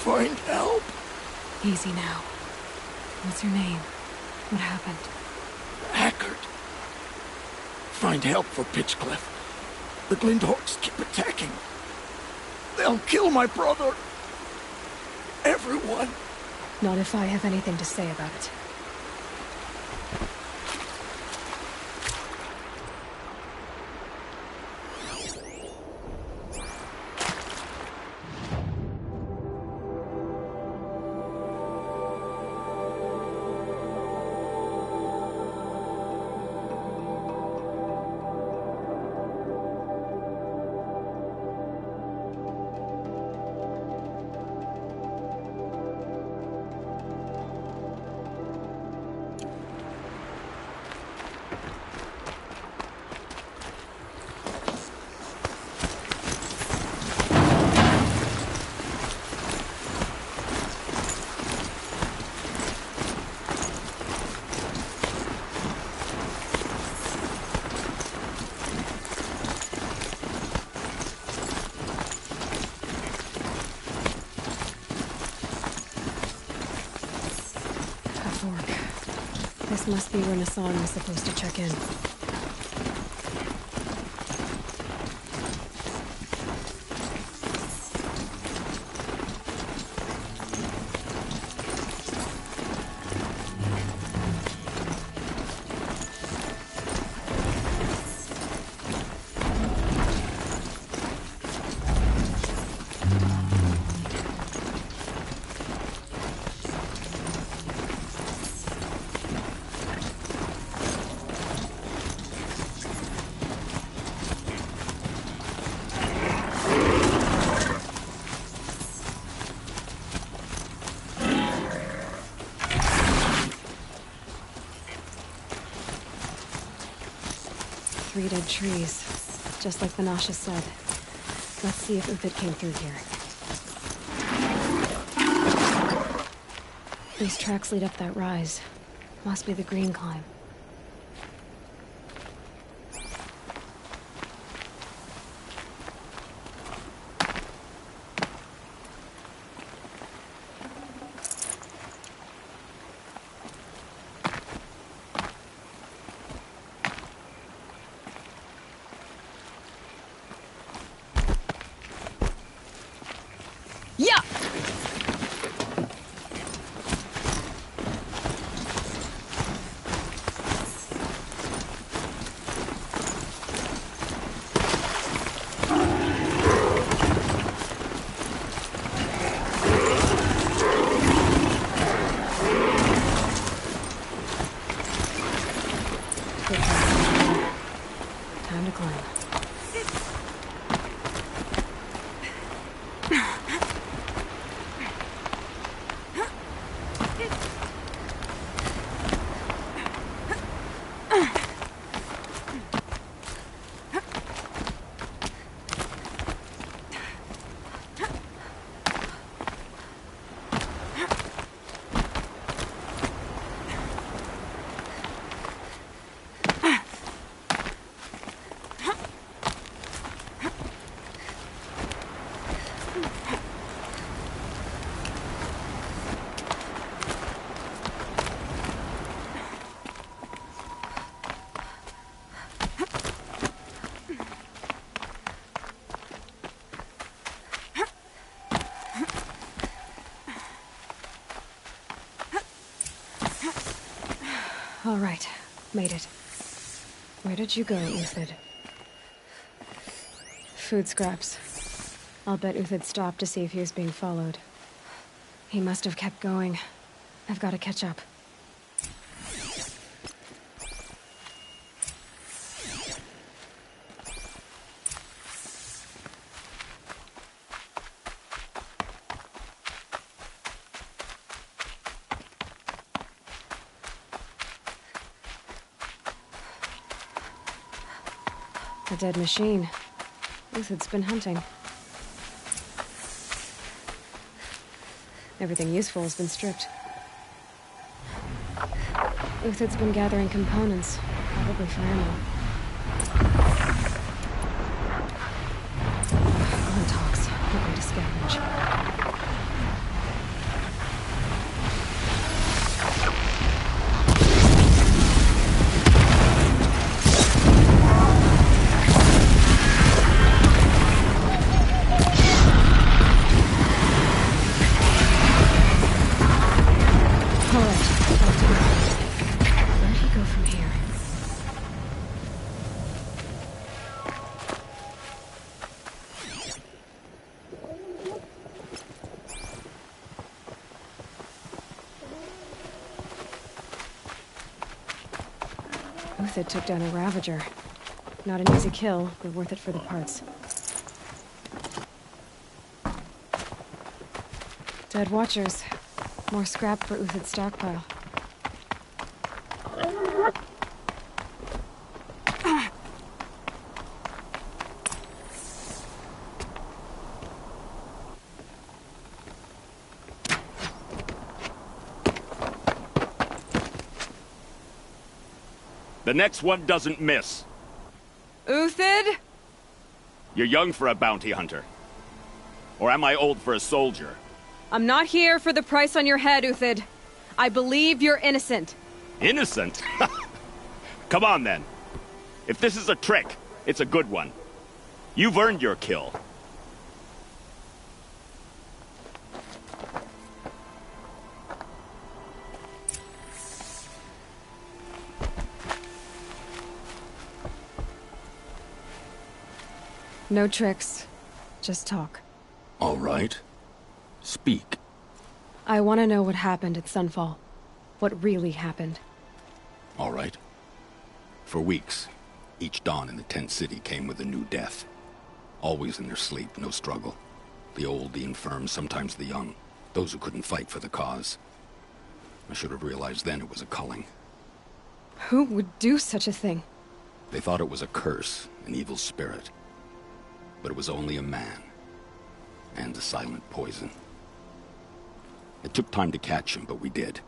Find help. Easy now. What's your name? What happened? Hackard. Find help for Pitchcliff. The Glindhawks keep attacking. They'll kill my brother. Everyone. Not if I have anything to say about it. This must be where Nassan was supposed to check in. Three dead trees, just like Vanasha said. Let's see if Uthid came through here. These tracks lead up that rise. Must be the green climb. All right. Made it. Where did you go, Uthid? Food scraps. I'll bet Uthid stopped to see if he was being followed. He must have kept going. I've got to catch up. A dead machine. Uthid's been hunting. Everything useful has been stripped. Uthid's been gathering components, probably for ammo. Glen talks. Not going to scavenge. Uthid took down a Ravager. Not an easy kill, but worth it for the parts. Dead Watchers. More scrap for Uthid's stockpile. The next one doesn't miss. Uthid? You're young for a bounty hunter. Or am I old for a soldier? I'm not here for the price on your head, Uthid. I believe you're innocent. Innocent? Come on, then. If this is a trick, it's a good one. You've earned your kill. No tricks. Just talk. All right. Speak. I want to know what happened at Sunfall. What really happened. All right. For weeks, each dawn in the tent city came with a new death. Always in their sleep, no struggle. The old, the infirm, sometimes the young. Those who couldn't fight for the cause. I should have realized then it was a culling. Who would do such a thing? They thought it was a curse, an evil spirit. But it was only a man. And a silent poison. It took time to catch him, but we did.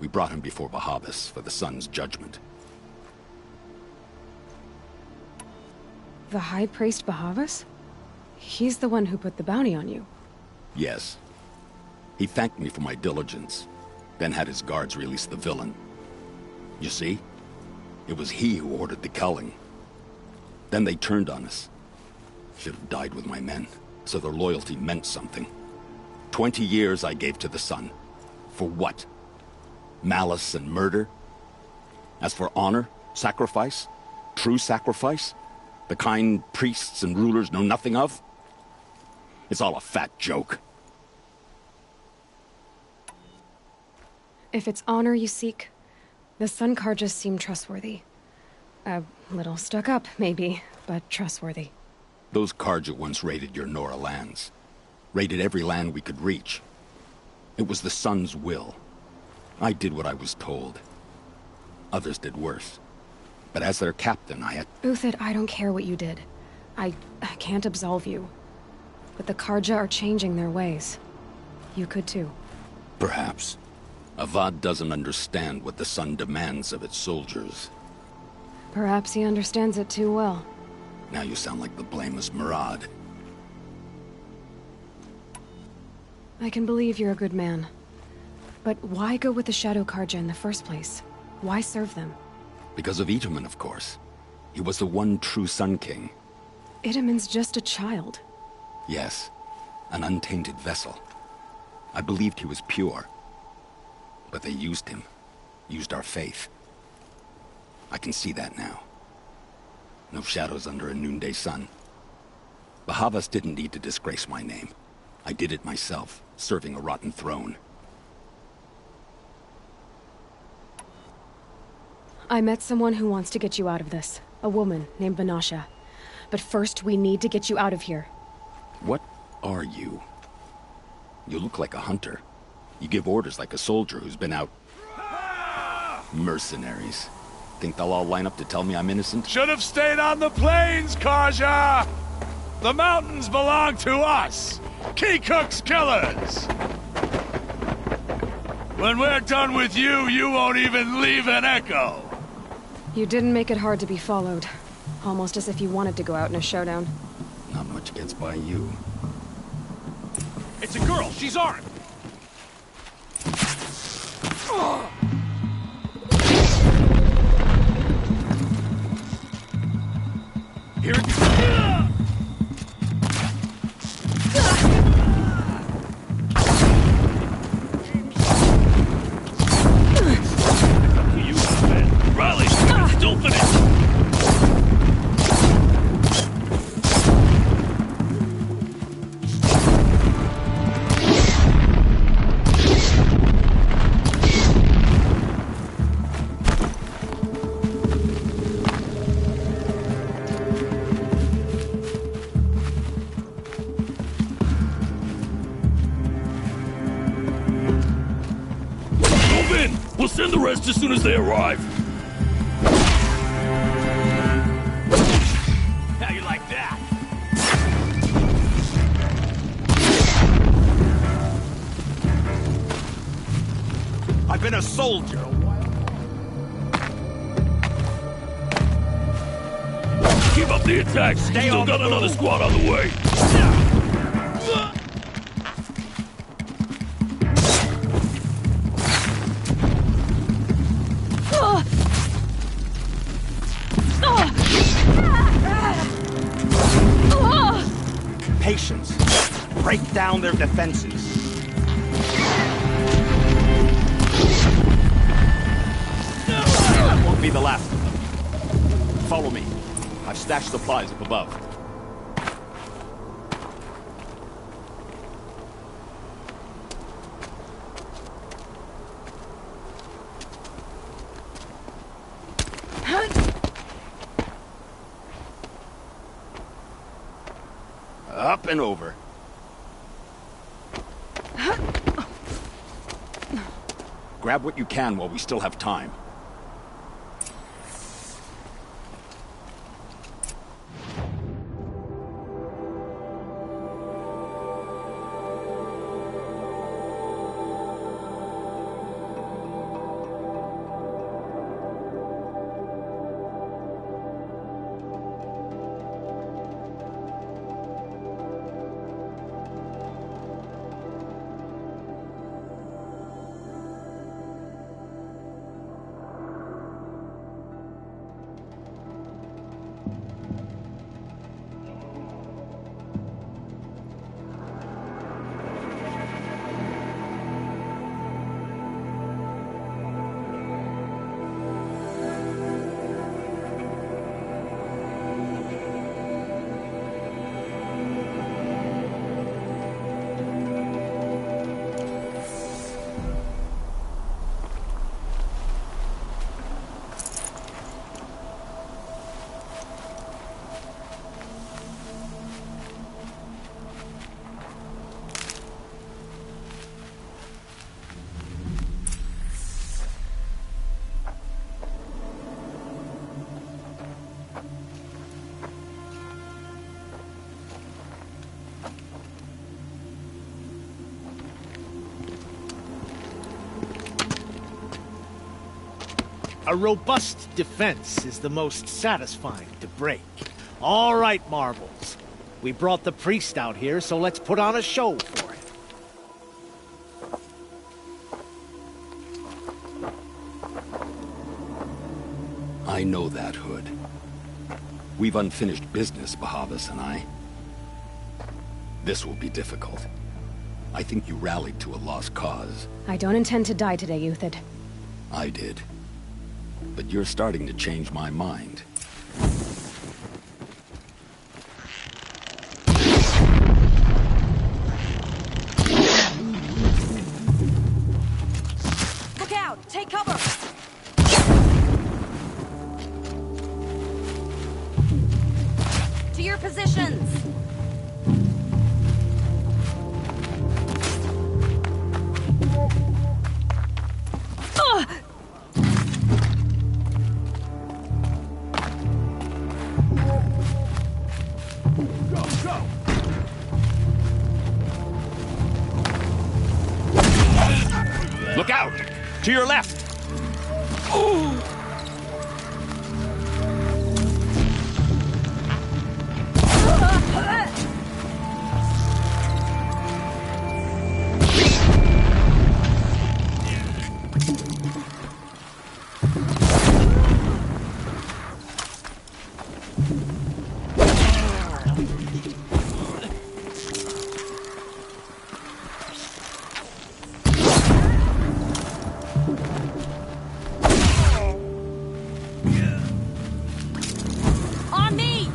We brought him before Bahavas for the sun's judgment. The High Priest Bahavas? He's the one who put the bounty on you. Yes. He thanked me for my diligence, then had his guards release the villain. You see? It was he who ordered the culling. Then they turned on us. Should have died with my men, so their loyalty meant something. 20 years I gave to the sun. For what? Malice and murder? As for honor, sacrifice, true sacrifice, the kind priests and rulers know nothing of? It's all a fat joke. If it's honor you seek, the Sun Karjas seem trustworthy. A little stuck up, maybe, but trustworthy. Those Karja once raided your Nora lands. Raided every land we could reach. It was the Sun's will. I did what I was told. Others did worse. But as their captain, I had... Uthid, I don't care what you did. I can't absolve you. But the Karja are changing their ways. You could too. Perhaps. Avad doesn't understand what the Sun demands of its soldiers. Perhaps he understands it too well. Now you sound like the blameless Murad. I can believe you're a good man. But why go with the Shadow Karja in the first place? Why serve them? Because of Itaman, of course. He was the one true Sun King. Itaman's just a child. Yes, an untainted vessel. I believed he was pure. But they used him. Used our faith. I can see that now. No shadows under a noonday sun. Bahavas didn't need to disgrace my name. I did it myself, serving a rotten throne. I met someone who wants to get you out of this. A woman named Vanasha. But first, we need to get you out of here. What are you? You look like a hunter. You give orders like a soldier who's been out... Mercenaries. Think they'll all line up to tell me I'm innocent? Should have stayed on the plains, Kaja! The mountains belong to us! Keekook's killers! When we're done with you, you won't even leave an echo! You didn't make it hard to be followed. Almost as if you wanted to go out in a showdown. Not much gets by you. It's a girl! She's armed! Here it goes! You man. Rally! Still finish! We'll send the rest as soon as they arrive. How you like that? I've been a soldier a while. Keep up the attack. Still got another squad on the way. Patience. Break down their defenses. That won't be the last of them. Follow me. I've stashed supplies up above. Up and over. Grab what you can while we still have time. A robust defense is the most satisfying to break. All right, Marvels. We brought the priest out here, so let's put on a show for him. I know that, Hood. We've unfinished business, Bahavas and I. This will be difficult. I think you rallied to a lost cause. I don't intend to die today, Uthid. I did. but you're starting to change my mind. Look out! Take cover! To your positions! Look out! To your left! On me!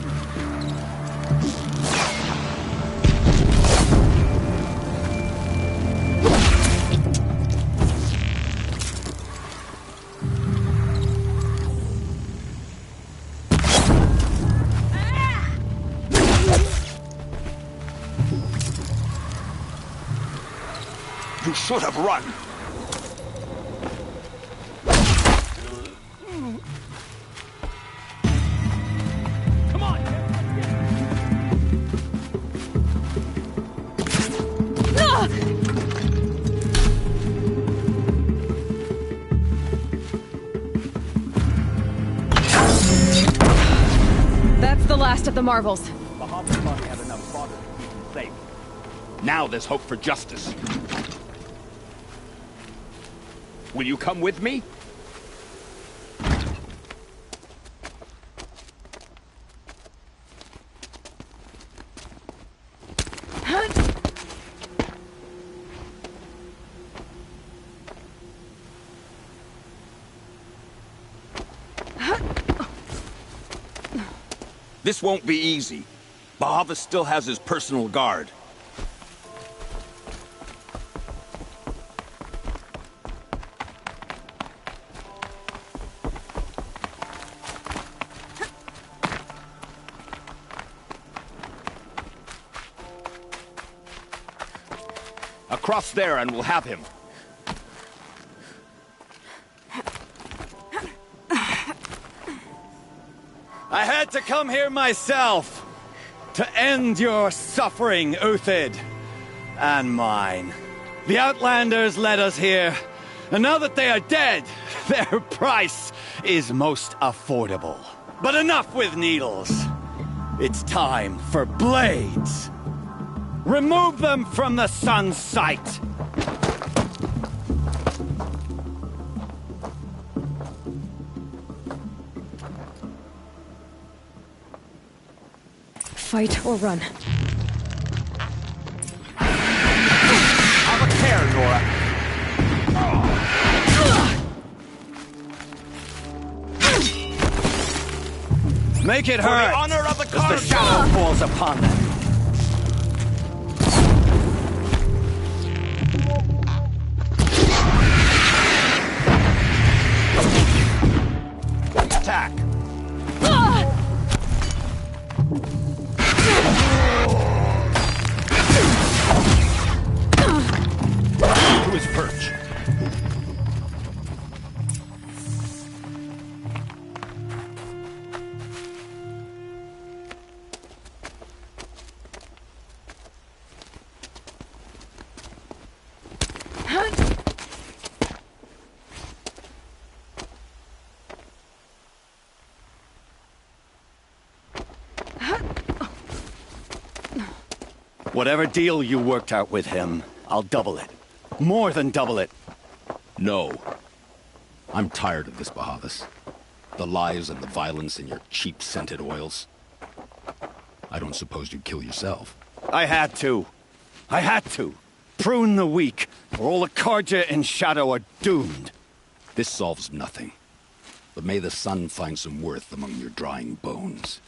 You should have run! Come on! That's the last of the marvels. Bahamut thought he had enough fodder to keep him safe. Now there's hope for justice. Will you come with me? This won't be easy. Bahavas still has his personal guard. Across there and we'll have him. I had to come here myself to end your suffering, Uthid, and mine. The Outlanders led us here, and now that they are dead, their price is most affordable. But enough with needles. It's time for blades. Remove them from the sun's sight. Fight or run. Have a care, Nora. Make it For hurt the honor of the as the card. shadow falls upon them. Attack. To his perch. Whatever deal you worked out with him, I'll double it. More than double it. No. I'm tired of this, Bahavas. The lies and the violence in your cheap scented oils. I don't suppose you'd kill yourself. I had to. I had to. Prune the weak, or all the Karja in Shadow are doomed. This solves nothing. But may the sun find some worth among your drying bones.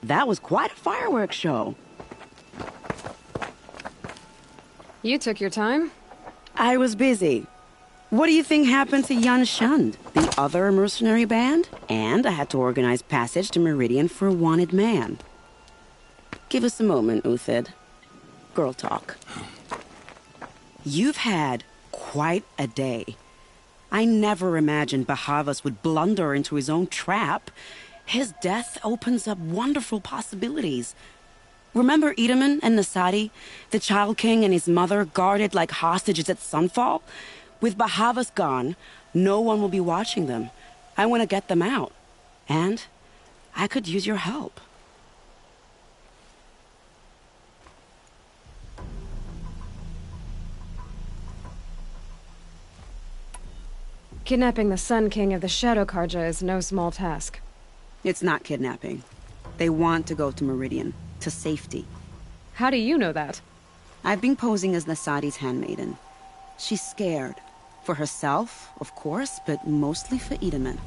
That was quite a fireworks show. You took your time. I was busy. What do you think happened to Yun Shund, the other mercenary band? And I had to organize passage to Meridian for a wanted man. Give us a moment, Uthid. Girl talk. You've had quite a day. I never imagined Bahavas would blunder into his own trap. His death opens up wonderful possibilities. Remember Edaman and Nasadi, the Child King and his mother guarded like hostages at Sunfall? With Bahavas gone, no one will be watching them. I want to get them out. And I could use your help. Kidnapping the Sun King of the Shadow Karja is no small task. It's not kidnapping. They want to go to Meridian, to safety. How do you know that? I've been posing as Nasadi's handmaiden. She's scared. For herself, of course, but mostly for Edaman.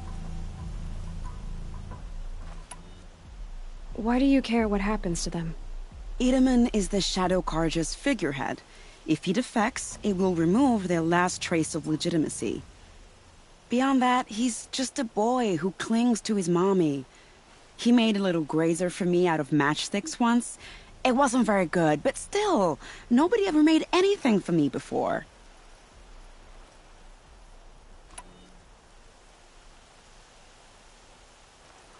Why do you care what happens to them? Edaman is the Shadow Karja's figurehead. If he defects, it will remove their last trace of legitimacy. Beyond that, he's just a boy who clings to his mommy. He made a little grazer for me out of matchsticks once. It wasn't very good, but still, nobody ever made anything for me before.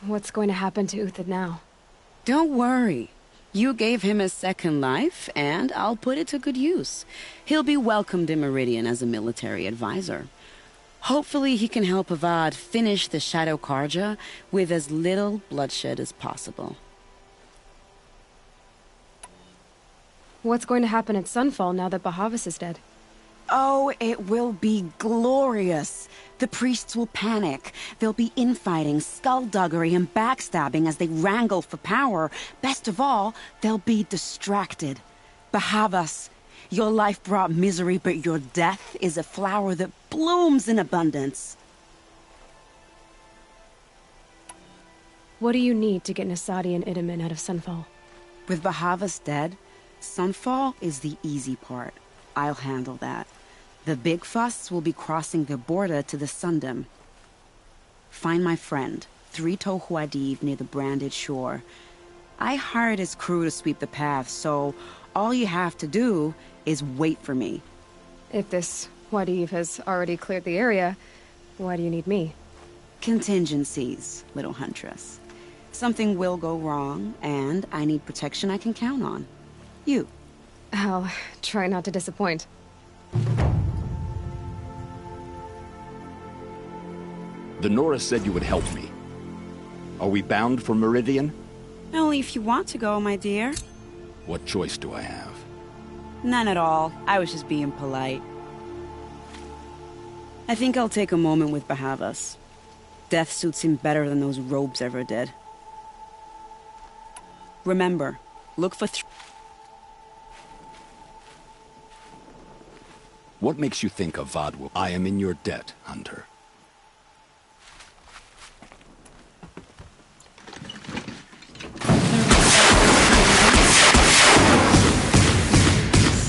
What's going to happen to Uthid now? Don't worry. You gave him a second life, and I'll put it to good use. He'll be welcomed in Meridian as a military advisor. Hopefully he can help Avad finish the Shadow Karja with as little bloodshed as possible. What's going to happen at Sunfall now that Bahavas is dead? Oh, it will be glorious. The priests will panic. There'll be infighting, skullduggery, and backstabbing as they wrangle for power. Best of all, they'll be distracted. Bahavas, your life brought misery, but your death is a flower that blooms in abundance. What do you need to get Nasadi and Edaman out of Sunfall? With Bahavas dead, Sunfall is the easy part. I'll handle that. The big fuss will be crossing the border to the Sundom. Find my friend, 3-Toe Huadiv, near the branded shore. I hired his crew to sweep the path, so all you have to do is wait for me. If this Huadiv has already cleared the area, why do you need me? Contingencies, little huntress. Something will go wrong, and I need protection I can count on. You. I'll try not to disappoint. The Nora said you would help me. Are we bound for Meridian? Only if you want to go, my dear. What choice do I have? None at all. I was just being polite. I think I'll take a moment with Bahavas. Death suits him better than those robes ever did. Remember, look for What makes you think Avad will... I am in your debt, Hunter.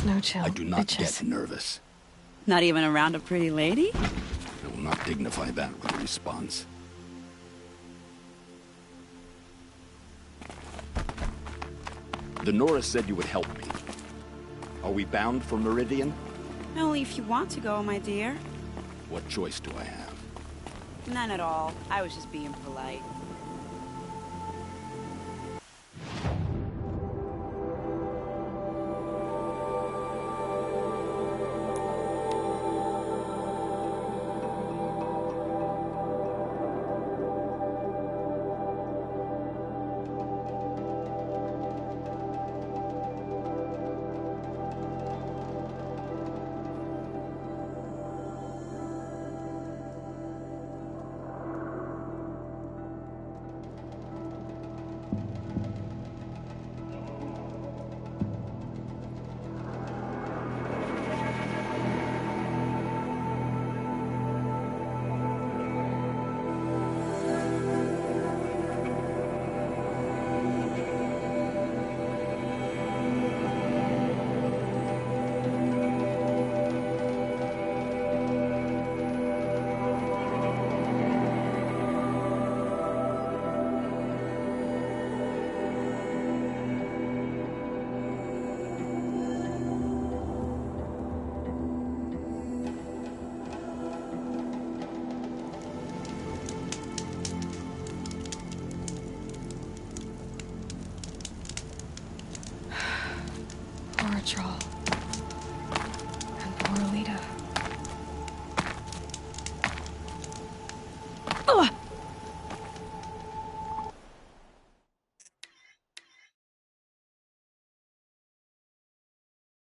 Snow chill. I do not bitches. get nervous. Not even around a pretty lady? I will not dignify that with a response. The Nora said you would help me. Are we bound for Meridian? Only if you want to go, my dear. What choice do I have? None at all. I was just being polite. Ugh.